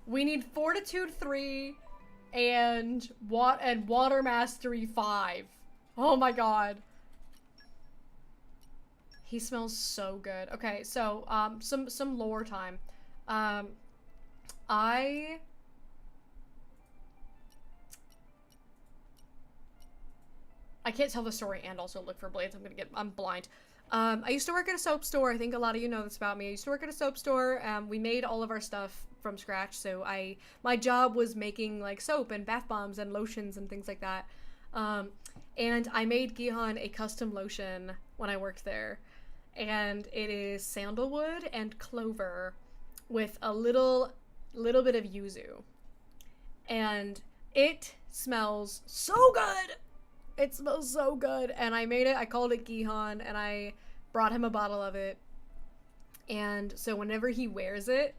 We need Fortitude 3 and Water Mastery 5. Oh my god. He smells so good. Okay, so, some lore time. I can't tell the story and also look for blades. I'm blind. I used to work at a soap store. I think a lot of you know this about me. I used to work at a soap store. We made all of our stuff from scratch. So my job was making like soap and bath bombs and lotions and things like that. And I made Gihan a custom lotion when I worked there. And it is sandalwood and clover with a little bit of yuzu. And it smells so good. It smells so good. And I made it, I called it Gihan, and I brought him a bottle of it. And so whenever he wears it,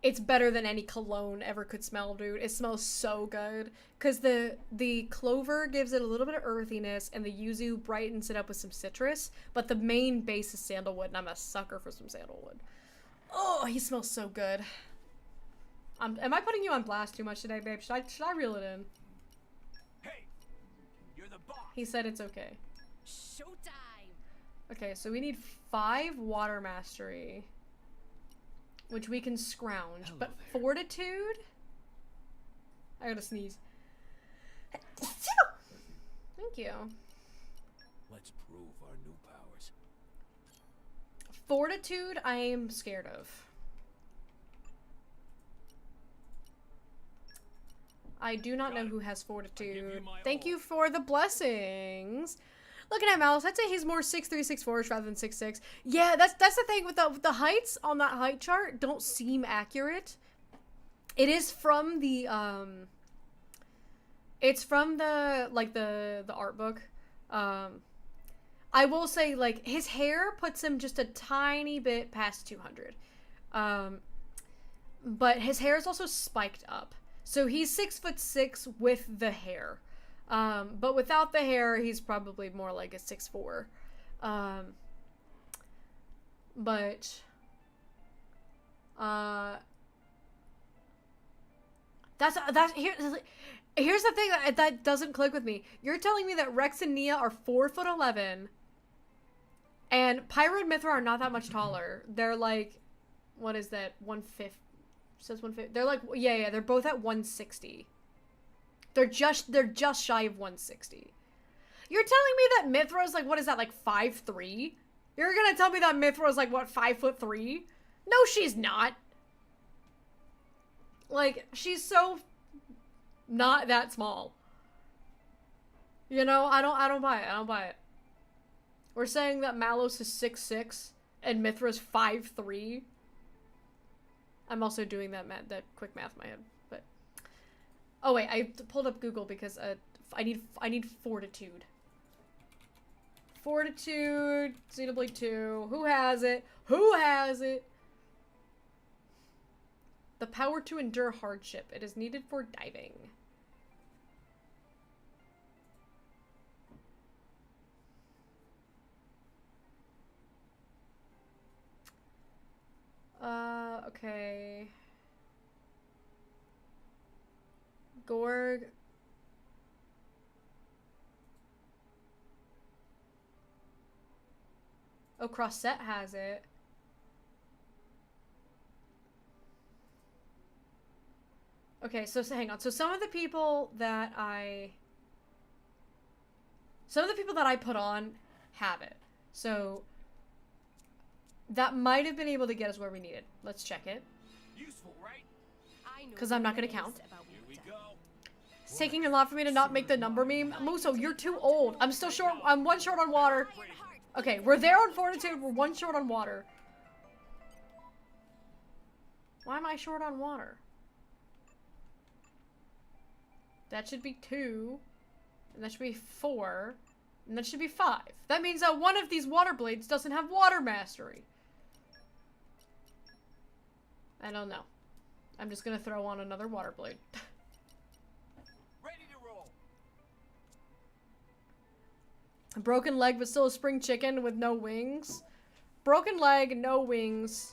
it's better than any cologne ever could smell, dude. It smells so good. Because the clover gives it a little bit of earthiness, and the yuzu brightens it up with some citrus. But the main base is sandalwood, and I'm a sucker for some sandalwood. Oh, he smells so good. Am I putting you on blast too much today, babe? Should I reel it in? Hey, you're the boss. He said it's okay. Showtime. Okay, so we need 5 water mastery, which we can scrounge. Hello but there. Fortitude? I gotta sneeze. Thank you. Let's prove our new powers. Fortitude, I am scared of. I do not know who has fortitude. Thank you for the blessings. Looking at Malice, I'd say he's more 6'3", 6'4" rather than 6'6". Yeah, that's the thing with the heights on that height chart don't seem accurate. It is from the it's from the the art book. I will say, like, his hair puts him just a tiny bit past 200. But his hair is also spiked up. So he's 6'6" with the hair. But without the hair, he's probably more like a 6'4". But Here's the thing that doesn't click with me. You're telling me that Rex and Nia are 4'11", and Pyro and Mithra are not that much taller. They're like, what is that? 150. Says 150. They're like, yeah. They're both at 160. They're just shy of 160. You're telling me that Mithra's like, what is that, like 5'3"? You're gonna tell me that Mithra's like, what, 5'3"? No, she's not. Like, she's so not that small. You know, I don't buy it. I don't buy it. We're saying that Malos is 6'6" and Mithra's 5'3". I'm also doing that quick math in my head, but oh wait, I pulled up Google because I need fortitude. Fortitude, Xenoblade 2. Who has it? Who has it? The power to endure hardship. It is needed for diving. Okay. Gorg. Oh, Crossette has it. Okay, so hang on. So some of the people that I put on have it. So that might have been able to get us where we needed. Let's check it. Useful, right? Because I'm not gonna count. Here we go. It's taking a lot for me to not make the number meme. Muso, you're too old. I'm still short. I'm one short on water. Okay, we're there on fortitude. We're one short on water. Why am I short on water? That should be 2. And that should be 4. And that should be 5. That means that one of these water blades doesn't have water mastery. I don't know. I'm just gonna throw on another water blade. Ready to roll. A broken leg, but still a spring chicken with no wings. Broken leg, no wings,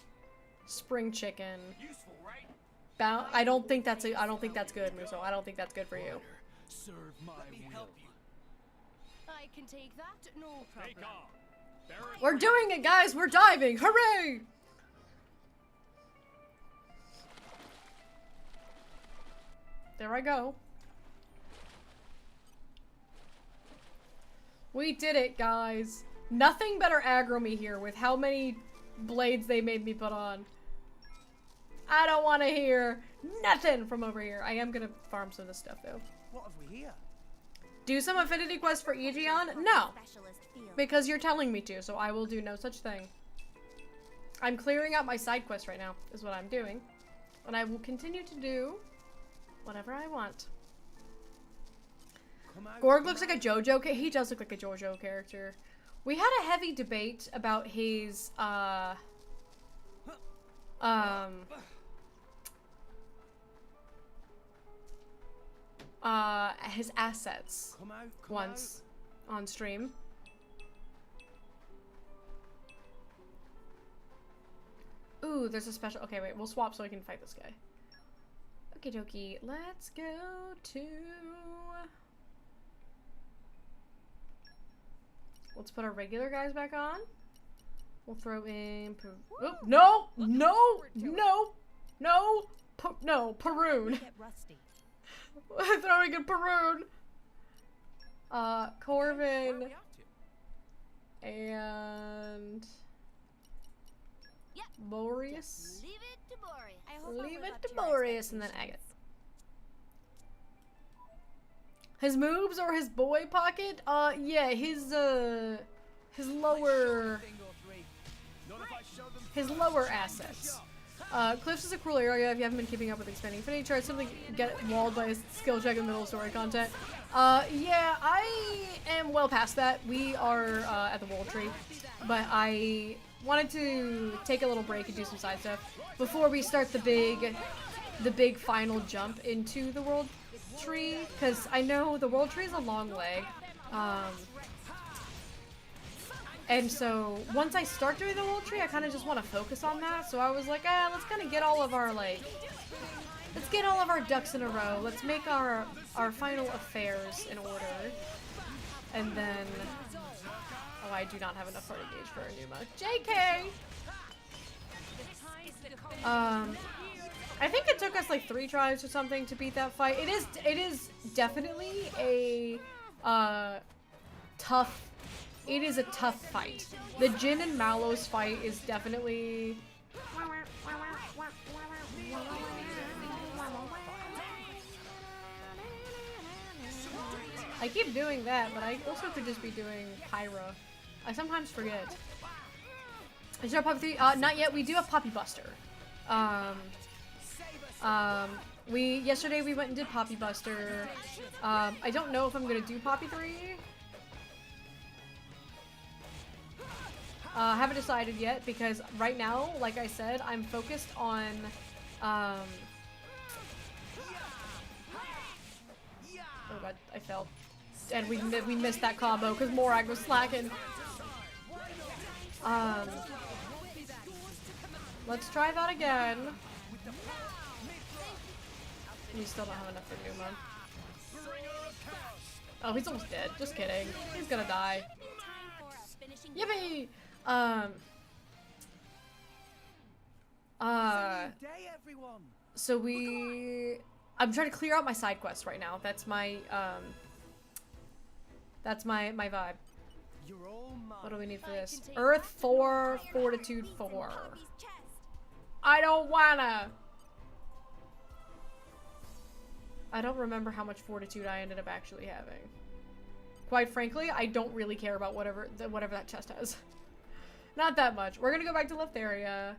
spring chicken. Useful, right? I don't think that's good, Muso. I don't think that's good for you. Serve my will. I can take that, no Take problem. off. We're doing it, guys! We're diving! Hooray! There I go. We did it, guys. Nothing better aggro me here with how many blades they made me put on. I don't want to hear nothing from over here. I am gonna farm some of this stuff, though. What have we here? Do some affinity quest for Aegeon? No. Because you're telling me to, so I will do no such thing. I'm clearing out my side quest right now, is what I'm doing. And I will continue to do whatever I want. Gorg looks like a JoJo he does look like a JoJo character. We had a heavy debate about his his assets once on stream. Ooh, there's a special. Okay, wait, we'll swap so I can fight this guy. Okie dokie, let's go to. Let's put our regular guys back on. We'll throw in. Oh, no! No! No! No! No! Perun! Get rusty. Throwing in Perun! Corvin. And. Yep. Boreas. Leave it to Boreas. I hope Leave it to Boreas and then Agate. His moves or his boy pocket? Yeah, his lower assets. Cliffs is a cruel area if you haven't been keeping up with expanding Infinity. Try to simply get walled by a skill check in the middle of story content. Yeah, I am well past that. We are at the World Tree, but I wanted to take a little break and do some side stuff before we start the big final jump into the World Tree, because I know the World Tree is a long leg, And so once I start doing the world tree, I kind of just want to focus on that. So I was like, let's kind of get all of our let's get all of our ducks in a row. Let's make our final affairs in order. And then, oh, I do not have enough party gauge for a Numa. JK. I think it took us like 3 tries or something to beat that fight. It is definitely a tough. It is a tough fight. The Jin and Malos fight is definitely. I keep doing that, but I also could just be doing Pyra. I sometimes forget. Is there a Poppy 3? Not yet. We do have Poppy Buster. Yesterday we went and did Poppy Buster. I don't know if I'm gonna do Poppy 3. Haven't decided yet because right now, like I said, I'm focused on, oh god, I fell. And we missed that combo because Morag was slacking. Let's try that again. We still don't have enough for Numa. Oh, he's almost dead. Just kidding. He's gonna die. Yippee! So I'm trying to clear out my side quest right now. That's my vibe. What do we need for this? Earth 4, Fortitude 4. I don't wanna! I don't remember how much Fortitude I ended up actually having. Quite frankly, I don't really care about whatever that chest has. Not that much. We're gonna go back to left area.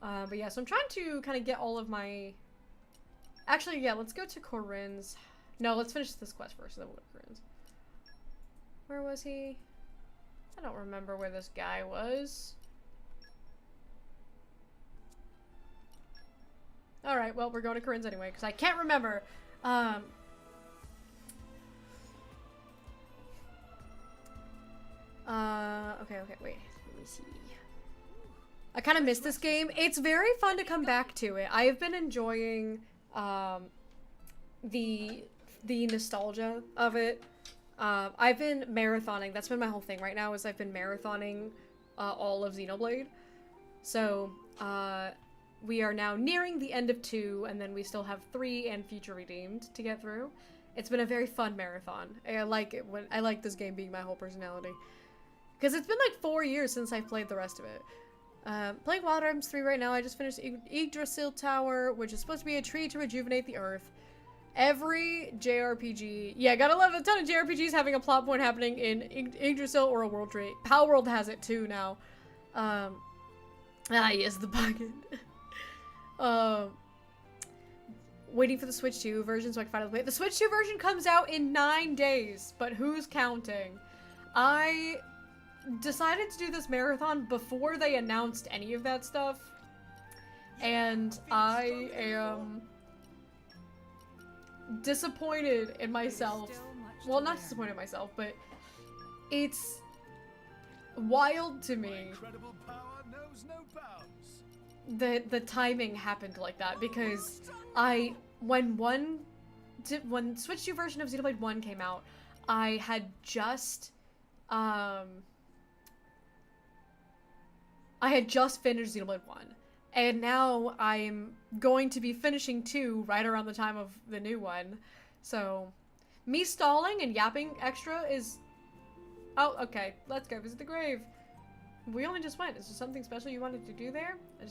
But yeah, so I'm trying to kind of get all of my... Actually, yeah, let's go to Corinne's. No, let's finish this quest first, then we'll go to Corinne's. Where was he? I don't remember where this guy was. Alright, well, we're going to Corinne's anyway, because I can't remember. Okay, wait. Let me see. I kind of missed this game. It's very fun to come back to it. I have been enjoying, the nostalgia of it. I've been marathoning. That's been my whole thing right now, is I've been marathoning, all of Xenoblade. So, we are now nearing the end of 2, and then we still have 3 and Future Redeemed to get through. It's been a very fun marathon. I like it when I like this game being my whole personality. Because it's been like 4 years since I've played the rest of it. Playing Wild Arms 3 right now. I just finished Yggdrasil Tower, which is supposed to be a tree to rejuvenate the earth. Every JRPG... Yeah, gotta love a ton of JRPGs having a plot point happening in Yggdrasil or a world tree. Power World has it too now. Yes, the bucket. Waiting for the Switch 2 version so I can finally play it. The Switch 2 version comes out in 9 days, but who's counting? I decided to do this marathon before they announced any of that stuff, and I am disappointed in myself. Well, not disappointed in myself, but it's wild to me that the timing happened like that, because when Switch 2 version of Xenoblade 1 came out, I had just finished Xenoblade 1, and now I'm going to be finishing 2 right around the time of the new one. So me stalling and yapping extra is... Oh, okay, let's go visit the grave. We only just went. Is there something special you wanted to do there? I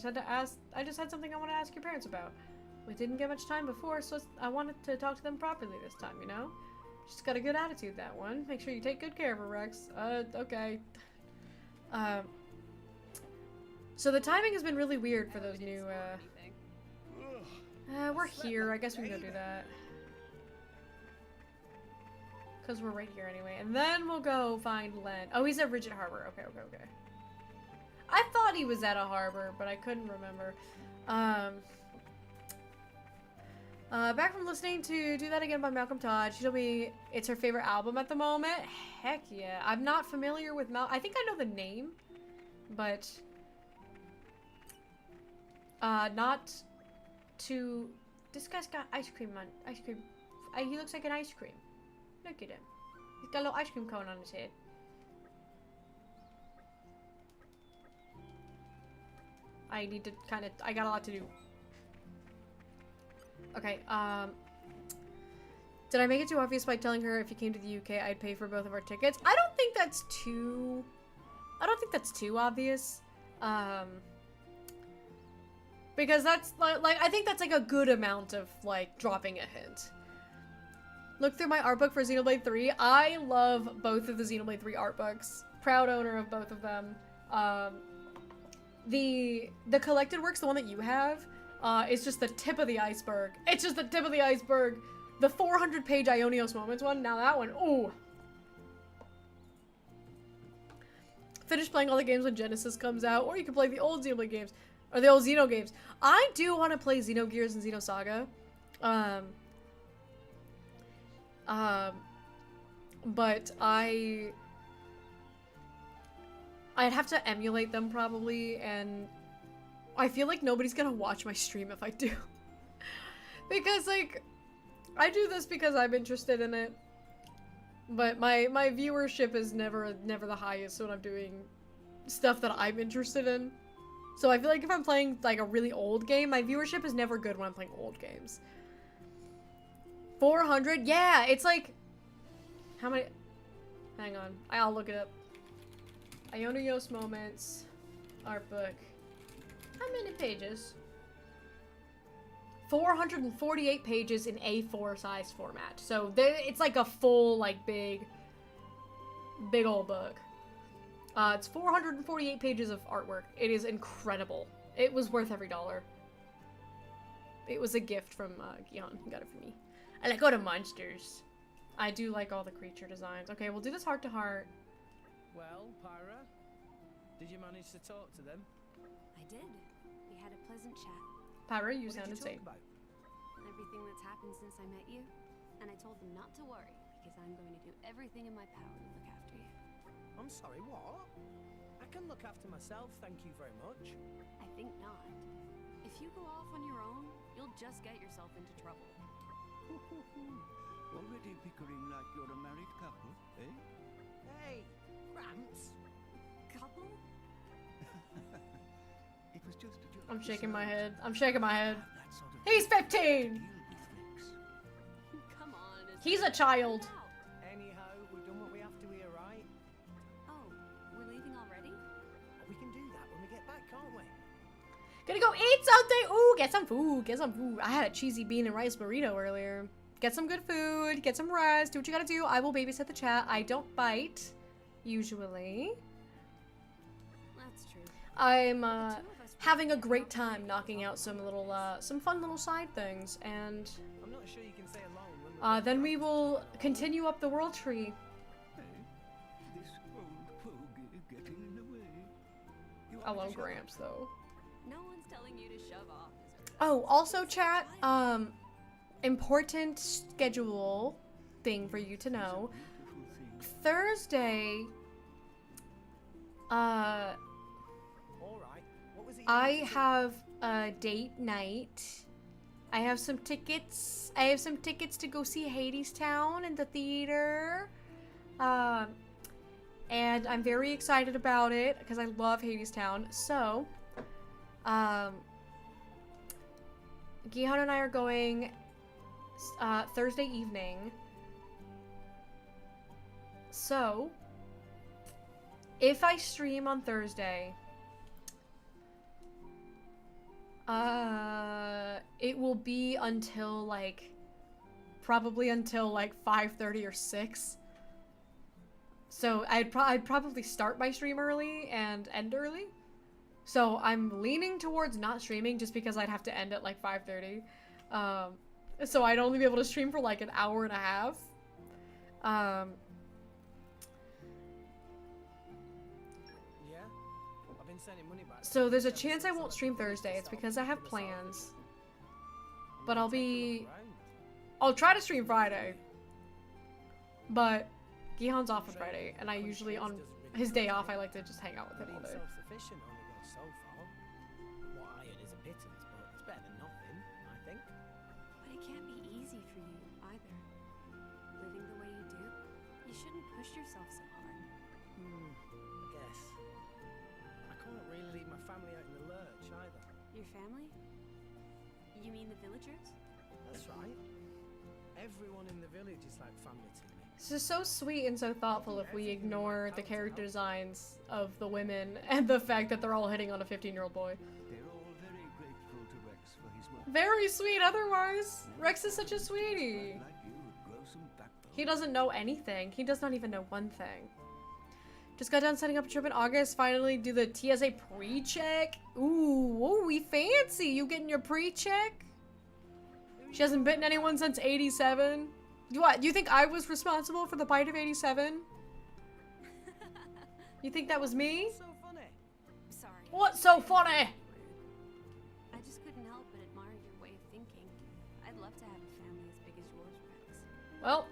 just had something I want to ask your parents about. We didn't get much time before, so I wanted to talk to them properly this time, you know? She's got a good attitude, that one. Make sure you take good care of her, Rex. Okay. So the timing has been really weird for those new, we're here. I guess we can go do that. Because we're right here anyway. And then we'll go find Len. Oh, he's at Rigid Harbor. Okay. I thought he was at a harbor, but I couldn't remember. Back from listening to Do That Again by Malcolm Todd. She told me it's her favorite album at the moment. Heck yeah. I'm not familiar with I think I know the name, but not to... This guy's got ice cream on... Ice cream. He looks like an ice cream. Look at him. He's got a little ice cream cone on his head. I need to kind of... I got a lot to do. Okay, did I make it too obvious by telling her if you came to the UK, I'd pay for both of our tickets? I don't think that's too... I don't think that's too obvious. Because that's, like, I think that's, like, a good amount of, like, dropping a hint. Look through my art book for Xenoblade 3. I love both of the Xenoblade 3 art books. Proud owner of both of them. The collected works, the one that you have, is just the tip of the iceberg. It's just the tip of the iceberg. The 400-page Ionios Moments one, now that one, ooh. Finish playing all the games when Genesis comes out, or you can play the old Xenoblade games, or the old Xeno games. I do want to play Xenogears and Xenosaga. But I'd have to emulate them probably, and I feel like nobody's gonna watch my stream if I do. Because, like, I do this because I'm interested in it, but my viewership is never the highest when I'm doing stuff that I'm interested in. So I feel like if I'm playing, like, a really old game, my viewership is never good when I'm playing old games. 400? Yeah, it's like... How many... Hang on. I'll look it up. Ionios Moments. Art book. How many pages? 448 pages in A4 size format. So it's like a full, like, big old book. It's 448 pages of artwork. It is incredible. It was worth every dollar. It was a gift from Gion. He got it for me. I like all the monsters. I do like all the creature designs. Okay, we'll do this heart to heart. Well, Pyra, did you manage to talk to them? I did. We had a pleasant chat. Pyra, you What did sound you insane. talk about? Everything that's happened since I met you. And I told them not to worry, because I'm going to do everything in my power to look after you. I'm sorry, what? I can look after myself, thank you very much. I think not. If you go off on your own, you'll just get yourself into trouble. Already bickering like you're a married couple, eh? Hey, Gramps. Couple? It was just a joke. I'm shaking my head. I'm shaking my head. That sort of He's deal 15! with Rex. Come on. He's a child. Anyhow, we've done what we have to here, right? Oh, we're leaving already? We can do that when we get back, can't we? Gonna go eat something! Ooh, get some food, get some food. I had a cheesy bean and rice burrito earlier. Get some good food, get some rest, do what you gotta do. I will babysit the chat. I don't bite, usually. That's true. I'm, The two of us having a great time knocking out some little, some fun little side things, and, I'm not sure you can stay alone when then we will continue up the world tree. Hey, this old fogey getting in the way. You I want me to love shut Gramps, though. No one's telling you to shove off. Oh, also, chat, important schedule thing for you to know. Beautiful thing. Thursday, All right. What was it? you I wanted to do? have a date night. I have some tickets. I have some tickets to go see Hadestown in the theater. And I'm very excited about it because I love Hadestown. So, Gihan and I are going Thursday evening. So, if I stream on Thursday, it will be until like, probably until like 5:30 or 6. So I'd probably start my stream early and end early. So I'm leaning towards not streaming just because I'd have to end at like 5:30. So I'd only be able to stream for like an hour and a half. Yeah. I've been sending money back. So there's a chance I won't stream Thursday. It's because I have plans. But I'll Take a look be... around. I'll try to stream Friday. But Gihan's off on Friday, and I usually, on his day off, I like to just hang out with him all Being day. self-sufficient only goes so far. What I earn is a pittance, but it's better than nothing, I think. But it can't be easy for you either. Living the way you do, you shouldn't push yourself so hard. I guess. I can't really leave my family out in the lurch either. Your family? You mean the villagers? That's right. Everyone in the village is like family to me. This is so sweet and so thoughtful if we ignore the character designs of the women and the fact that they're all hitting on a 15-year-old boy. They're all very grateful to Rex for his work. Very sweet otherwise. Rex is such a sweetie. Like you would grow some backbone. He doesn't know anything. He does not even know one thing. Just got done setting up a trip in August. Finally do the TSA pre-check. Ooh, we fancy. You getting your pre-check? She hasn't bitten anyone since 87. What? You think I was responsible for the bite of 87? You think that was me? So funny. Sorry. What's so funny? I just couldn't help but admire your way of thinking. I'd love to have a family as big as yours, Rex. Well,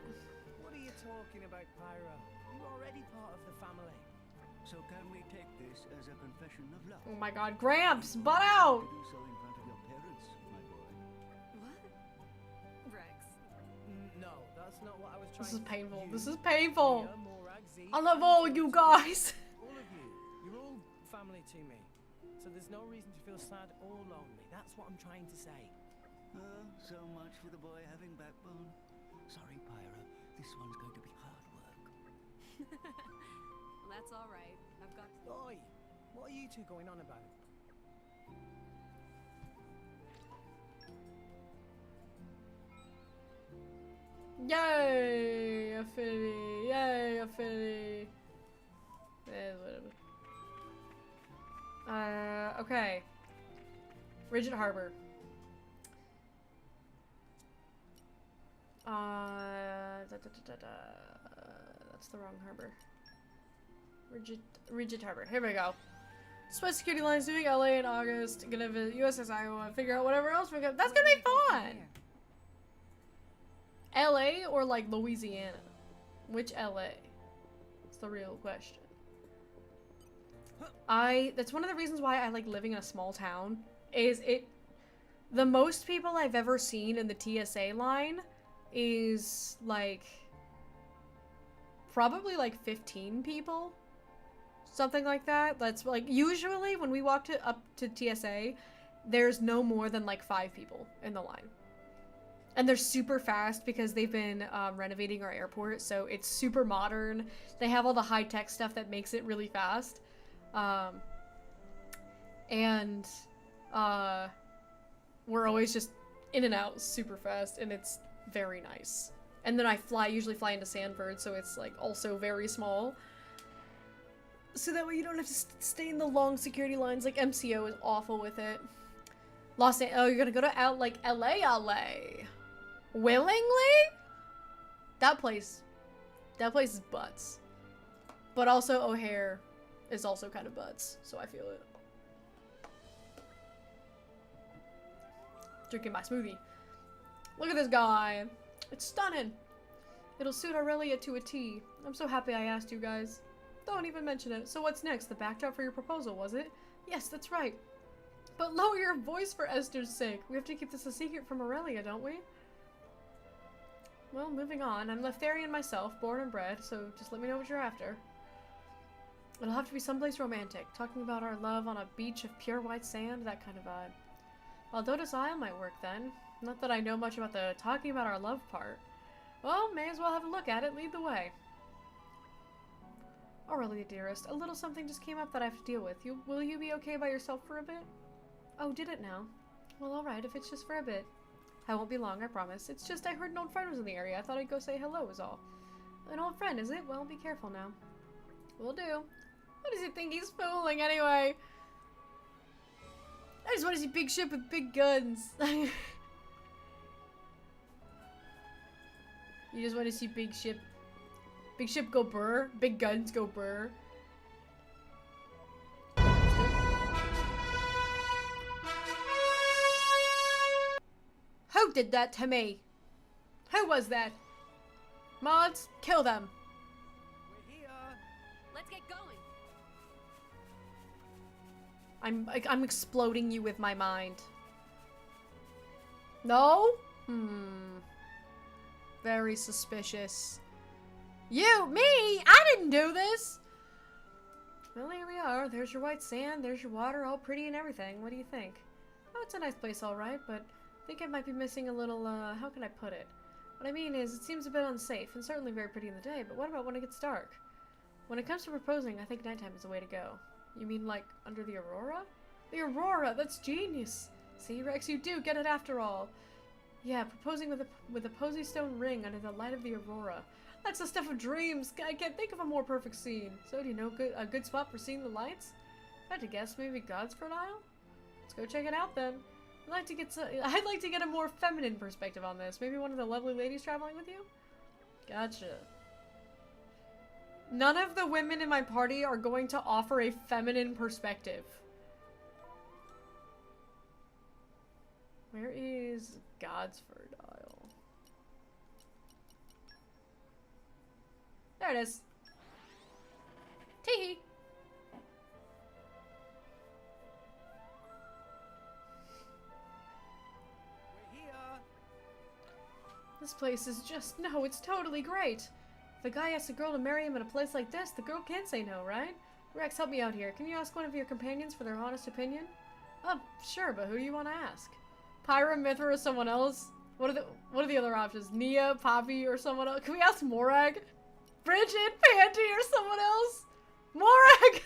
What are you talking about, Pyro? You're already part of the family. So can we take this as a confession of love? oh my god, Gramps, butt out! To do so in front of your parents, my boy. What? Rex. No, that's not what I was trying This is to painful. do. This is painful. Mia, Morag, Zeke, I love and all Tilda. you guys. All of you. You're all family to me. So there's no reason to feel sad or lonely. That's what I'm trying to say. So much for the boy having backbone. Sorry, Pyra. This one's going to be hard work. Well, that's all right. I've got. Oi, what are you two going on about? Yay, affinity. Yay, affinity. Okay. Rigid Harbor. That's the wrong harbor. Rigid Harbor. Here we go. Sweat security lines doing LA in August. Gonna visit USS Iowa. Figure out whatever else we got. That's gonna be fun. LA or like Louisiana? Which LA? It's the real question. That's one of the reasons why I like living in a small town. The most people I've ever seen in the TSA line is like probably like 15 people. Something like that. That's like usually when we walk up to TSA, there's no more than like 5 people in the line. And they're super fast because they've been renovating our airport, so it's super modern. They have all the high-tech stuff that makes it really fast. We're always just in and out super fast, and it's very nice. And then I usually fly into Sanford, so it's like also very small. So that way you don't have to stay in the long security lines. Like MCO is awful with it. Oh, you're gonna go to LA. Willingly? That place is butts. But also O'Hare is also kind of butts, so I feel it. Drinking my smoothie. Look at this guy. It's stunning. It'll suit Aurelia to a T. I'm so happy I asked you guys. Don't even mention it. So what's next? The backdrop for your proposal, was it? Yes, that's right. But lower your voice for Esther's sake. We have to keep this a secret from Aurelia, don't we? Well, moving on. I'm Leftharian myself, born and bred, so just let me know what you're after. It'll have to be someplace romantic. Talking about our love on a beach of pure white sand, that kind of vibe. Well, Dodos Isle might work then. Not that I know much about the talking about our love part. Well, may as well have a look at it. Lead the way. Aurelia, dearest, a little something just came up that I have to deal with. Will you be okay by yourself for a bit? Oh, did it now? Well, alright, if it's just for a bit. I won't be long, I promise. It's just I heard an old friend was in the area. I thought I'd go say hello is all. An old friend, is it? Well, be careful now. Will do. What does he think he's fooling anyway? I just want to see big ship with big guns. You just want to see big ship. Big ship go burr. Big guns go burr. How Who did that to me? Who was that? Mods, kill them. We're here. Let's get going. I'm exploding you with my mind. No? Very suspicious. You, me? I didn't do this! Well, here we are. There's your white sand, there's your water, all pretty and everything. What do you think? Oh, it's a nice place, alright, but I think I might be missing a little, how can I put it? What I mean is, it seems a bit unsafe, and certainly very pretty in the day, but what about when it gets dark? When it comes to proposing, I think nighttime is the way to go. You mean, like, under the aurora? The aurora! That's genius! See, Rex, you do get it after all. Yeah, proposing with a posy stone ring under the light of the aurora. That's the stuff of dreams! I can't think of a more perfect scene. So, do you know a good spot for seeing the lights? If I had to guess, maybe Godsford Isle? Let's go check it out then. I'd like to get a more feminine perspective on this. Maybe one of the lovely ladies traveling with you? Gotcha. None of the women in my party are going to offer a feminine perspective. Where is Godsford Isle? There it is. Teehee. We're here. This place is just, no, it's totally great. If a guy asks a girl to marry him in a place like this, the girl can't say no, right? Rex, help me out here. Can you ask one of your companions for their honest opinion? Oh, sure, but who do you want to ask? Pyra, Mithra, or someone else? What are the other options? Nia, Poppy, or someone else? Can we ask Morag? Bridget, Pandy, or someone else? Morag!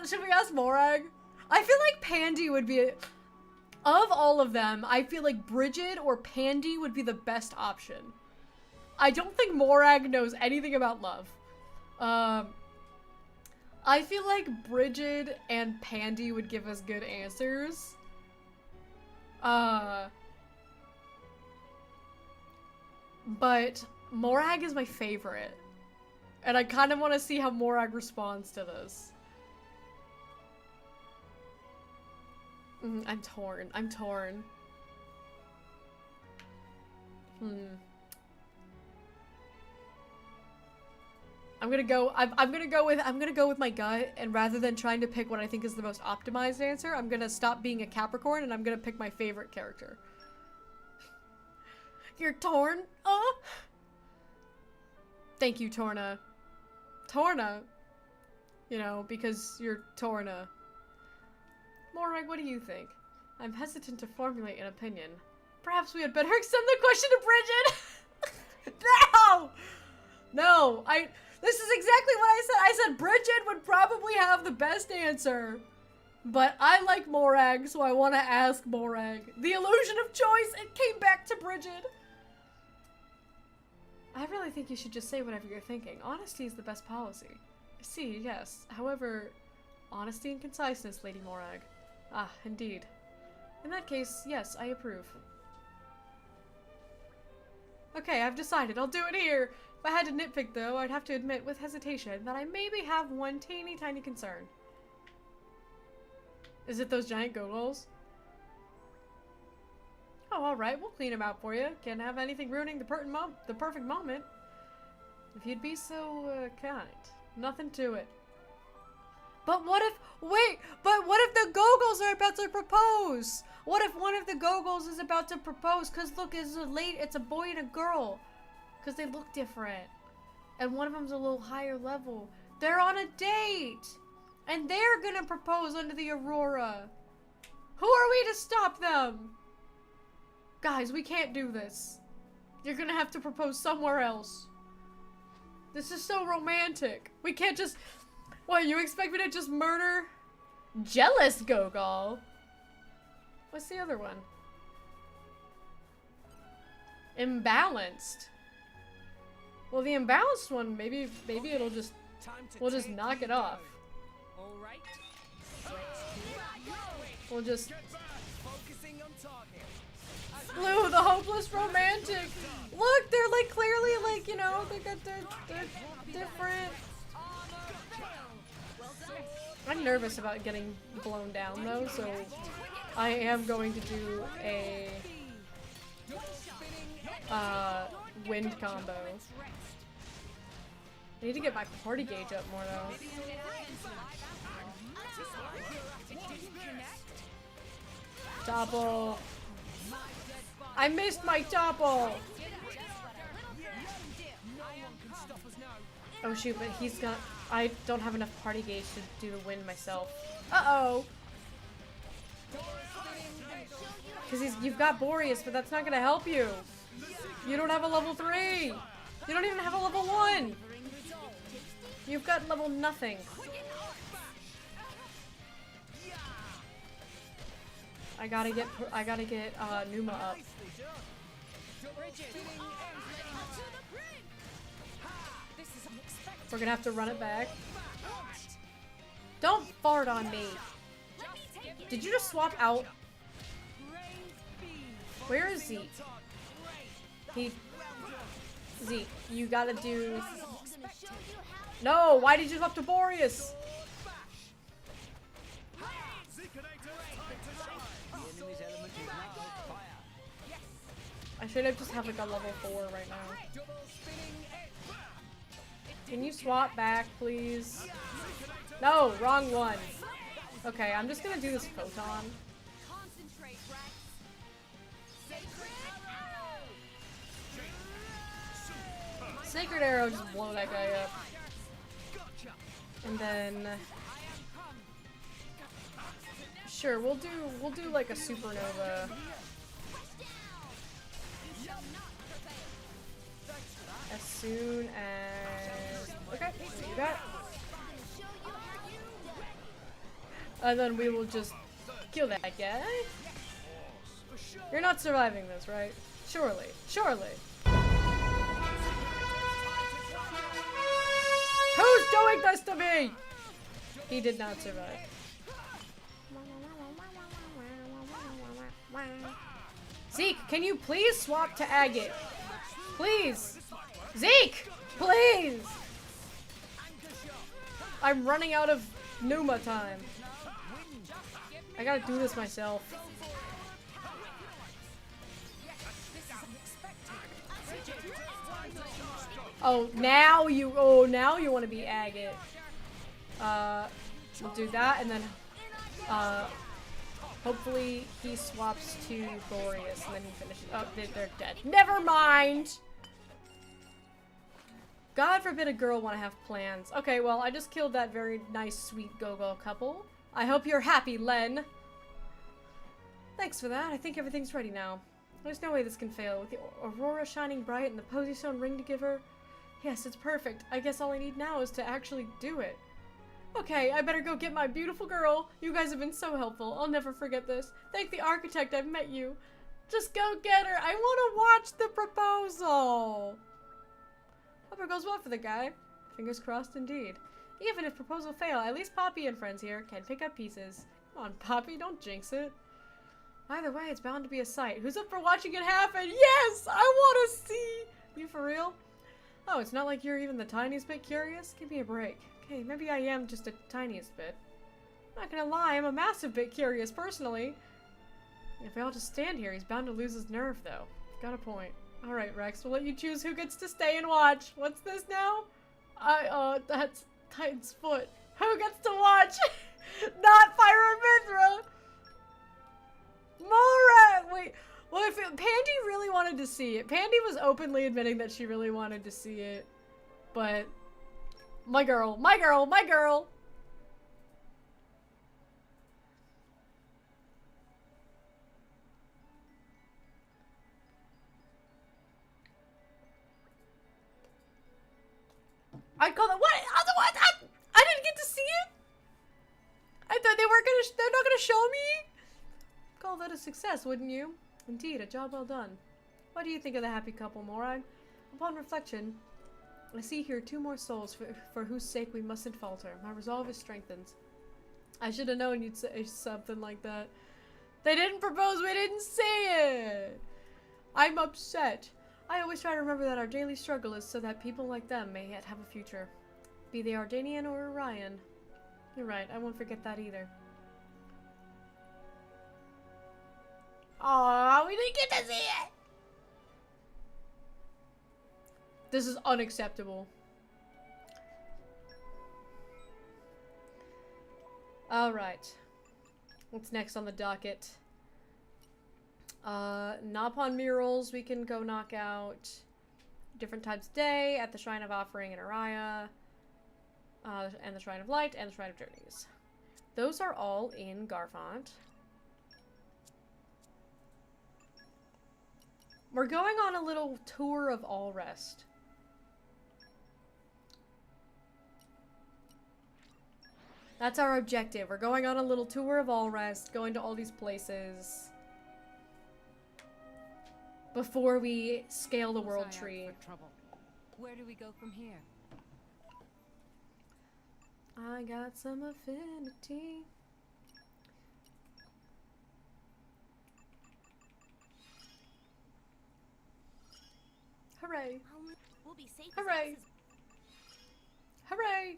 Should we ask Morag? I feel like Pandy would be, of all of them, I feel like Bridget or Pandy would be the best option. I don't think Morag knows anything about love. I feel like Bridget and Pandy would give us good answers. But Morag is my favorite. And I kind of want to see how Morag responds to this. I'm torn. I'm torn. I'm gonna go with my gut, and rather than trying to pick what I think is the most optimized answer, I'm gonna stop being a Capricorn and I'm gonna pick my favorite character. You're torn? Thank you, Torna. Torna? You know, because you're Torna. Morag, what do you think? I'm hesitant to formulate an opinion. Perhaps we had better extend the question to Bridget! No! No, this is exactly what I said. I said Bridget would probably have the best answer. But I like Morag, so I want to ask Morag. The illusion of choice, it came back to Bridget. I really think you should just say whatever you're thinking. Honesty is the best policy. See, yes. However, honesty and conciseness, Lady Morag. Ah, indeed. In that case, yes, I approve. Okay, I've decided. I'll do it here. If I had to nitpick, though, I'd have to admit with hesitation that I maybe have one teeny tiny concern. Is it those giant goggles? Oh, alright, we'll clean them out for you. Can't have anything ruining the perfect moment. If you'd be so, kind. Nothing to it. But what if the Gogos are about to propose? What if one of the Gogos is about to propose? Cause look, it's a boy and a girl. Cause they look different. And one of them's a little higher level. They're on a date! And they're gonna propose under the aurora. Who are we to stop them? Guys, we can't do this. You're gonna have to propose somewhere else. This is so romantic. We can't just... What, you expect me to just murder? Jealous Gogol? What's the other one? Imbalanced. Well, the imbalanced one, maybe it'll just... We'll just knock it off. All right. We'll just... Focusing on target. Blue, the hopeless romantic. Look, they're like clearly like, you know, they got their different. I'm nervous about getting blown down though, so I am going to do a wind combo. I need to get my party gauge up more though. Double. I missed my double. Oh shoot, but he's got. I don't have enough party gauge to do the wind myself. Uh-oh. Because you've got Boreas, but that's not gonna help you. You don't have a level 3. You don't even have a level 1. You've got level nothing. I gotta get Numa up. We're gonna have to run it back. Don't fart on me. Did you just swap out? Where is Zeke? Zeke, you gotta do... No, why did you swap to Boreas? I should have just have like a level 4 right now. Can you swap back, please? No, wrong one. Okay, I'm just gonna do this photon. Sacred Arrow, just blow that guy up. And then sure, we'll do like a supernova. As soon as okay, so you got. And then we will just kill that guy. You're not surviving this, right? Surely. Surely. Who's doing this to me? He did not survive. Zeke, can you please swap to Agate? Please! Zeke! Please! I'm running out of Numa time. I gotta do this myself. Oh, now you want to be Agate. We'll do that, and then, hopefully he swaps to Boreas, and then he finishes. Oh, they're dead. Never mind! God forbid a girl want to have plans. Okay, well, I just killed that very nice, sweet go-go couple. I hope you're happy, Len. Thanks for that. I think everything's ready now. There's no way this can fail. With the aurora shining bright and the posy stone ring to give her. Yes, it's perfect. I guess all I need now is to actually do it. Okay, I better go get my beautiful girl. You guys have been so helpful. I'll never forget this. Thank the architect I've met you. Just go get her. I want to watch the proposal. Hope it goes well for the guy. Fingers crossed indeed. Even if proposal fail, at least Poppy and friends here can pick up pieces. Come on, Poppy, don't jinx it. Either way, it's bound to be a sight. Who's up for watching it happen? Yes! I want to see! You for real? Oh, it's not like you're even the tiniest bit curious? Give me a break. Okay, maybe I am just the tiniest bit. I'm not gonna lie, I'm a massive bit curious, personally. If we all just stand here, he's bound to lose his nerve, though. Got a point. Alright, Rex, we'll let you choose who gets to stay and watch. What's this now? That's Titan's foot. Who gets to watch? Not Pyra Mithra! Mora! Wait, well, if Pandy really wanted to see it, Pandy was openly admitting that she really wanted to see it, but my girl, my girl, my girl! I call it what? Otherwise, I didn't get to see it. I thought they're not gonna show me. Call that a success, wouldn't you? Indeed, a job well done. What do you think of the happy couple, Morag? Upon reflection, I see here 2 more souls for whose sake we mustn't falter. My resolve is strengthened. I should have known you'd say something like that. They didn't propose, we didn't see it! I'm upset. I always try to remember that our daily struggle is so that people like them may yet have a future. Be they Ardanian or Orion. You're right, I won't forget that either. Oh, we didn't get to see it. This is unacceptable. Alright. What's next on the docket? Napon murals we can go knock out. Different times of day at the Shrine of Offering in Araya. And the Shrine of Light and the Shrine of Journeys. Those are all in Garfont. We're going on a little tour of All Rest. That's our objective. We're going on a little tour of All Rest, going to all these places before we scale the world tree. Where do we go from here? I got some affinity. Hooray! We'll be safe. Hooray! Hooray!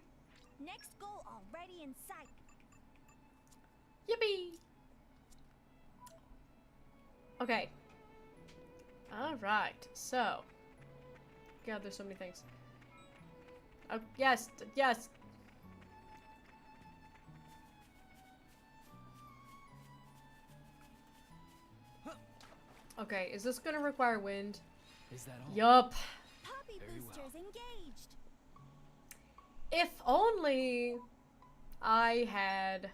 Next goal already in sight. Yippee! Okay. Alright, so. God, there's so many things. Oh, yes, yes! Okay, is this gonna require wind? Is that all? Yup. Poppy Very well. boosters engaged. If only I had...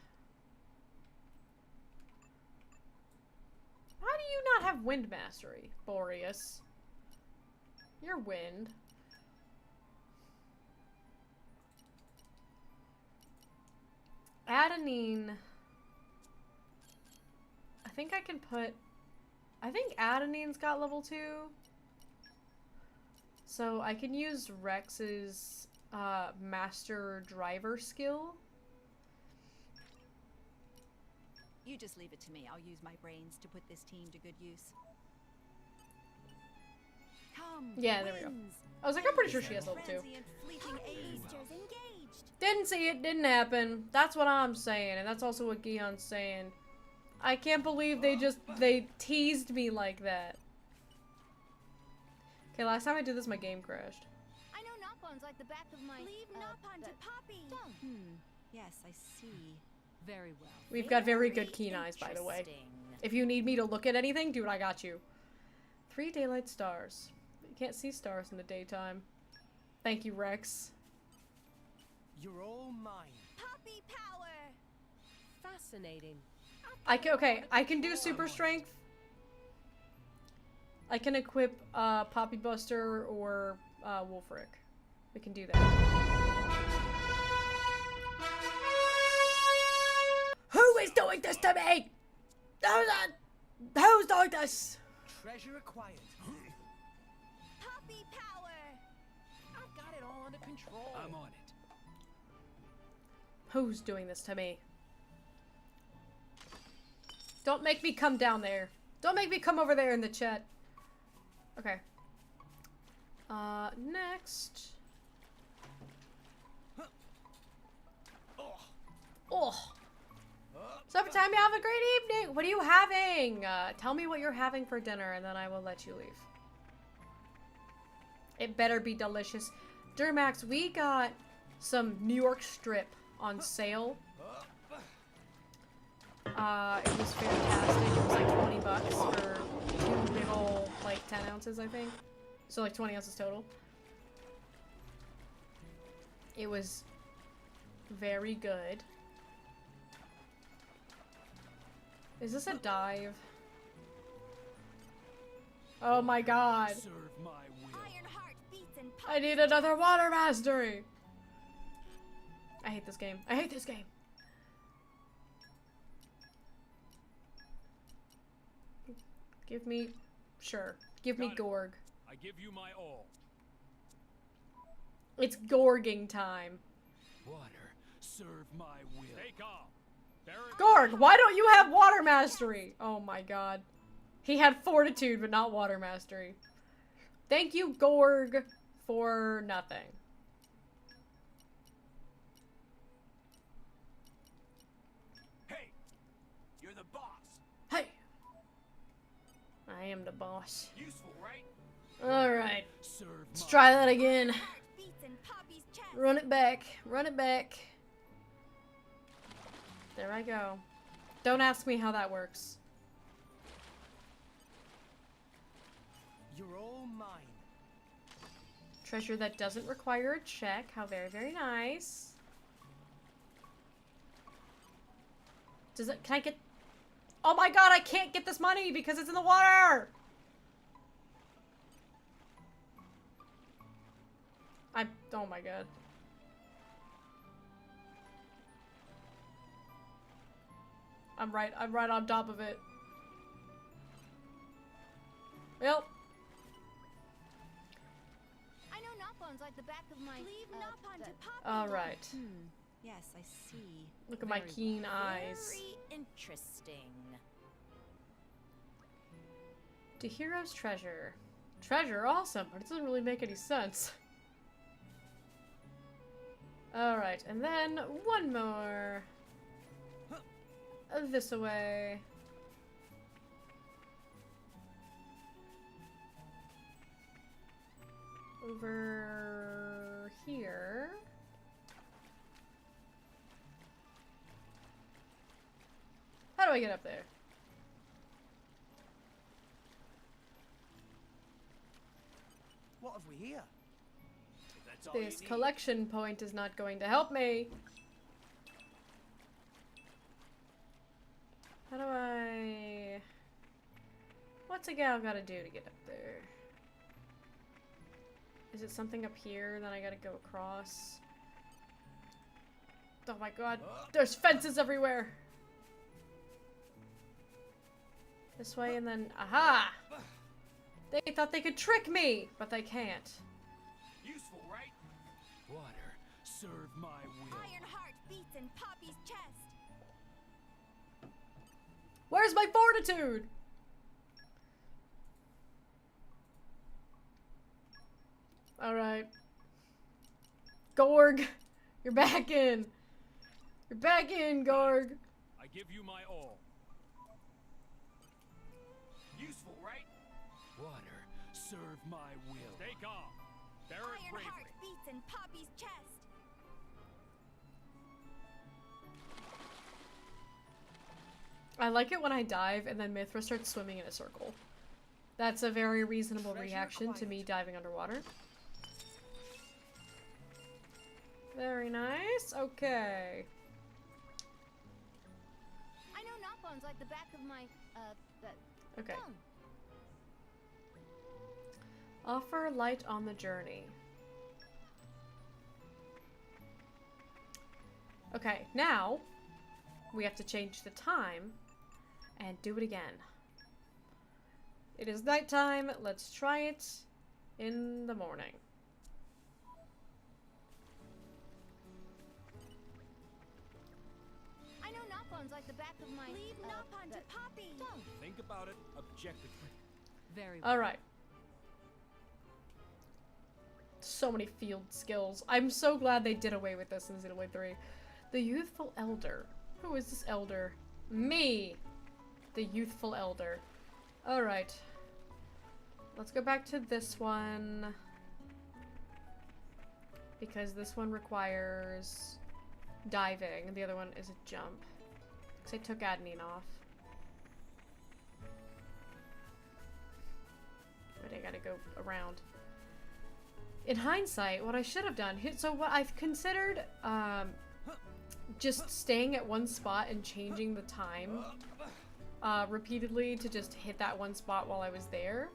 Why do you not have wind mastery, Boreas? You're wind. Adenine. I think I can put... I think Adenine's got level 2. So I can use Rex's master driver skill. You just leave it to me. I'll use my brains to put this team to good use. Come, Yeah, there we go. Wins. I was like, I'm pretty sure she has level 2. Transient fleeting boosters engaged. Didn't see it, didn't happen. That's what I'm saying, and that's also what Gion's saying. I can't believe they teased me like that. Okay, last time I did this, my game crashed. I know Nopon's like the back of my. Leave Nopon to Poppy. Yes, I see. Very well. We've got very good keen eyes, by the way. Interesting. If you need me to look at anything, dude, I got you. 3 daylight stars. You can't see stars in the daytime. Thank you, Rex. You're all mine. Poppy power. Fascinating. Okay, I can do super strength. I can equip Poppy Buster or Wolfric. We can do that. Who is doing this to me? Who's doing this? Treasure acquired. Poppy power. I've got it all under control. I'm on it. Who's doing this to me? Don't make me come down there. Don't make me come over there in the chat. Okay. Next. Oh. Supper time, you have a great evening. What are you having? Tell me what you're having for dinner and then I will let you leave. It better be delicious. Durmax, we got some New York strip on sale. It was fantastic. It was like 20 bucks for 2 big ol' like 10 ounces, I think. So like 20 ounces total. It was very good. Is this a dive? Oh my god. Serve my will. Ironheart beats and I need another water mastery. I hate this game. I hate this game. Give me... Sure. Give me Got it. Gorg. I give you my all. It's Gorging time. Water, serve my will. Stay calm. Barrett, Gorg, why don't you have water mastery? Oh my god. He had fortitude, but not water mastery. Thank you, Gorg, for nothing. Hey, you're the boss. Hey! I am the boss. Useful, right? Alright. Serve Let's my try that again. Beats in Poppy's chest. Run it back. Run it back. There I go. Don't ask me how that works. You're all mine. Treasure that doesn't require a check. How very, very nice. Does it- can I get- Oh my god, I can't get this money because it's in the water! Oh my god. I'm right on top of it. Well. I know Noppon's like the back of my. Leave Noppon to Poppy. Alright. Yes, I see. Look at my Very keen well. eyes. Very interesting. To Hero's Treasure. Treasure? Awesome, but it doesn't really make any sense. Alright, and then one more. This away. Over here. How do I get up there? What have we here? If that's all you This need. collection point is not going to help me. How do I... What's a gal gotta do to get up there? Is it something up here that I gotta go across? Oh my god, there's fences everywhere! This way and then... Aha! They thought they could trick me, but they can't. Useful, right? Water, serve my will. Ironheart beats in Poppy's chest. Where's my fortitude? Alright. Gorg! You're back in! You're back in, Gorg! I give you my all. Useful, right? Water, serve my will. Stay calm. Bear it Ironheart bravely. beats in Poppy's chest. I like it when I dive and then Mithra starts swimming in a circle. That's a very reasonable reaction to me diving underwater. Very nice. Okay. I know Noppon's like the back of my, Okay. thumb. Offer light on the journey. Okay, now we have to change the time and do it again. It is nighttime. Let's try it in the morning. I know Noppon's like the back of my. Leave Noppon to Poppy. Thumb. Think about it objectively. Very well. Alright. So many field skills. I'm so glad they did away with this in Xenoblade 3. The Youthful Elder. Who is this elder? Me! The Youthful Elder. Alright. Let's go back to this one. Because this one requires diving, and the other one is a jump. Because I took Adenine off. But I gotta go around. In hindsight, what I should have done, so what I've considered, just staying at one spot and changing the time, repeatedly to just hit that one spot while I was there.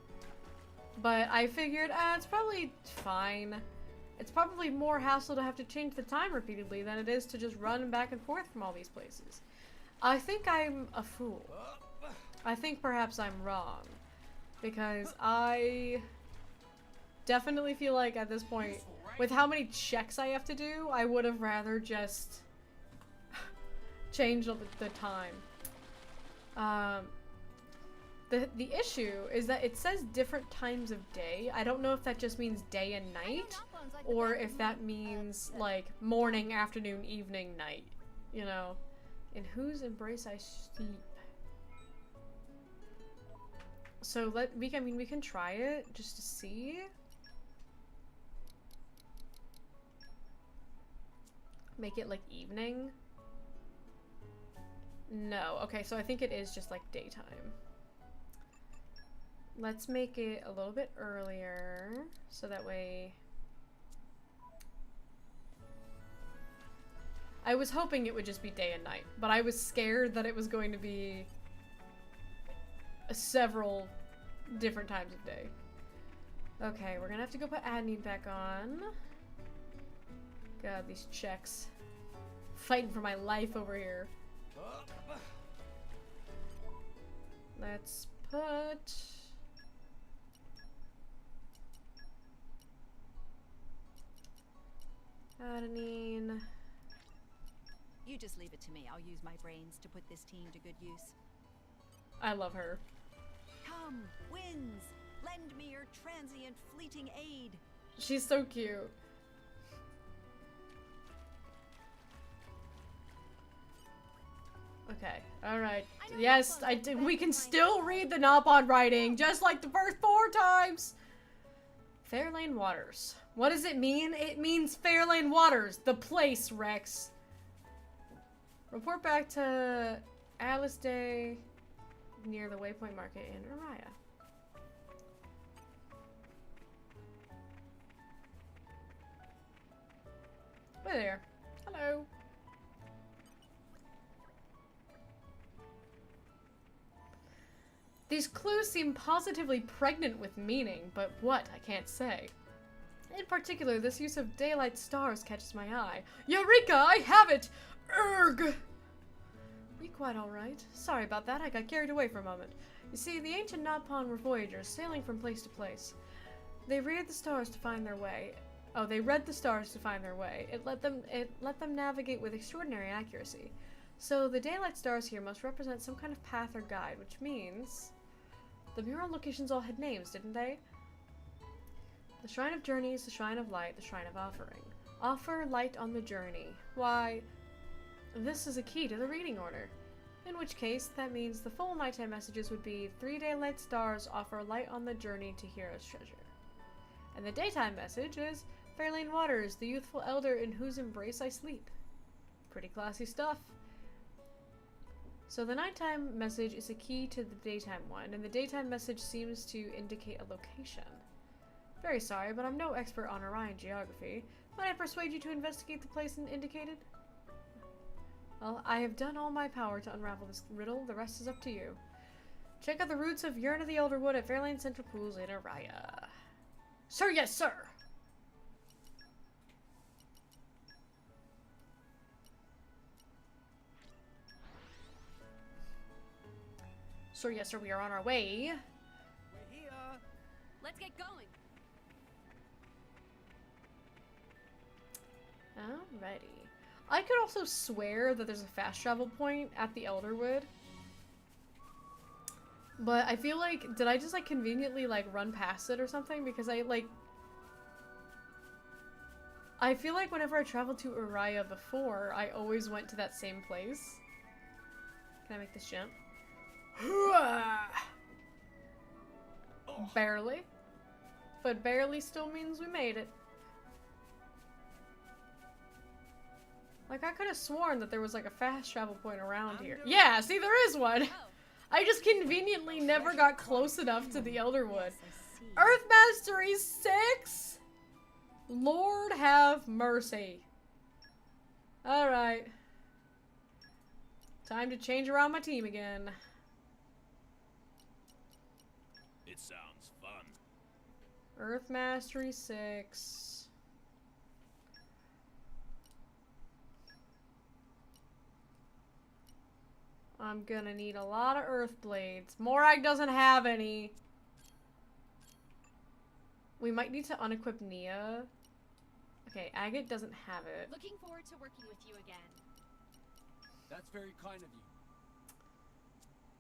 But I figured, it's probably fine. It's probably more hassle to have to change the time repeatedly than it is to just run back and forth from all these places. I think I'm a fool. I think perhaps I'm wrong. Because I definitely feel like at this point, with how many checks I have to do, I would have rather just changed the time. The issue is that it says different times of day. I don't know if that just means day and night, or if that means like morning, afternoon, evening, night. You know? In whose embrace I sleep. So we can try it just to see. Make it like evening. No. Okay, so I think it is just like daytime. Let's make it a little bit earlier so that way. I was hoping it would just be day and night, but I was scared that it was going to be several different times of day. Okay, we're gonna have to go put Adney back on. God, these checks. Fighting for my life over here. Let's put... Adenine. You just leave it to me. I'll use my brains to put this team to good use. I love her. Come, winds! Lend me your transient fleeting aid. She's so cute. Okay, alright. Yes, we can still read the Nopon writing, just like the first 4 times! Fairlane Waters. What does it mean? It means Fairlane Waters, the place, Rex. Report back to Alice Day near the Waypoint Market in Araya. Hi there. Hello. These clues seem positively pregnant with meaning, but what, I can't say. In particular, this use of daylight stars catches my eye. Eureka! I have it! Erg! You quite alright? Sorry about that, I got carried away for a moment. You see, the ancient Nopon were voyagers, sailing from place to place. They read the stars to find their way. Oh, they read the stars to find their way. It let them navigate with extraordinary accuracy. So the daylight stars here must represent some kind of path or guide, which means... The mural locations all had names, didn't they? The Shrine of Journeys, the Shrine of Light, the Shrine of Offering. Offer light on the journey. Why, this is a key to the reading order. In which case, that means the full nighttime messages would be 3 daylight stars offer light on the journey to Hero's treasure. And the daytime message is Fairlane Waters, the youthful elder in whose embrace I sleep. Pretty classy stuff. So the nighttime message is a key to the daytime one, and the daytime message seems to indicate a location. Very sorry, but I'm no expert on Orion geography. Might I persuade you to investigate the place indicated? Well, I have done all my power to unravel this riddle. The rest is up to you. Check out the roots of Urn of the Elderwood at Fairlane Central Pools in Araya. Sir, yes, sir! Sir, yes, sir, we are on our way. We're here. Let's get going. Alrighty. I could also swear that there's a fast travel point at the Elderwood. But I feel like, did I just like conveniently like run past it or something? Because I feel like whenever I traveled to Araya before, I always went to that same place. Can I make this jump? Barely. But barely still means we made it. Like, I could have sworn that there was like a fast travel point around here. Yeah, see, there is one! I just conveniently never got close enough to the Elderwood. Earth Mastery 6? Lord have mercy. Alright. Time to change around my team again. It sounds fun. Earth Mastery 6. I'm gonna need a lot of Earth Blades. Morag doesn't have any. We might need to unequip Nia. Okay, Agate doesn't have it. Looking forward to working with you again. That's very kind of you.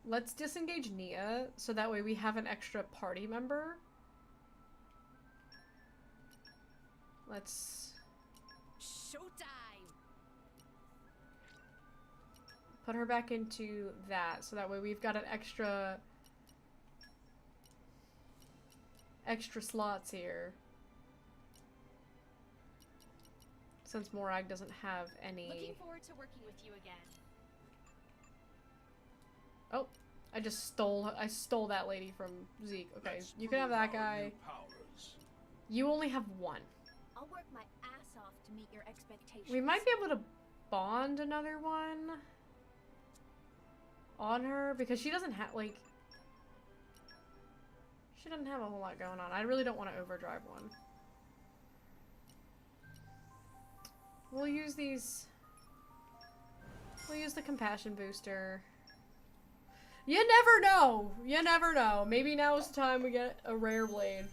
Let's disengage Nia, so that way we have an extra party member. Let's... Showtime! put her back into that, so that way we've got an extra extra slots here. Since Morag doesn't have any... Looking forward to working with you again. Oh, I stole that lady from Zeke. Okay, you can have that guy. You only have one. I'll work my ass off to meet your expectations. We might be able to bond another one on her because she doesn't have, like... She doesn't have a whole lot going on. I really don't want to overdrive one. We'll use these... We'll use the compassion booster. You never know! You never know. Maybe now is the time we get a rare blade.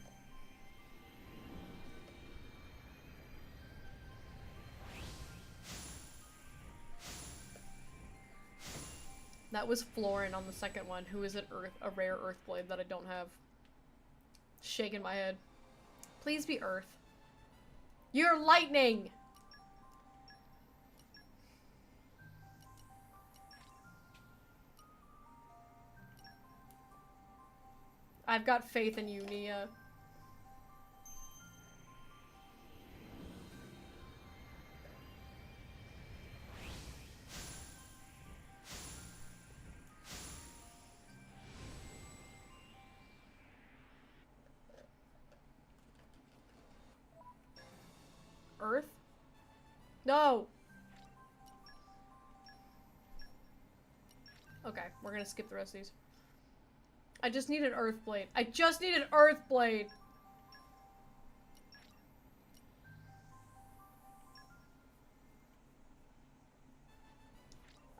That was Florin on the second one, who is a rare earth blade that I don't have. Shaking my head. Please be earth. You're lightning! I've got faith in you, Nia. Earth? No! Okay, we're gonna skip the rest of these. I just need an earth blade. I just need an earth blade!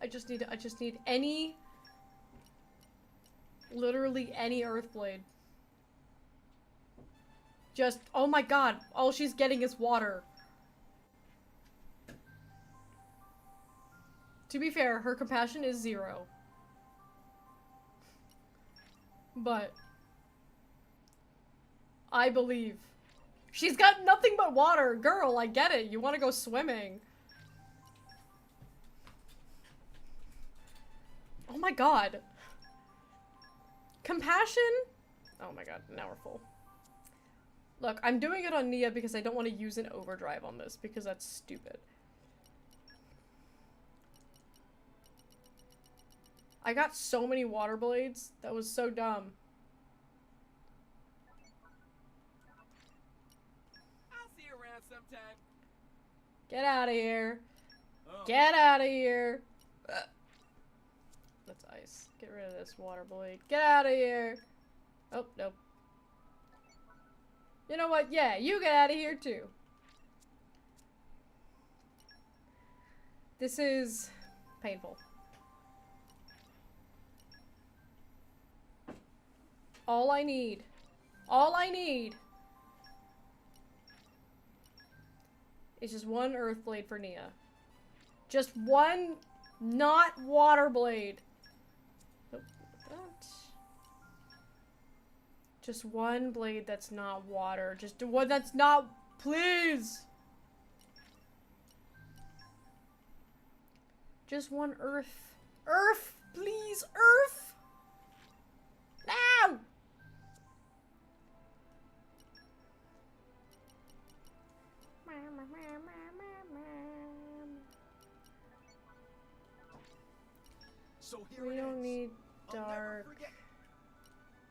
I just need any... Literally any earth blade. Just, oh my god, all she's getting is water. To be fair, her compassion is 0. But I believe. She's got nothing but water. Girl, I get it. You want to go swimming. Oh my god. Compassion? Oh my god, now we're full. Look, I'm doing it on Nia because I don't want to use an overdrive on this because that's stupid. I got so many water blades. That was so dumb. I'll see you around sometime. Get out of here. Oh. Get out of here. That's ice. Get rid of this water blade. Get out of here. Oh, nope. You know what? Yeah, you get out of here too. This is painful. All I need is just one earth blade for Nia. Just one not water blade. Nope, that. Just one blade that's not water. Just one that's not, please. Just one earth. Earth, please, earth. Now. So here We it don't is. need I'll never dark. forget.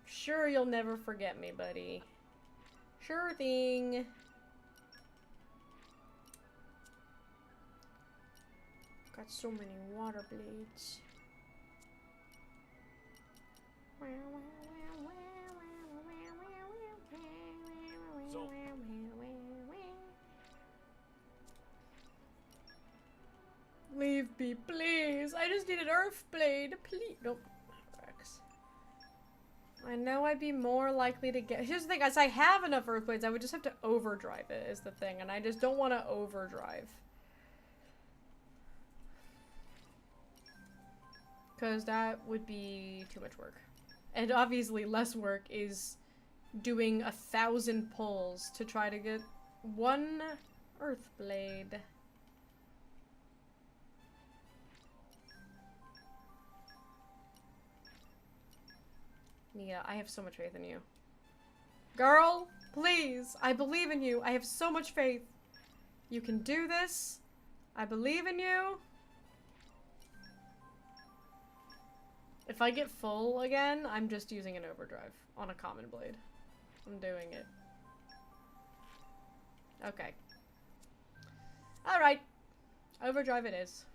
Sure, you'll never forget me, buddy. Sure thing. Got so many water blades. So- Leave me, please. I just need an earth blade, please. Nope. Rex. I know I'd be more likely to get. Here's the thing, guys. I have enough earth blades. I would just have to overdrive it. Is the thing, and I just don't want to overdrive. Because that would be too much work. And obviously less work is doing 1,000 pulls to try to get one earth blade. Nia, I have so much faith in you. Girl, please. I believe in you. I have so much faith. You can do this. I believe in you. If I get full again, I'm just using an overdrive on a common blade. I'm doing it. Okay. Alright. Overdrive it is.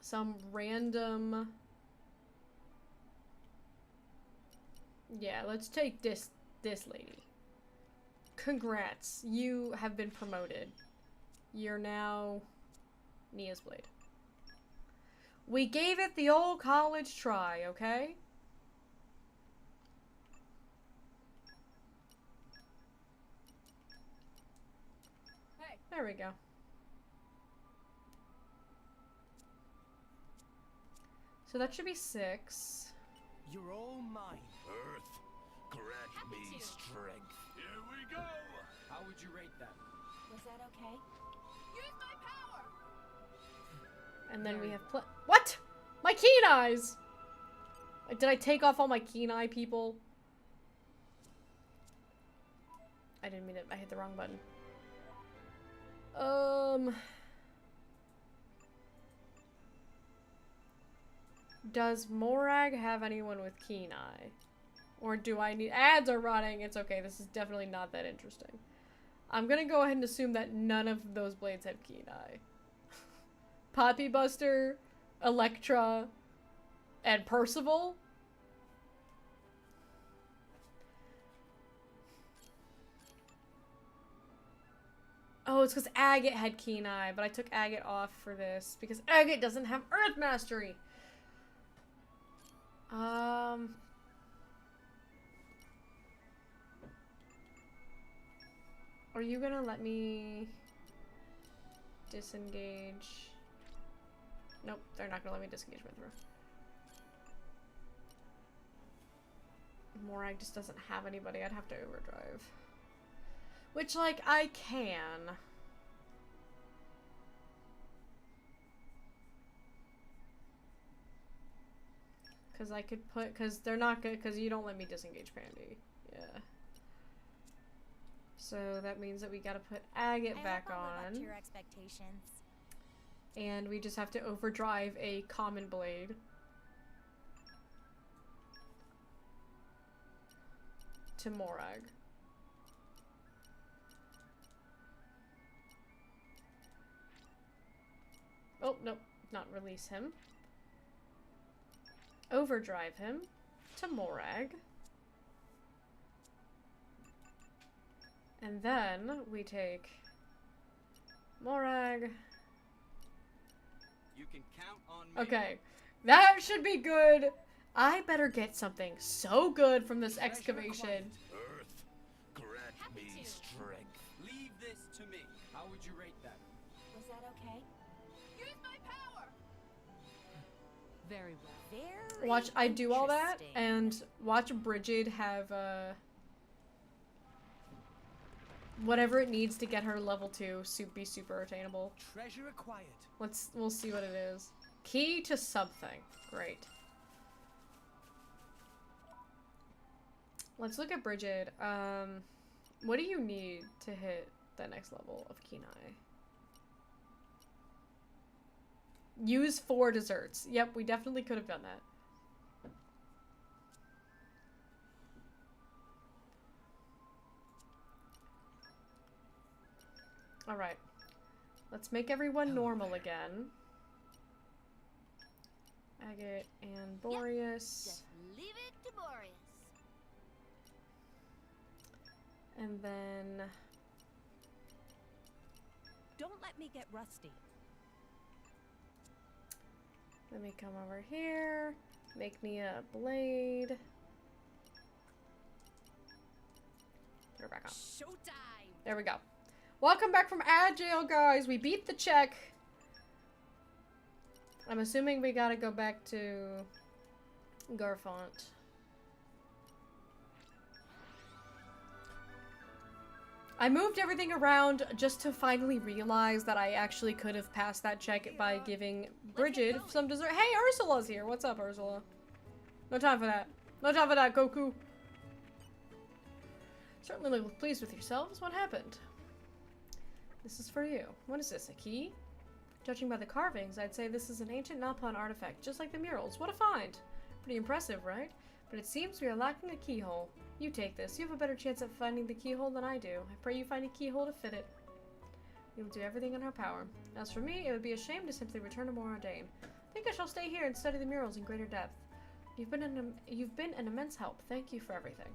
Some random... Yeah, let's take this lady. Congrats. You have been promoted. You're now Nia's blade. We gave it the old college try, okay? Hey. There we go. So that should be 6. You're all mine. Earth, grant me strength. Here we go. How would you rate that? Was that okay? Use my power! And then we have what? My keen eyes! Did I take off all my keen eye people? I didn't mean it. I hit the wrong button. Does Morag have anyone with keen eye? Or do I need- ads are running! It's okay, this is definitely not that interesting. I'm gonna go ahead and assume that none of those blades have keen eye. Poppy Buster, Electra, and Percival? Oh, it's because Agate had keen eye, but I took Agate off for this because Agate doesn't have Earth Mastery. Are you gonna let me disengage? Nope, they're not gonna let me disengage my throw. Morag just doesn't have anybody. I'd have to overdrive. Which, like, I can. Because I could put, because they're not good, because you don't let me disengage Pandy. Yeah. So that means that we gotta put Agate back on. To your expectations. And we just have to overdrive a common blade. To Morag. Oh, nope. Not release him. Overdrive him to Morag. And then we take Morag. You can count on me. Okay, that should be good. I better get something so good from this excavation. Earth, grant me strength. Leave this to me. How would you rate that? Was that okay? Use my power! Very well. Very Watch I do all that, interesting. and watch Bridget have, whatever it needs to get her level 2 be super attainable. Treasure acquired. We'll see what it is. Key to something. Great. Let's look at Bridget. What do you need to hit the next level of Keen Eye? Use 4 desserts. Yep, we definitely could have done that. Alright. Let's make everyone normal again. Agate and Boreas. Just leave it to Boreas. And then... Don't let me get rusty. Let me come over here. Make me a blade. Put her back on. Showtime! There we go. Welcome back from Agile, guys. We beat the check. I'm assuming we gotta go back to Garfont. I moved everything around just to finally realize that I actually could have passed that check by giving Bridget some dessert. Hey, Ursula's here. What's up, Ursula? No time for that. No time for that, Goku. Certainly look pleased with yourselves. What happened? This is for you. What is this, a key? Judging by the carvings, I'd say this is an ancient Nalpan artifact, just like the murals. What a find! Pretty impressive, right? But it seems we are lacking a keyhole. You take this. You have a better chance at finding the keyhole than I do. I pray you find a keyhole to fit it. We will do everything in our power. As for me, it would be a shame to simply return to Moradane. I think I shall stay here and study the murals in greater depth. You've been an immense help. Thank you for everything.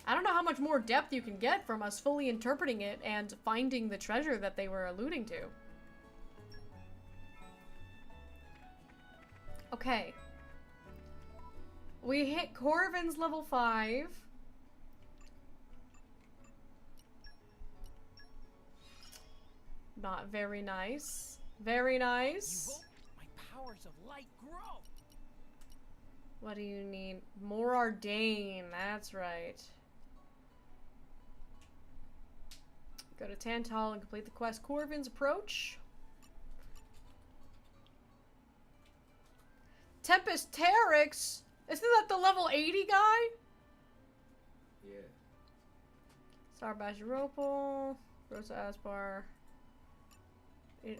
I don't know how much more depth you can get from us fully interpreting it and finding the treasure that they were alluding to. Okay. We hit Corvin's level 5. Not very nice. Very nice. My powers of light grow. What do you need? More Ardain. That's right. Go to Tantal and complete the quest. Corvin's Approach. Tempest Teryx? Isn't that the level 80 guy? Yeah. Sarbajiropal. Rosa Aspar.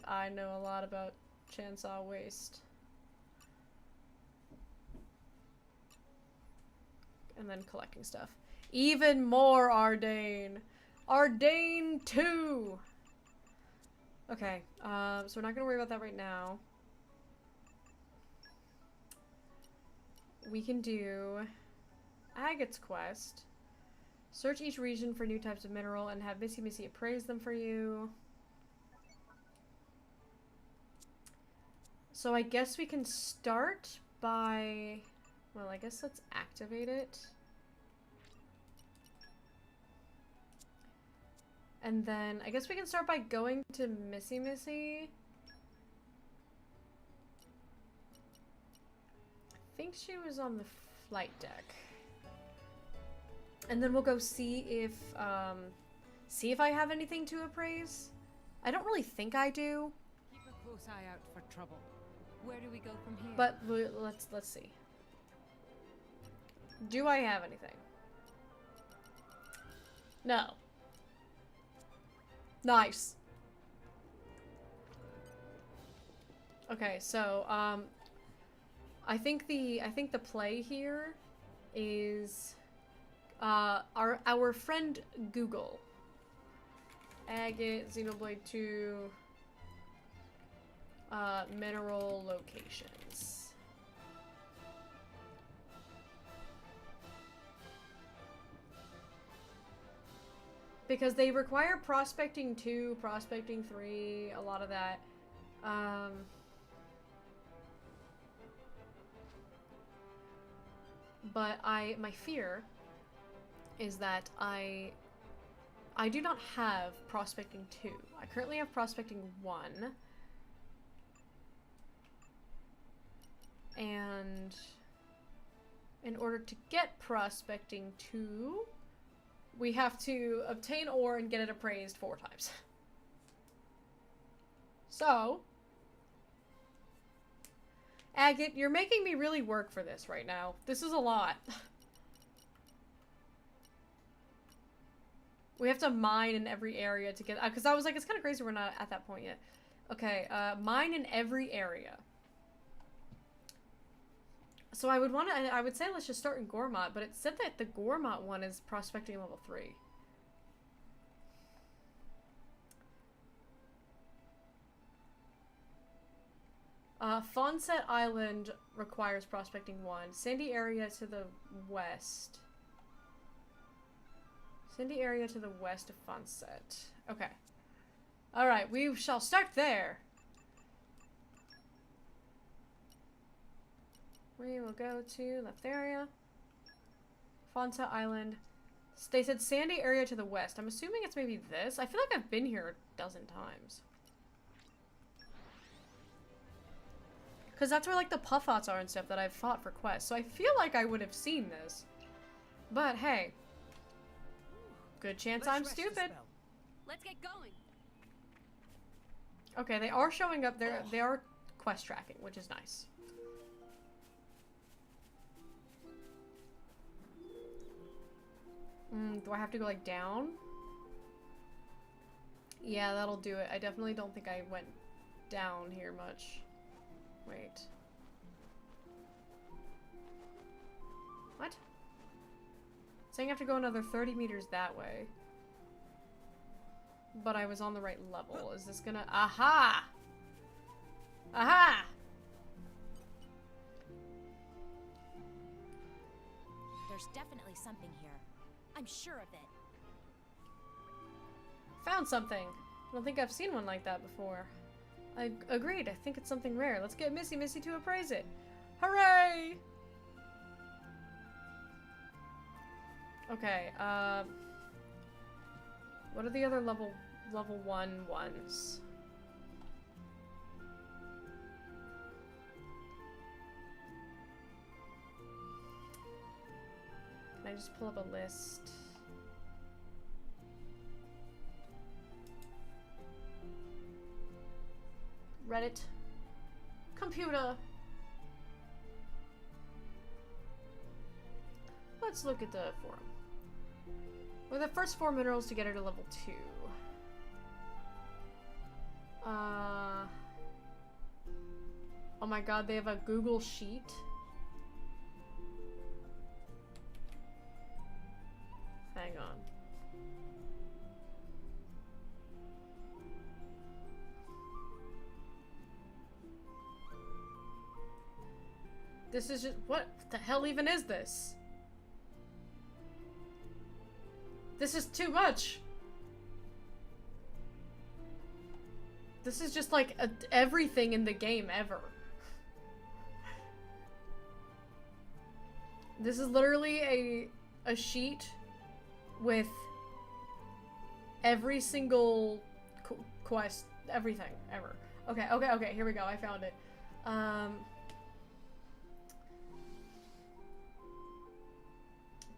I know a lot about Chainsaw Waste. And then collecting stuff. Even more Ardain. Ardain 2! Okay, so we're not gonna worry about that right now. We can do Agate's quest. Search each region for new types of mineral and have Missy Missy appraise them for you. So I guess we can start by... Well, I guess let's activate it. And then, I guess we can start by going to Missy Missy. I think she was on the flight deck. And then we'll go see if I have anything to appraise. I don't really think I do. Keep a close eye out for trouble. Where do we go from here? But let's see. Do I have anything? No. Nice. Okay, so I think the play here is our friend Google. Agate, Xenoblade 2, mineral locations. Because they require prospecting 2, prospecting 3, a lot of that. But my fear is that I do not have prospecting 2. I currently have prospecting 1. And in order to get prospecting 2, we have to obtain ore and get it appraised 4 times. So, Agate, you're making me really work for this right now. This is a lot. We have to mine in every area to get... Because I was like, it's kind of crazy we're not at that point yet. Okay, mine in every area. So I would say let's just start in Gormott, but it said that the Gormott one is prospecting level 3. Fawncett Island requires prospecting 1. Sandy area to the west. Sandy area to the west of Fawncett. Okay. Alright, we shall start there. We will go to left area. Fonta Island. They said sandy area to the west. I'm assuming it's maybe this. I feel like I've been here a dozen times. Because that's where like the Puffots are and stuff that I've fought for quests. So I feel like I would have seen this. But hey. Good chance I'm stupid. Let's get going. Okay, they are showing up there. They are quest tracking, which is nice. Do I have to go, like, down? Yeah, that'll do it. I definitely don't think I went down here much. Wait. What? It's saying I have to go another 30 meters that way. But I was on the right level. Is this gonna... Aha! Aha! There's definitely something here. I'm sure of it. Found something. I don't think I've seen one like that before. I agreed. I think it's something rare. Let's get Missy to appraise it. Hooray! Okay, what are the other level 1 ones? Can I just pull up a list? Reddit. Computer. Let's look at the forum. What are the first 4 minerals to get her to level 2? Oh my god, they have a Google Sheet. Hang on. This is just- what the hell even is this? This is too much. This is just like everything in the game ever. This is literally a sheet with every single quest, everything ever. Okay, here we go. I found it.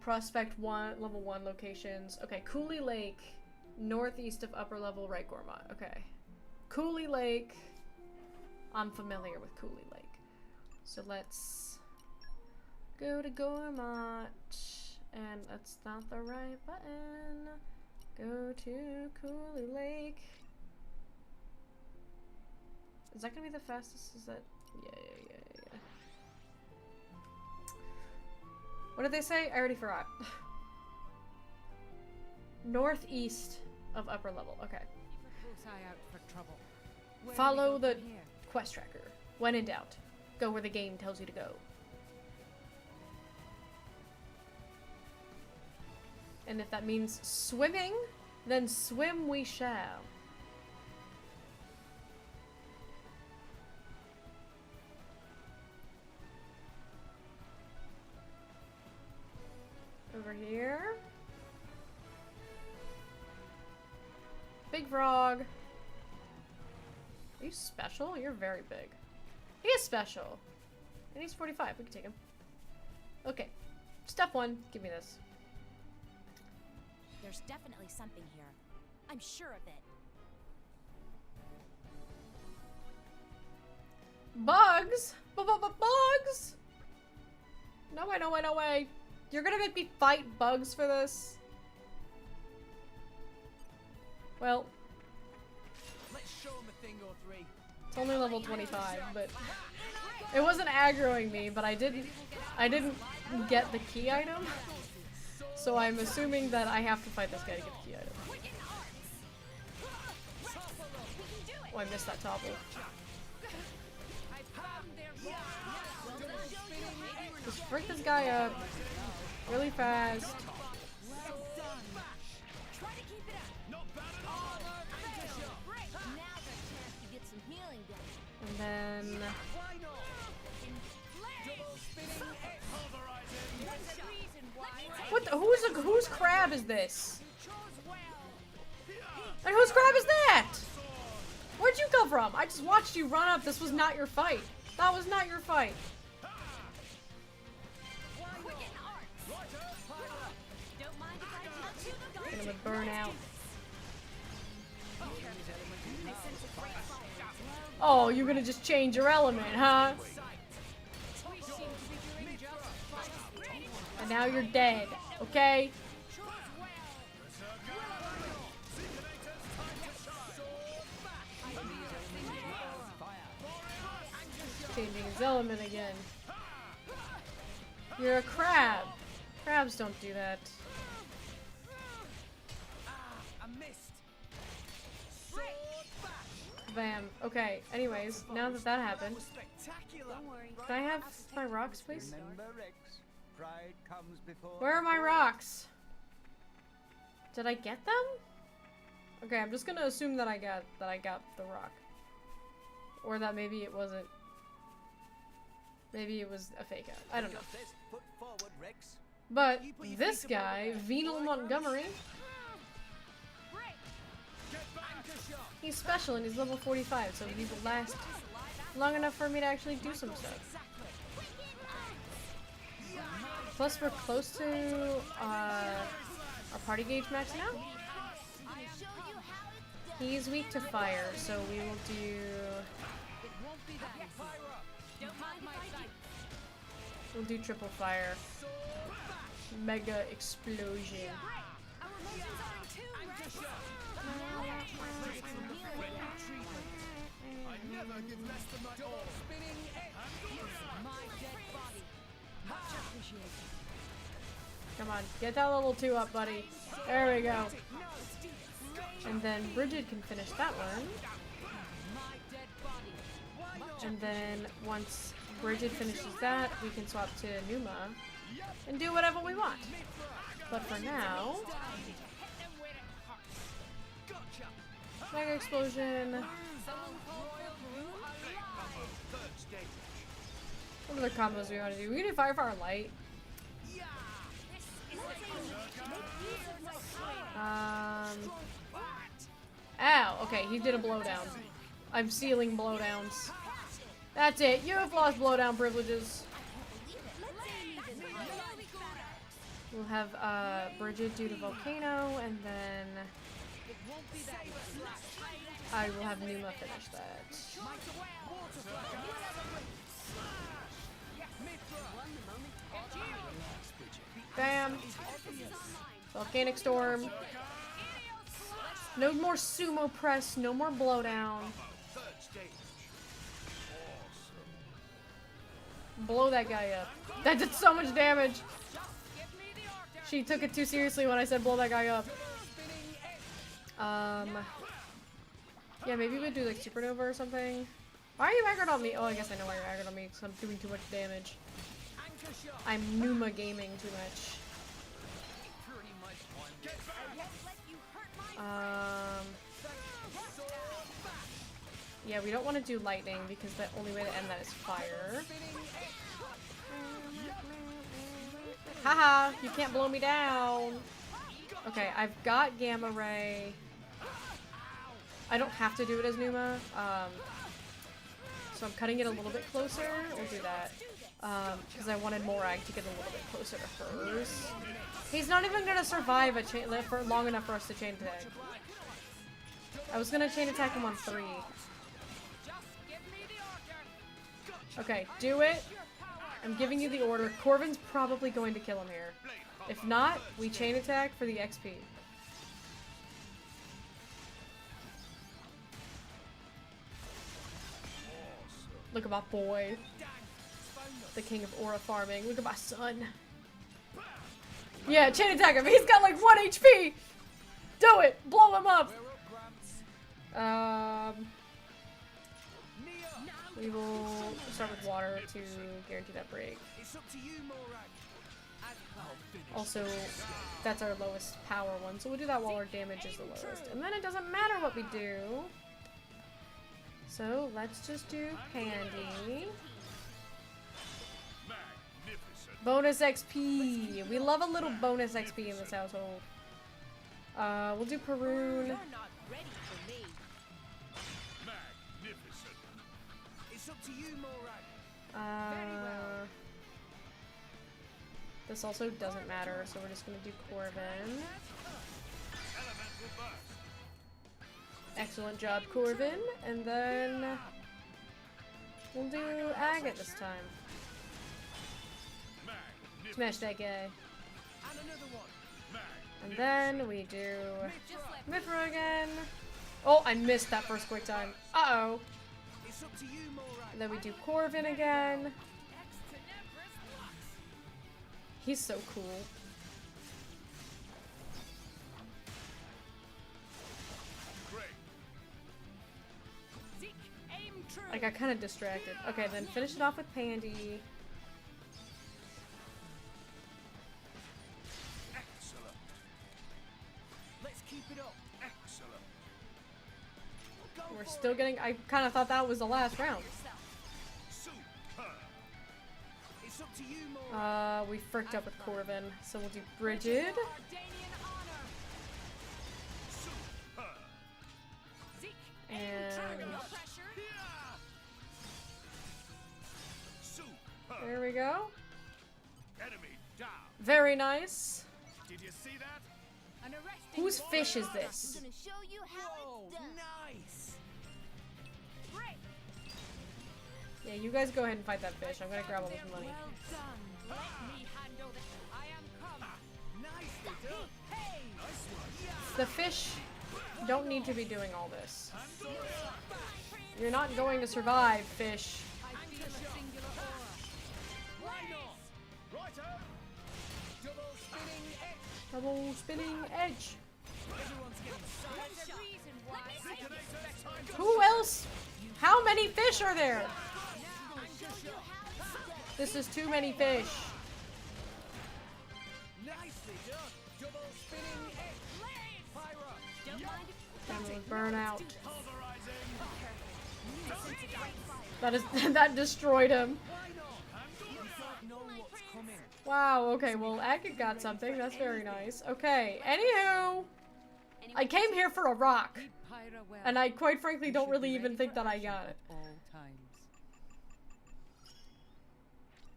Prospect 1, level 1 locations. Okay, Cooley Lake, northeast of upper level right Gormott. Okay. Cooley Lake. I'm familiar with Cooley Lake. So let's go to Gormott. And that's not the right button. Go to Cooley Lake. Is that gonna be the fastest? Is that... Yeah. What did they say? I already forgot. Northeast of upper level. Okay. Follow the quest tracker. When in doubt, go where the game tells you to go. And if that means swimming, then swim we shall. Over here. Big frog. Are you special? You're very big. He is special. And he's 45. We can take him. Okay. Step 1. Give me this. There's definitely something here. I'm sure of it. Bugs? Bugs? No way, no way, no way. You're gonna make me fight bugs for this? Well, Let's show him a thing or three. it's only level 25, but it wasn't aggroing me, but I didn't get the key item. So I'm assuming that I have to fight this guy to get the key item. Oh, I missed that topple. Just freak this guy up really fast. And then what the, whose crab is this? And whose crab is that? Where'd you come from? I just watched you run up. This was not your fight. That was not your fight. I'm gonna burn out. Oh, you're gonna just change your element, huh? And now you're dead, okay? element again. You're a crab. Crabs don't do that. I missed. Bam. Okay, anyways, now that that happened, Spectacular. can I have my rocks, please? Remember, Rex, pride comes before. Where are my rocks? Did I get them? Okay, I'm just gonna assume that I got the rock. Or that maybe it wasn't. Maybe it was a fake out. I don't know. Foot forward, Rex. But this guy, Venal Montgomery, he's special and he's level 45, so he will last long enough for me to actually do some stuff. Plus, we're close to our party gauge max now. He's weak to fire, so we will do. We'll do triple fire. Mega explosion. Come on, get that level 2 up, buddy. There we go. And then Bridget can finish that one. And then once Bridget finishes that, we can swap to Numa and do whatever we want. But for now, Mega Explosion. What other combos do we want to do? We can do Fire Light. Ow, okay, he did a blowdown. I'm sealing blowdowns. That's it, you have lost blowdown privileges. We'll have Bridget do the volcano, and then I will have Numa finish that. Bam! Volcanic Storm. No more sumo press, no more blowdown. Blow that guy up. That did so much damage! She took it too seriously when I said blow that guy up. Yeah, maybe we'd do like Supernova or something. Why are you aggroed on me? Oh, I guess I know why you're aggroed on me, because I'm doing too much damage. I'm Numa gaming too much. Yeah, we don't want to do lightning because the only way to end that is fire. Haha, you can't blow me down. Okay, I've got Gamma Ray. I don't have to do it as Numa. So I'm cutting it a little bit closer. We'll do that. Because I wanted Morag to get a little bit closer to hers. He's not even gonna survive a chain for long enough for us to chain attack. I was gonna chain attack him on 3. Okay, do it. I'm giving you the order. Corvin's probably going to kill him here. If not, we chain attack for the XP. Look at my boy. The king of aura farming. Look at my son. Yeah, chain attack him. He's got like 1 HP! Do it! Blow him up! We will start with water to guarantee that break. Also, that's our lowest power one, so we'll do that while our damage is the lowest. And then it doesn't matter what we do. So, let's just do Pandy. Bonus XP! We love a little bonus XP in this household. We'll do Perun. This also doesn't matter, so we're just gonna do Corvin. Excellent job, Corvin. And then we'll do Agate this time. Smash that guy. And then we do Mithra again. Oh, I missed that first quick time. Uh-oh. And then we do Corvin again. He's so cool. I got kind of distracted. Okay, then finish it off with Pandy. Excellent. Let's keep it up. Excellent. We're still getting. I kind of thought that was the last round. Superb. It's up to you, more. We fricked up with Corvin, so we'll do Bridget. And there we go. Enemy down. Very nice. Did you see that? Whose fish is this? I'm gonna show you how it's done. Nice. Yeah, you guys go ahead and fight that fish. I'm gonna grab all this money. Well done. Let me handle this. I am come. Nicely done. Hey. Nice one. The fish don't need to be doing all this. You're not going to survive, fish. I feel a singular aura. Why not? Righto. Double spinning edge. Double spinning edge. Everyone's getting There's a reason why I expect you. Who else? How many fish are there? This is too many fish. Nicely done. Double spinning edge. Pyra. Don't mind And we'll burn out. Pulverizing. That is that destroyed him. Why not? You don't know what's coming. Wow, okay, well Agate got something. That's very nice. Okay, anywho. I came here for a rock. Keep Pyra well. And I quite frankly You don't should really be even ready think for that I action got it. at all times.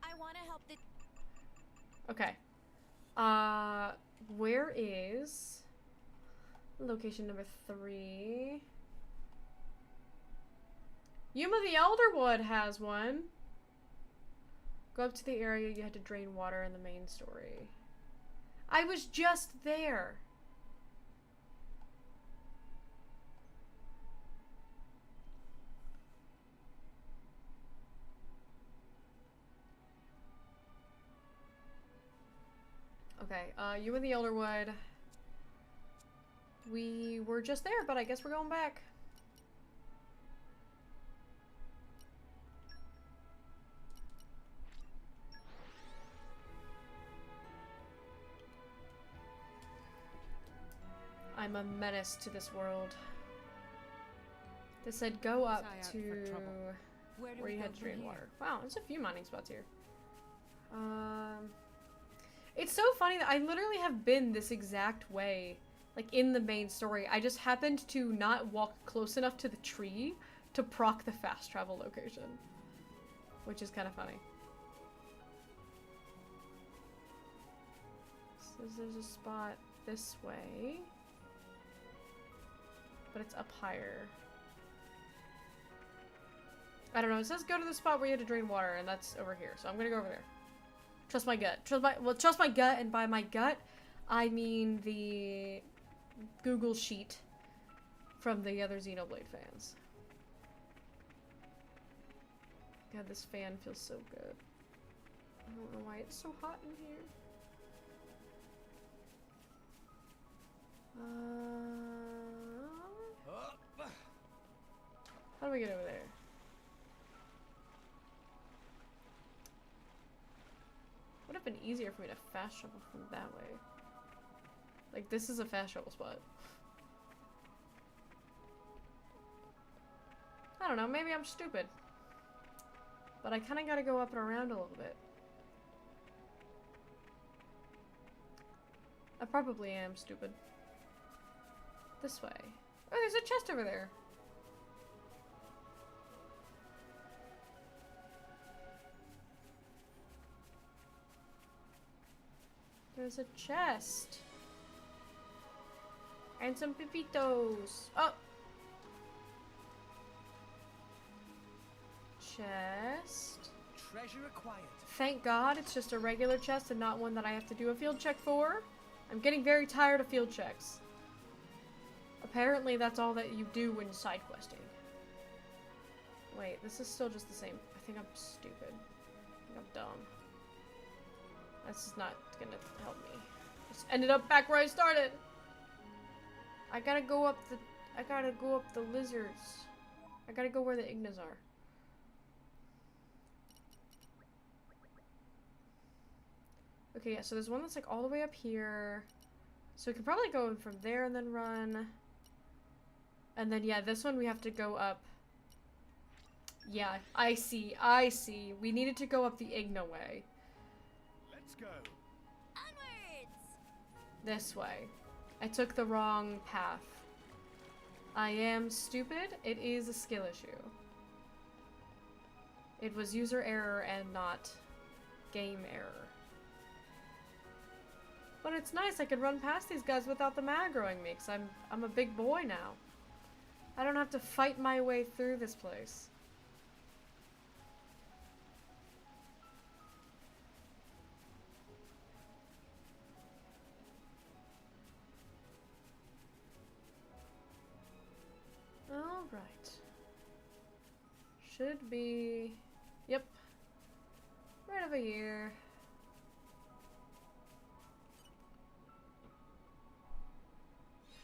I want to help the Okay. Where is location number 3? Yuma the Elderwood has one. Go up to the area you had to drain water in the main story. I was just there. Okay, you and the Elderwood. We were just there, but I guess we're going back. I'm a menace to this world. They said go up Sigh out to for trouble. Where do where we you go had to from drain here? water. Wow, there's a few mining spots here. It's so funny that I literally have been this exact way, like in the main story. I just happened to not walk close enough to the tree to proc the fast travel location, which is kind of funny. So there's a spot this way, but it's up higher. I don't know, it says go to the spot where you had to drain water, and that's over here, so I'm gonna go over there. Trust my gut. Trust my gut, and by my gut, I mean the Google sheet from the other Xenoblade fans. God, this fan feels so good. I don't know why it's so hot in here. How do we get over there? Would have been easier for me to fast travel from that way. Like, this is a fast travel spot. I don't know, maybe I'm stupid. But I kind of gotta go up and around a little bit. I probably am stupid. This way. Oh, there's a chest over there. There's a chest. And some pepitos. Oh! Chest. Treasure acquired. Thank God it's just a regular chest and not one that I have to do a field check for. I'm getting very tired of field checks. Apparently that's all that you do when side questing. Wait, this is still just the same. I think I'm stupid. I think I'm dumb. This is not gonna help me. Just ended up back where I started. I gotta go up the lizards. I gotta go where the Ignas are. Okay, yeah, so there's one that's like all the way up here. So we could probably go from there and then run. And then, yeah, this one we have to go up. Yeah, I see. We needed to go up the Igna way. Let's go. Onwards! This way. I took the wrong path. I am stupid. It is a skill issue. It was user error and not game error. But it's nice, I can run past these guys without them aggroing me, because I'm a big boy now. I don't have to fight my way through this place. Alright. Should be... Yep. Right over here.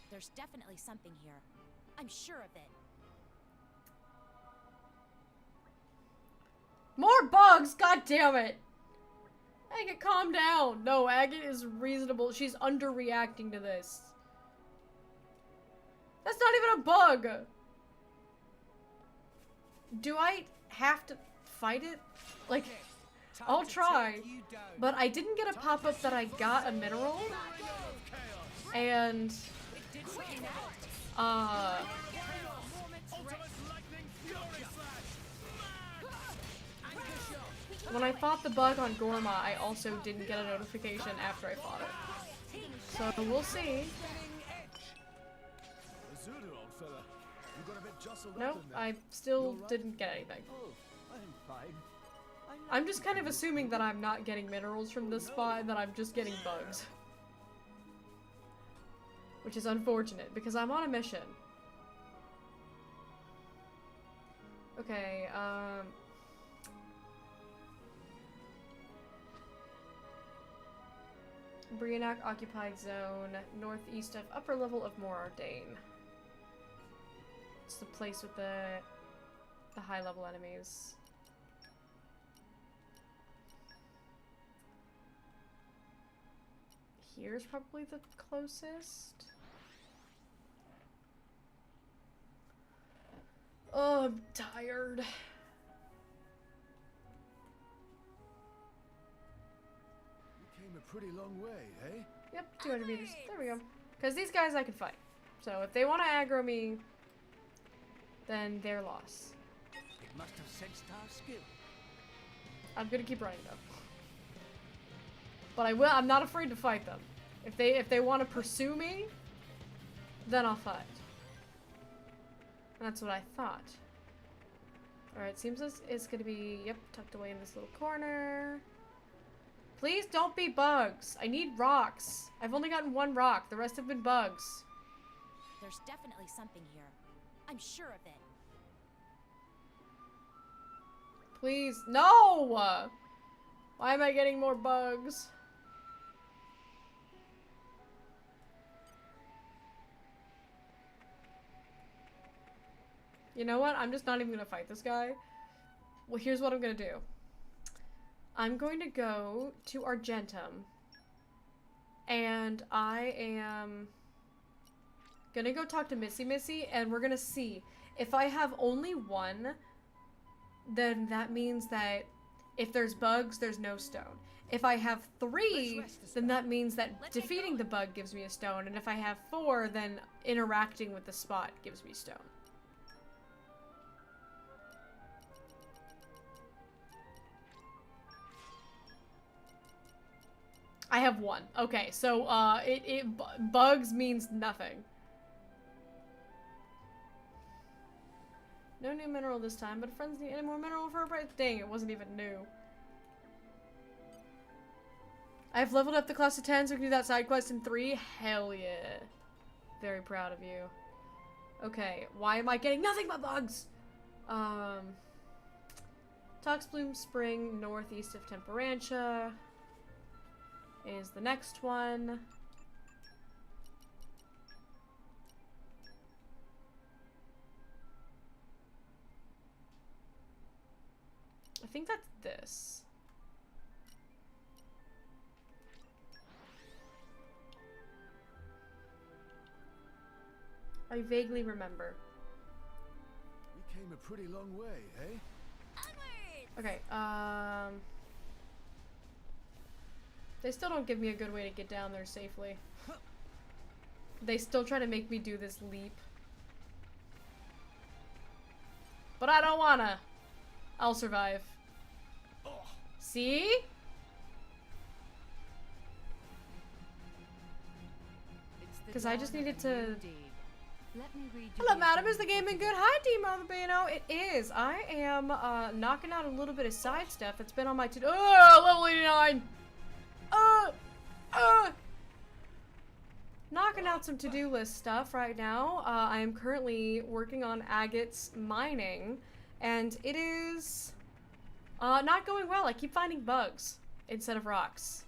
There's definitely something here. I'm sure of it. More bugs! God damn it! Agate, calm down! No, Agate is reasonable. She's underreacting to this. That's not even a bug! Do I have to fight it? Like, I'll try. But I didn't get a pop-up that I got a mineral. And... when I fought the bug on Gorma, I also didn't get a notification after I fought it. So we'll see. Nope, I still didn't get anything. I'm just kind of assuming that I'm not getting minerals from this spot and that I'm just getting bugs. Which is unfortunate, because I'm on a mission. Okay, Brianak occupied zone, northeast of upper level of Morardane. It's the place with the high level enemies. Here's probably the closest. Oh, I'm tired. You came a pretty long way, eh? Yep, 200 meters. There we go. Because these guys I can fight. So if they want to aggro me, then their loss. It must have sensed our skill. I'm gonna keep running though. But I'm not afraid to fight them. If they want to pursue me, then I'll fight. That's what I thought. Alright, seems it's gonna be, yep, tucked away in this little corner. Please don't be bugs. I need rocks. I've only gotten one rock. The rest have been bugs. There's definitely something here. I'm sure of it. Please, no! Why am I getting more bugs? You know what? I'm just not even gonna fight this guy. Well, here's what I'm gonna do. I'm going to go to Argentum. And I am gonna go talk to Missy, and we're gonna see. If I have only one, then that means that if there's bugs, there's no stone. If I have 3, then that means that defeating the bug gives me a stone. And if I have 4, then interacting with the spot gives me stone. I have 1. Okay, so bugs means nothing. No new mineral this time, but friends need any more mineral for a price. Dang, it wasn't even new. I've leveled up the class to 10, so we can do that side quest in 3. Hell yeah. Very proud of you. Okay, why am I getting nothing but bugs? Toxbloom Spring, northeast of Temperantia is the next one. I think that's this. I vaguely remember. We came a pretty long way, eh? Okay, they still don't give me a good way to get down there safely. They still try to make me do this leap. But I don't wanna. I'll survive. See? Because I just needed to... Hello, madam. Is the game been good? Hi, Team Albino. It is. I am knocking out a little bit of side stuff that's been on my oh, level 89. Knocking out some to-do list stuff right now. I am currently working on agates mining, and it is not going well. I keep finding bugs instead of rocks.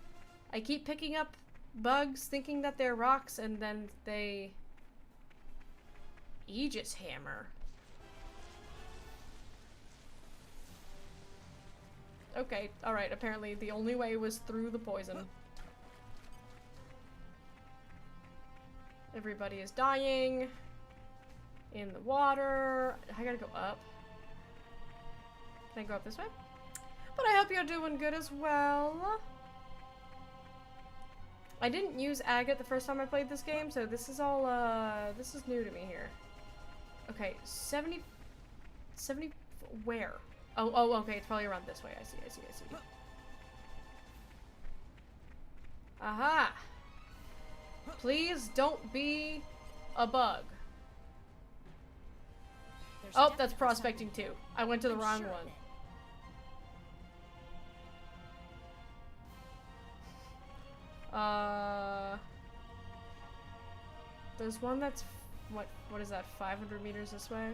I keep picking up bugs thinking that they're rocks, and then they... Aegis hammer. Okay, alright, apparently the only way was through the poison. Everybody is dying. In the water. I gotta go up. Can I go up this way? But I hope you're doing good as well. I didn't use agate the first time I played this game, so this is all, this is new to me here. Okay, 70, where? Oh, okay, it's probably around this way. I see. Aha! Please don't be a bug. Oh, that's prospecting too. I went to the wrong one. There's one that's, what is that, 500 meters this way?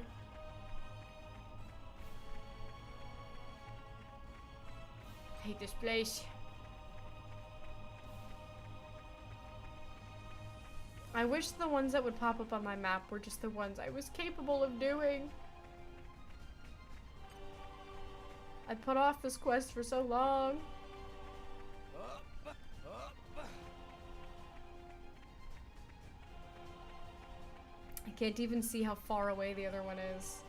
I hate this place. I wish the ones that would pop up on my map were just the ones I was capable of doing. I put off this quest for so long. I can't even see how far away the other one is.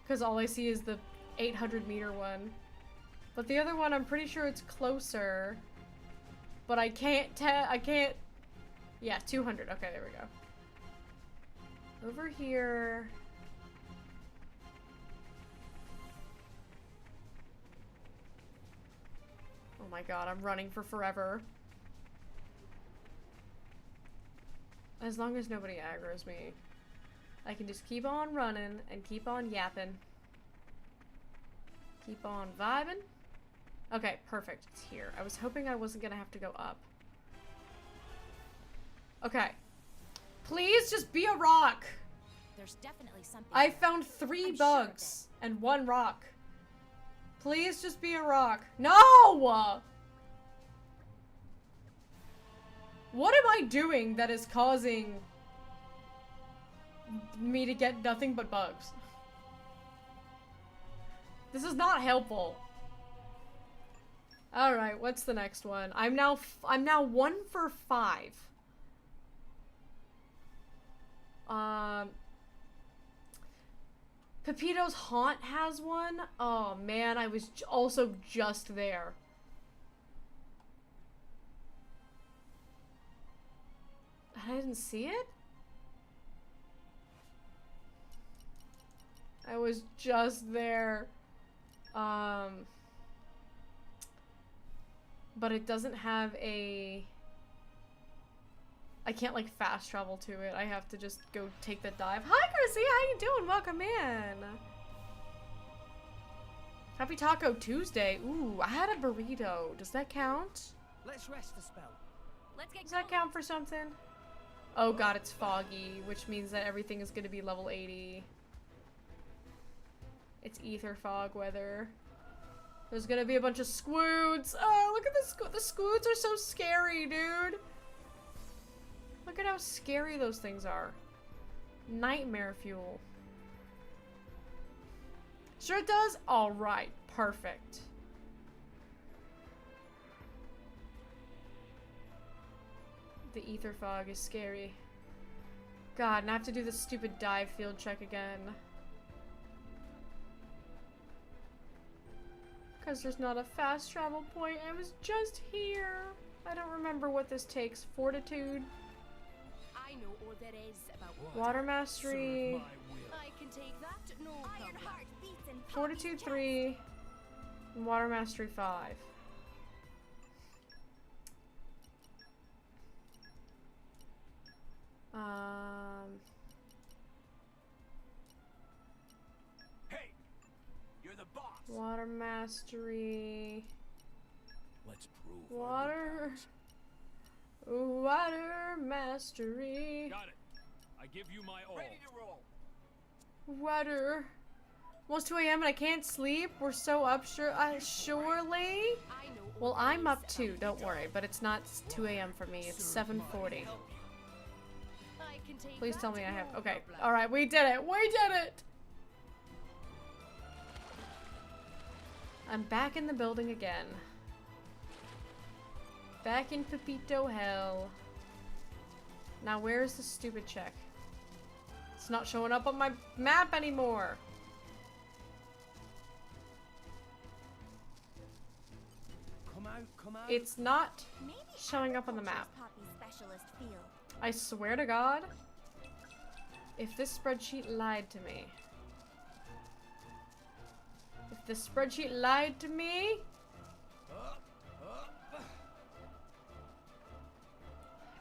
Because all I see is the 800-meter one. But the other one, I'm pretty sure it's closer. But I can't Yeah, 200. Okay, there we go. Over here... Oh my god, I'm running for forever. As long as nobody aggro's me, I can just keep on running and keep on yapping. Keep on vibing. Okay, perfect. It's here. I was hoping I wasn't gonna have to go up. Okay. Please just be a rock! There's definitely something. I found 3 bugs and 1 rock. Please just be a rock. No! What am I doing that is causing me to get nothing but bugs? This is not helpful. Alright, what's the next one? I'm now 1 for 5. Pepito's Haunt has one. Oh man, I was also just there. I didn't see it? I was just there. But it doesn't have a... I can't, like, fast travel to it. I have to just go take the dive. Hi, Chrissy! How you doing? Welcome in! Happy Taco Tuesday. Ooh, I had a burrito. Does that count? Let's rest a spell. Does that count for something? Oh god, it's foggy, which means that everything is gonna be level 80. It's ether fog weather. There's gonna be a bunch of squoods. Oh, look at the squoods are so scary, dude. Look at how scary those things are. Nightmare fuel. Sure it does? Alright, perfect. The ether fog is scary. God, and I have to do this stupid dive field check again. Because there's not a fast travel point. I was just here. I don't remember what this takes. Fortitude. I know all there is about Water mastery. I can take that. No Iron heart beats in Fortitude 3. And water mastery 5. Hey, you're the boss. Water mastery. Let's prove. Water mastery. Got it. I give you my all. Ready to roll. Water. Almost 2 a.m. and I can't sleep. We're so up, surely. Well, I'm up too. Don't worry, but it's not 2 a.m. for me. It's 7:40. Please tell me I have. Okay. All right, we did it. We did it. I'm back in the building again. Back in Pepito Hell. Now, where's the stupid check? It's not showing up on my map anymore. Come out. It's not showing up on the map. I swear to God, if this spreadsheet lied to me. If this spreadsheet lied to me.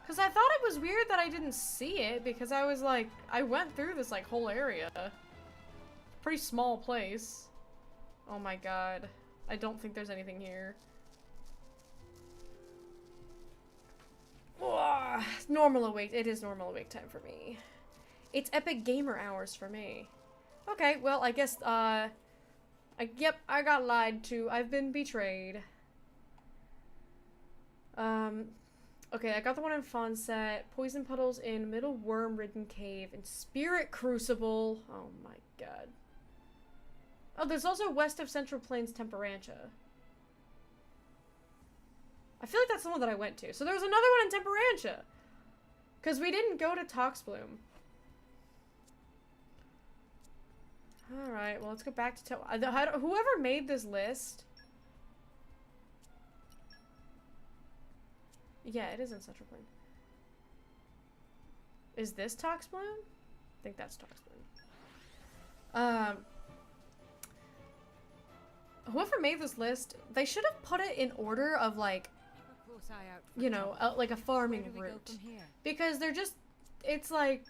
Because I thought it was weird that I didn't see it, because I was like, I went through this like whole area. Pretty small place. Oh my God. I don't think there's anything here. Ugh, normal awake. It is normal awake time for me. It's epic gamer hours for me. Okay, well, I guess, yep, I got lied to. I've been betrayed. Okay, I got the one in Fonset, Poison Puddles in Middle Worm-Ridden Cave, and Spirit Crucible. Oh my God. Oh, there's also West of Central Plains Temperantia. I feel like that's the one that I went to. So there was another one in Temperantia. Because we didn't go to Toxbloom. Alright, well, let's go back to... Whoever made this list... Yeah, it is in Central Plain. Is this Toxbloom? I think that's Toxbloom. Whoever made this list, they should have put it in order of, like... You know, like a farming route. Because they're just, it's like,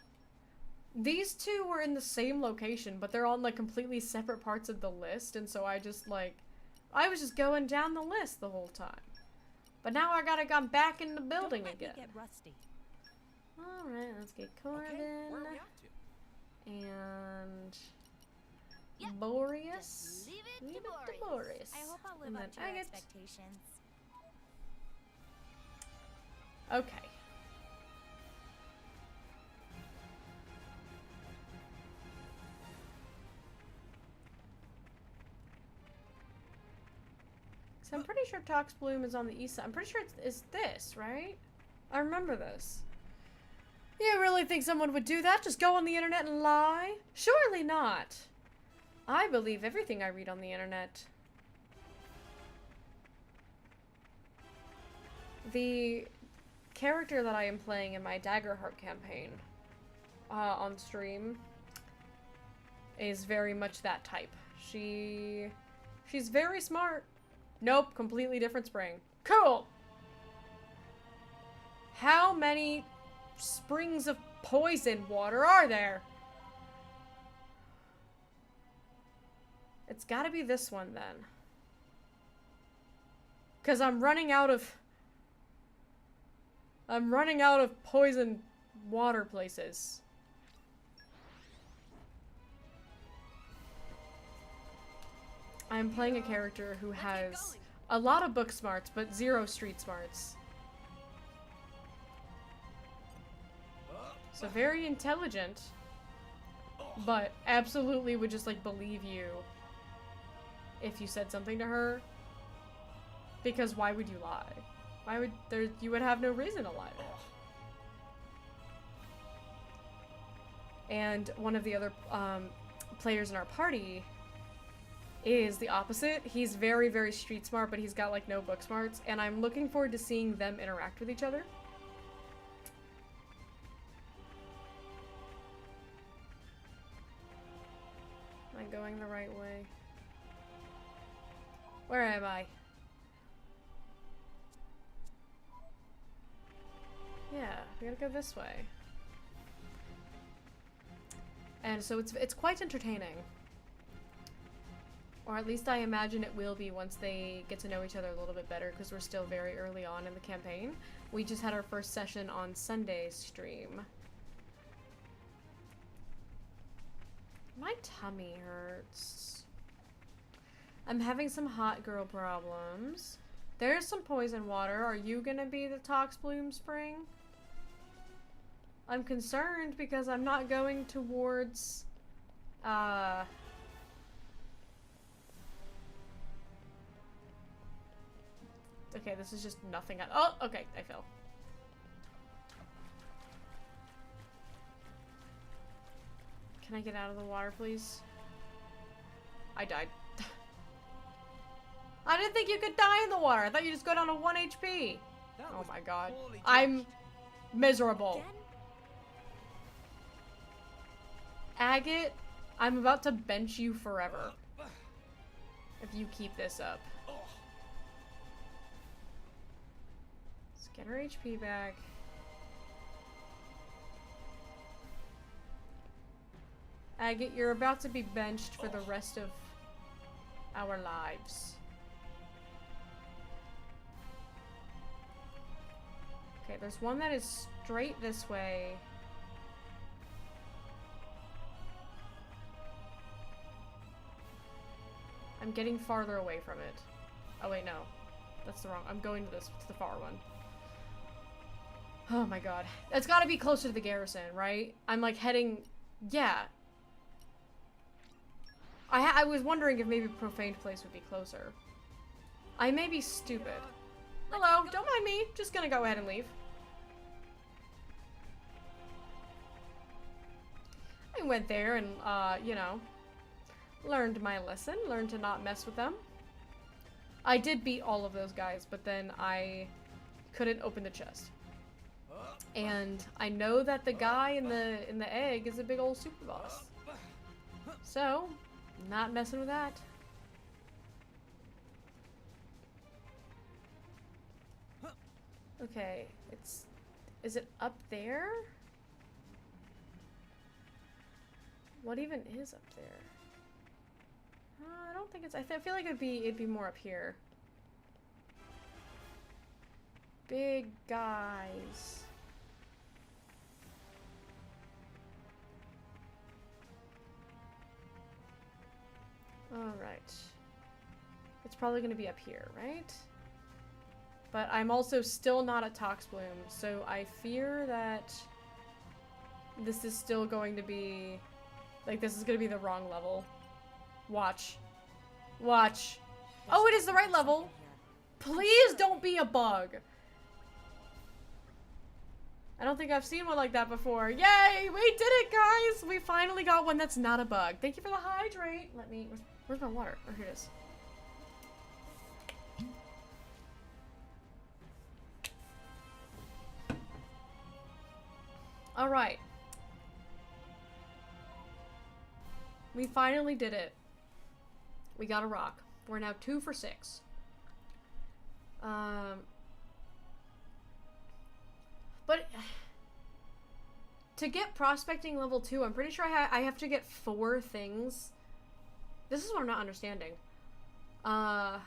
these two were in the same location, but they're on like completely separate parts of the list, and so I just like, I was just going down the list the whole time. But now I gotta come back in the building again. Get rusty. Alright, let's get Corbin. Okay, where are we at to? And... Yep. Boreas. Leave it Leave to it to Boreas. Boreas. I hope I'll live And up then to your Agate. expectations. Okay. So I'm pretty sure Toxbloom is on the east side. I'm pretty sure it's this, right? I remember this. You really think someone would do that? Just go on the internet and lie? Surely not. I believe everything I read on the internet. The character that I am playing in my Daggerheart campaign on stream is very much that type. She's very smart. Nope, completely different spring. Cool! How many springs of poison water are there? It's gotta be this one then. 'Cause I'm running out of poison water places. I'm playing a character who has a lot of book smarts, but 0 street smarts. So very intelligent, but absolutely would just like believe you if you said something to her. Because why would you lie? Why would you would have no reason to lie to her. And one of the other players in our party is the opposite. He's very, very street smart, but he's got like no book smarts, and I'm looking forward to seeing them interact with each other. Am I going the right way? Where am I? Yeah, we gotta go this way. And so it's quite entertaining. Or at least I imagine it will be once they get to know each other a little bit better, because we're still very early on in the campaign. We just had our first session on Sunday's stream. My tummy hurts. I'm having some hot girl problems. There's some poison water. Are you gonna be the Tox Bloom Spring? I'm concerned because I'm not going towards, okay, this is just nothing. Oh, okay, I fell. Can I get out of the water, please? I died. I didn't think you could die in the water. I thought you just go down to 1 HP. Oh my god. I'm miserable. Agate, I'm about to bench you forever if you keep this up. Let's get her HP back. Agate, you're about to be benched for the rest of our lives. Okay, there's one that is straight this way. I'm getting farther away from it. Oh wait, no. That's the wrong. I'm going to the far one. Oh my god. It's gotta be closer to the garrison, right? I'm like heading, yeah. I was wondering if maybe Profaned Place would be closer. I may be stupid. Hello, don't mind me. Just gonna go ahead and leave. I went there and, you know, learned my lesson, learned to not mess with them. I did beat all of those guys, but then I couldn't open the chest. And I know that the guy in the egg is a big old super boss. So, not messing with that. Okay, is it up there? What even is up there? I don't think it's, I feel like it'd be more up here. Big guys. Alright. It's probably gonna be up here, right? But I'm also still not at Tox Bloom, so I fear that this is still going to be, like, this is gonna be the wrong level. Watch. Watch. Oh, it is the right level! Please don't be a bug! I don't think I've seen one like that before. Yay! We did it, guys! We finally got one that's not a bug. Thank you for the hydrate. Let me... Where's my water? Oh, here it is. Alright. We finally did it. We got a rock. We're now 2 for 6. But to get prospecting level 2, I'm pretty sure I have to get 4 things. This is what I'm not understanding. I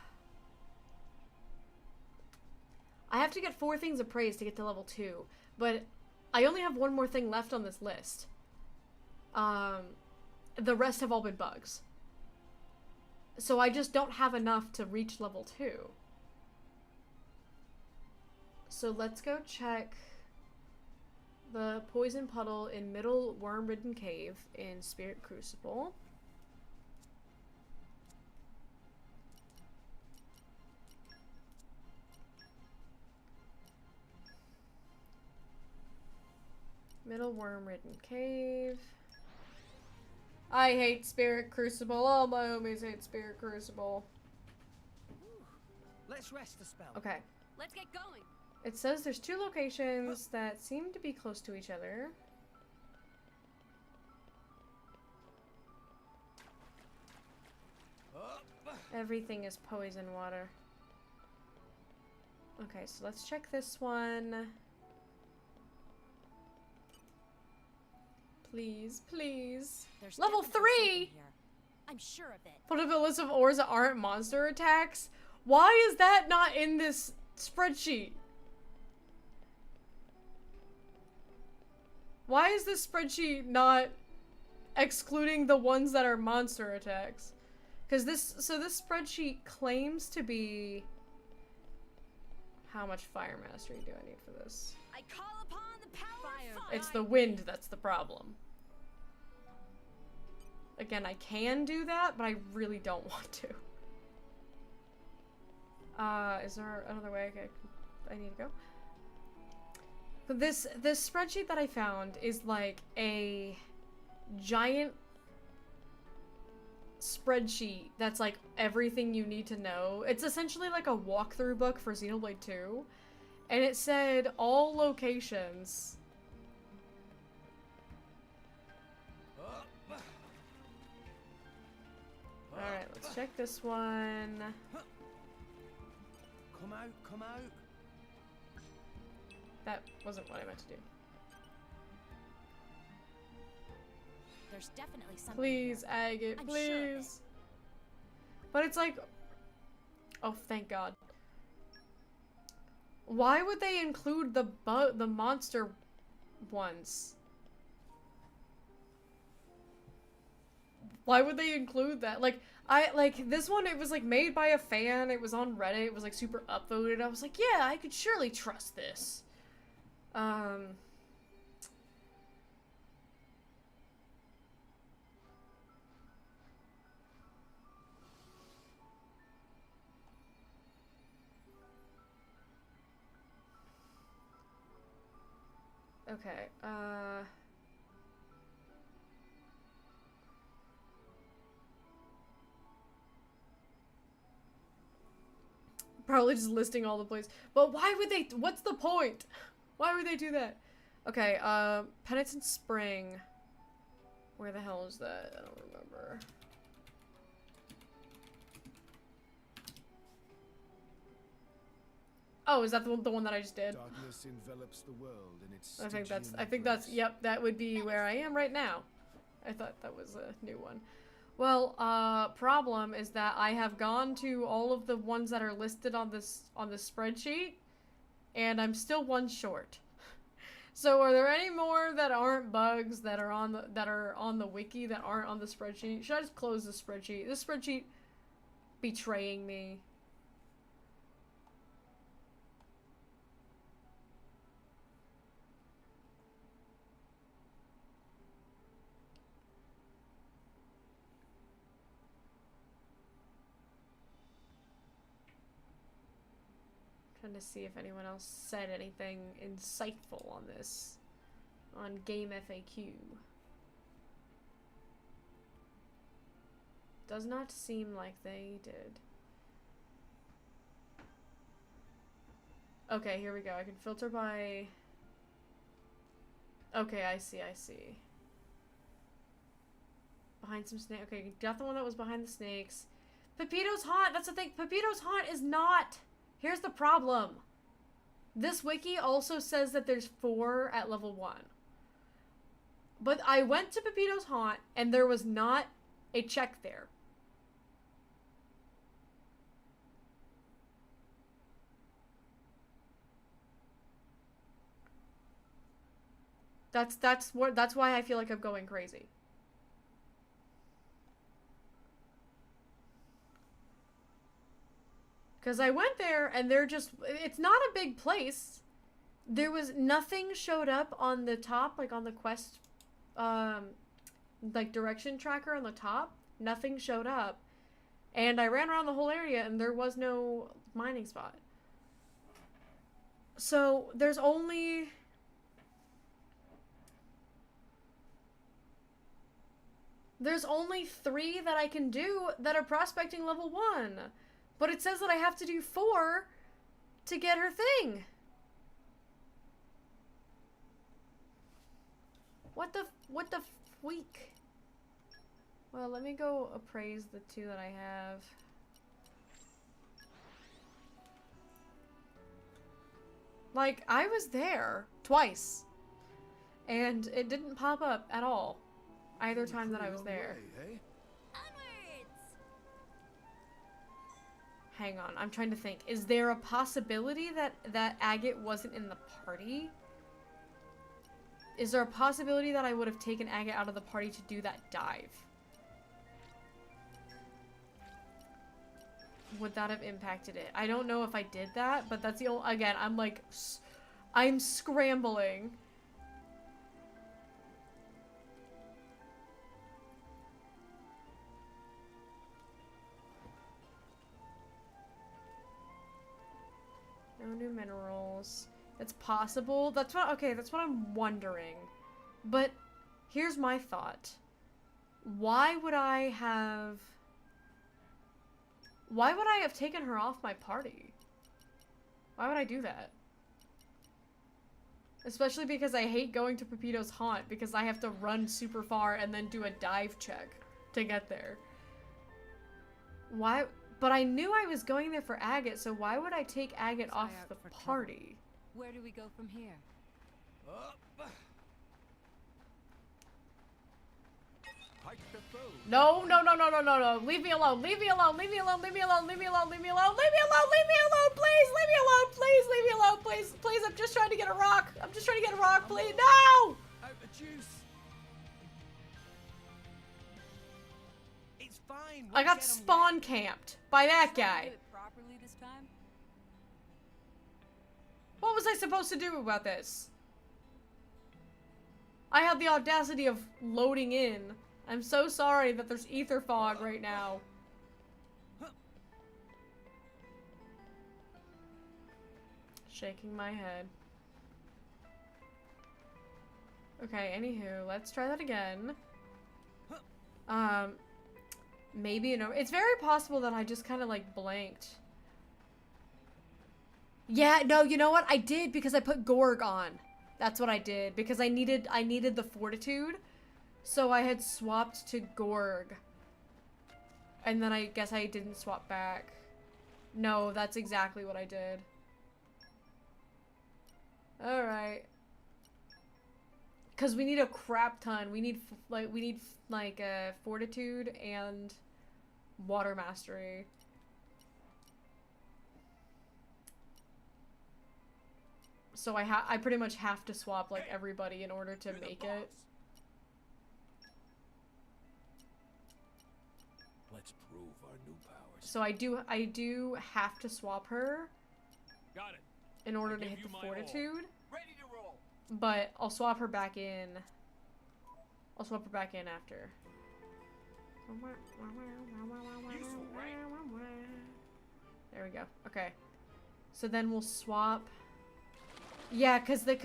have to get 4 things of praise to get to level 2, but I only have 1 more thing left on this list. The rest have all been bugs. So I just don't have enough to reach level 2. So let's go check the poison puddle in Middle Worm-Ridden Cave in Spirit Crucible. Middle Worm-Ridden Cave. I hate Spirit Crucible. All my homies hate Spirit Crucible. Let's rest a spell. Okay. Let's get going. It says there's 2 locations that seem to be close to each other. Everything is poison water. Okay, so let's check this one. Please, please. There's Level definitely 3! something here. I'm sure of it. Put up a list of ores that aren't monster attacks. Why is that not in this spreadsheet? Why is this spreadsheet not excluding the ones that are monster attacks? Because this spreadsheet claims to be... How much fire mastery do I need for this? I call upon the power of fire. It's the wind that's the problem. Again, I can do that, but I really don't want to. Is there another way I need to go? But this spreadsheet that I found is like a giant spreadsheet that's like everything you need to know. It's essentially like a walkthrough book for Xenoblade 2. And it said all locations. Alright, let's check this one. Come out, come out. That wasn't what I meant to do. There's definitely something Please, here. Agate, I'm please. sure of it. But it's like... Oh, thank God. Why would they include the monster ones? Why would they include that? Like, this one, it was, like, made by a fan. It was on Reddit. It was, like, super upvoted. I was like, yeah, I could surely trust this. Okay, probably just listing all the places. But why would they? What's the point? Why would they do that? Okay, Penitent Spring. Where the hell is that? I don't remember. Oh, is that the one that I just did? Darkness envelops the world in its I think that's, yep, that would be where I am right now. I thought that was a new one. Well, problem is that I have gone to all of the ones that are listed on this spreadsheet, and I'm still one short. So are there any more that aren't bugs that are on the wiki that aren't on the spreadsheet? Should I just close the spreadsheet? This spreadsheet betraying me. Trying to see if anyone else said anything insightful on this. On Game FAQ. Does not seem like they did. Okay, here we go. I can filter by... Okay, I see. Behind some snake. Okay, got the one that was behind the snakes. Pepito's Haunt! That's the thing. Pepito's Haunt is not... Here's the problem. This wiki also says that there's 4 at level 1. But I went to Pepito's Haunt, and there was not a check there. That's why I feel like I'm going crazy. Because I went there and it's not a big place. There was nothing showed up on the top, like on the quest, like direction tracker on the top. Nothing showed up. And I ran around the whole area and there was no mining spot. So there's only... There's only 3 that I can do that are prospecting level 1. But it says that I have to do 4 to get her thing. What the freak? Well, let me go appraise the 2 that I have. Like, I was there twice. And it didn't pop up at all. Either time that I was there. Hang on, I'm trying to think. Is there a possibility that Agate wasn't in the party? Is there a possibility that I would have taken Agate out of the party to do that dive? Would that have impacted it? I don't know if I did that, but that's the only... Again, I'm like... I'm scrambling. No new minerals. It's possible. That's what... Okay, that's what I'm wondering. But here's my thought. Why would I have taken her off my party? Why would I do that? Especially because I hate going to Pepito's haunt because I have to run super far and then do a dive check to get there. Why? But I knew I was going there for Agate, so why would I take Agate off the party? Where do we go from here? No, no, no, no, no, no, no. Leave me alone. Leave me alone. Leave me alone. Leave me alone. Leave me alone. Leave me alone. Leave me alone. Leave me alone. Please. Leave me alone. Please. Leave me alone. Please. Please. I'm just trying to get a rock. I'm just trying to get a rock. Please. No! Out of juice. It's fine. I got spawn camped by that guy. Do it properly this time? What was I supposed to do about this? I had the audacity of loading in. I'm so sorry that there's ether fog right now. Shaking my head. Okay, anywho, let's try that again. Maybe, it's very possible that I just kind of like blanked. Yeah, no, you know what? I did because I put Gorg on. That's what I did because I needed the fortitude. So I had swapped to Gorg. And then I guess I didn't swap back. No, that's exactly what I did. Alright. Because we need a crap ton. We need fortitude and water mastery. So I pretty much have to swap like everybody in order to make it. Let's prove our new powers. So I do have to swap her. Got it. In order to hit the fortitude. Ready to roll. But I'll swap her back in. I'll swap her back in after. Useful, right? There we go. Okay. So then we'll swap. Yeah, cause the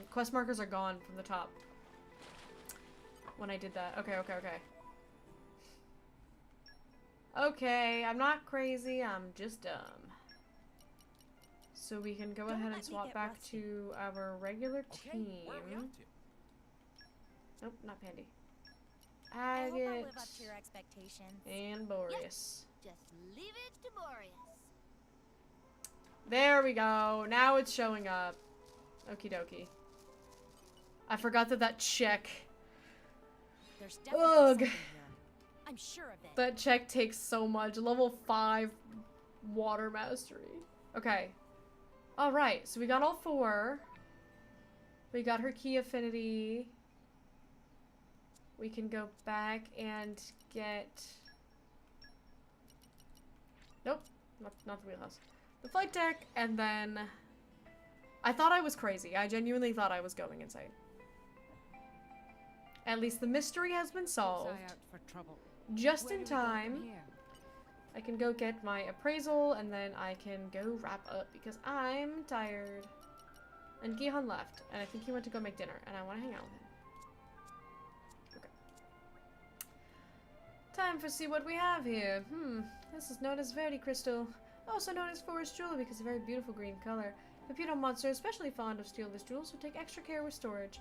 quest markers are gone from the top. When I did that. Okay, okay, okay. Okay, I'm not crazy, I'm just dumb. So we can go ahead and swap back to our regular team. Nope, not Pandy. I hope I Agate live up to your expectations. and Boreas. Just leave it to Boreas. There we go. Now it's showing up. Okie dokie. I forgot that check. There's definitely Ugh. something here. I'm sure of it. That check takes so much. Level 5 water mastery. Okay. Alright, so we got all 4. We got her key affinity. We can go back and get... Nope. not the wheelhouse. The flight deck, and then I thought I was crazy. I genuinely thought I was going insane. At least the mystery has been solved. Eye out for trouble. Just Where in do we go from time. here? I can go get my appraisal, and then I can go wrap up because I'm tired. And Gihan left, and I think he went to go make dinner, and I want to hang out with him. Okay. Time for see what we have here. This is known as Verde Crystal, also known as Forest Jewel because it's a very beautiful green color. Computer monster especially fond of steal this jewel, so take extra care with storage.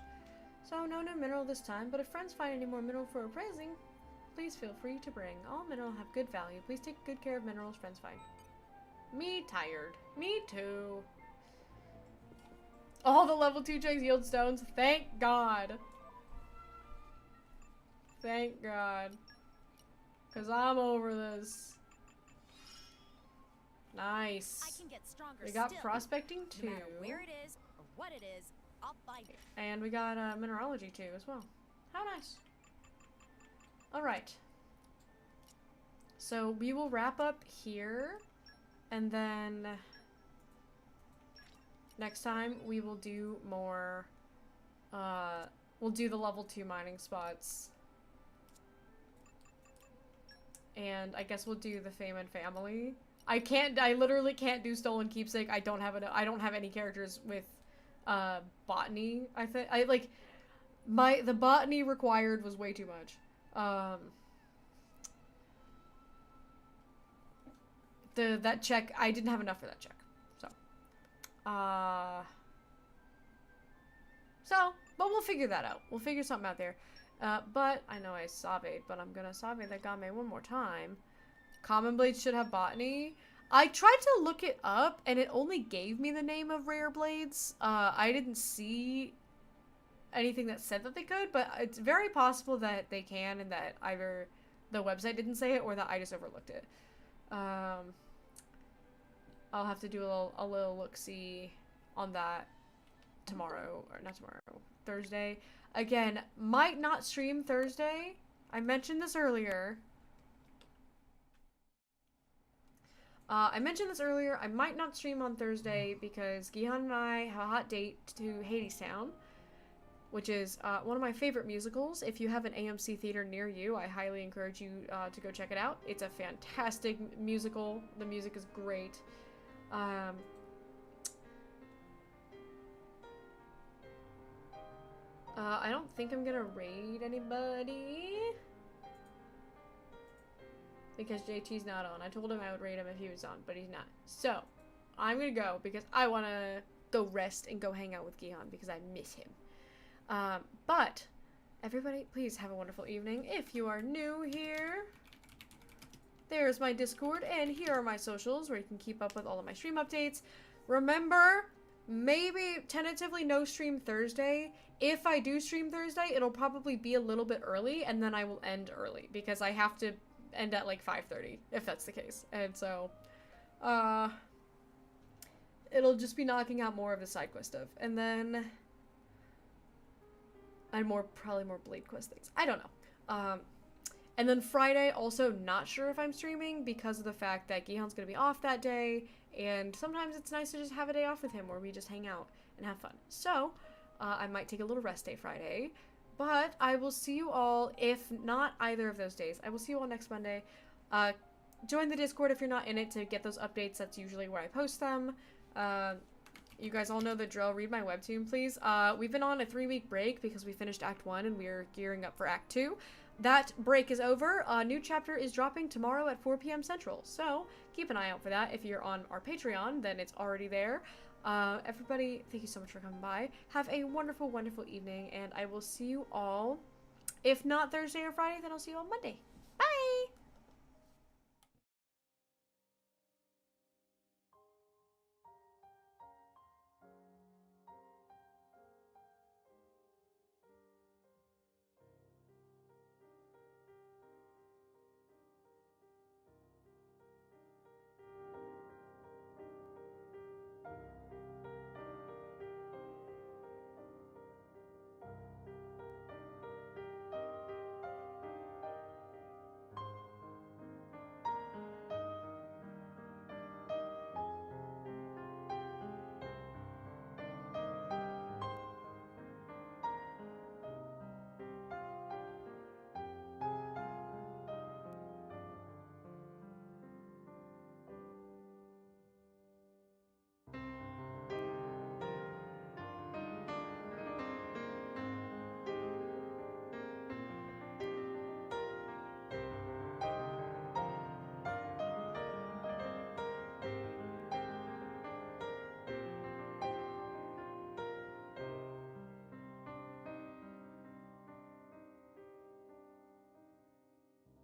So no new mineral this time, but if friends find any more mineral for appraising, please feel free to bring. All mineral have good value. Please take good care of minerals friends find. Me tired. Me too. All the level 2 checks yield stones. Thank God. Thank God. Because I'm over this. Nice. I can get stronger. We got still. prospecting too. No matter where it is or what it is, I'll find it. And we got mineralogy too as well. How nice. Alright. So we will wrap up here. And then next time we will do more, we'll do the level 2 mining spots. And I guess we'll do the Fame and Family. I literally can't do Stolen Keepsake. I don't have any characters with, botany, I think. The botany required was way too much. That check, I didn't have enough for that check. But we'll figure that out. We'll figure something out there. But I know I saved, but I'm gonna save that game one more time. Common Blades should have botany. I tried to look it up, and it only gave me the name of rare blades. I didn't see anything that said that they could, but it's very possible that they can, and that either the website didn't say it, or that I just overlooked it. I'll have to do a little look-see on that tomorrow, or not tomorrow, Thursday. Again, might not stream Thursday. I mentioned this earlier. I might not stream on Thursday because Gihan and I have a hot date to Hadestown, which is one of my favorite musicals. If you have an AMC theater near you, I highly encourage you to go check it out. It's a fantastic musical. The music is great. I don't think I'm gonna raid anybody because JT's not on. I told him I would raid him if he was on, but he's not. So I'm gonna go because I want to go rest and go hang out with Gihan because I miss him. But everybody, please have a wonderful evening. If you are new here, there's my Discord, and here are my socials where you can keep up with all of my stream updates. Remember, maybe tentatively no stream Thursday. If I do stream Thursday, it'll probably be a little bit early, and then I will end early because I have to end at like 5:30 if that's the case. And so it'll just be knocking out more of the side quest stuff, and then probably more Blade Quest things. I don't know. And then Friday, also not sure if I'm streaming because of the fact that Gihan's gonna be off that day, and sometimes it's nice to just have a day off with him where we just hang out and have fun. So I might take a little rest day Friday, but I will see you all, if not either of those days, I will see you all next Monday. Join the Discord if you're not in it to get those updates. That's usually where I post them. You guys all know the drill. Read my webtoon, please. We've been on a 3-week break because we finished Act 1 and we are gearing up for Act 2. That break is over. A new chapter is dropping tomorrow at 4 p.m. Central, so keep an eye out for that. If you're on our Patreon, then it's already there. Everybody, thank you so much for coming by. Have a wonderful, wonderful evening, and I will see you all, if not Thursday or Friday, then I'll see you on Monday.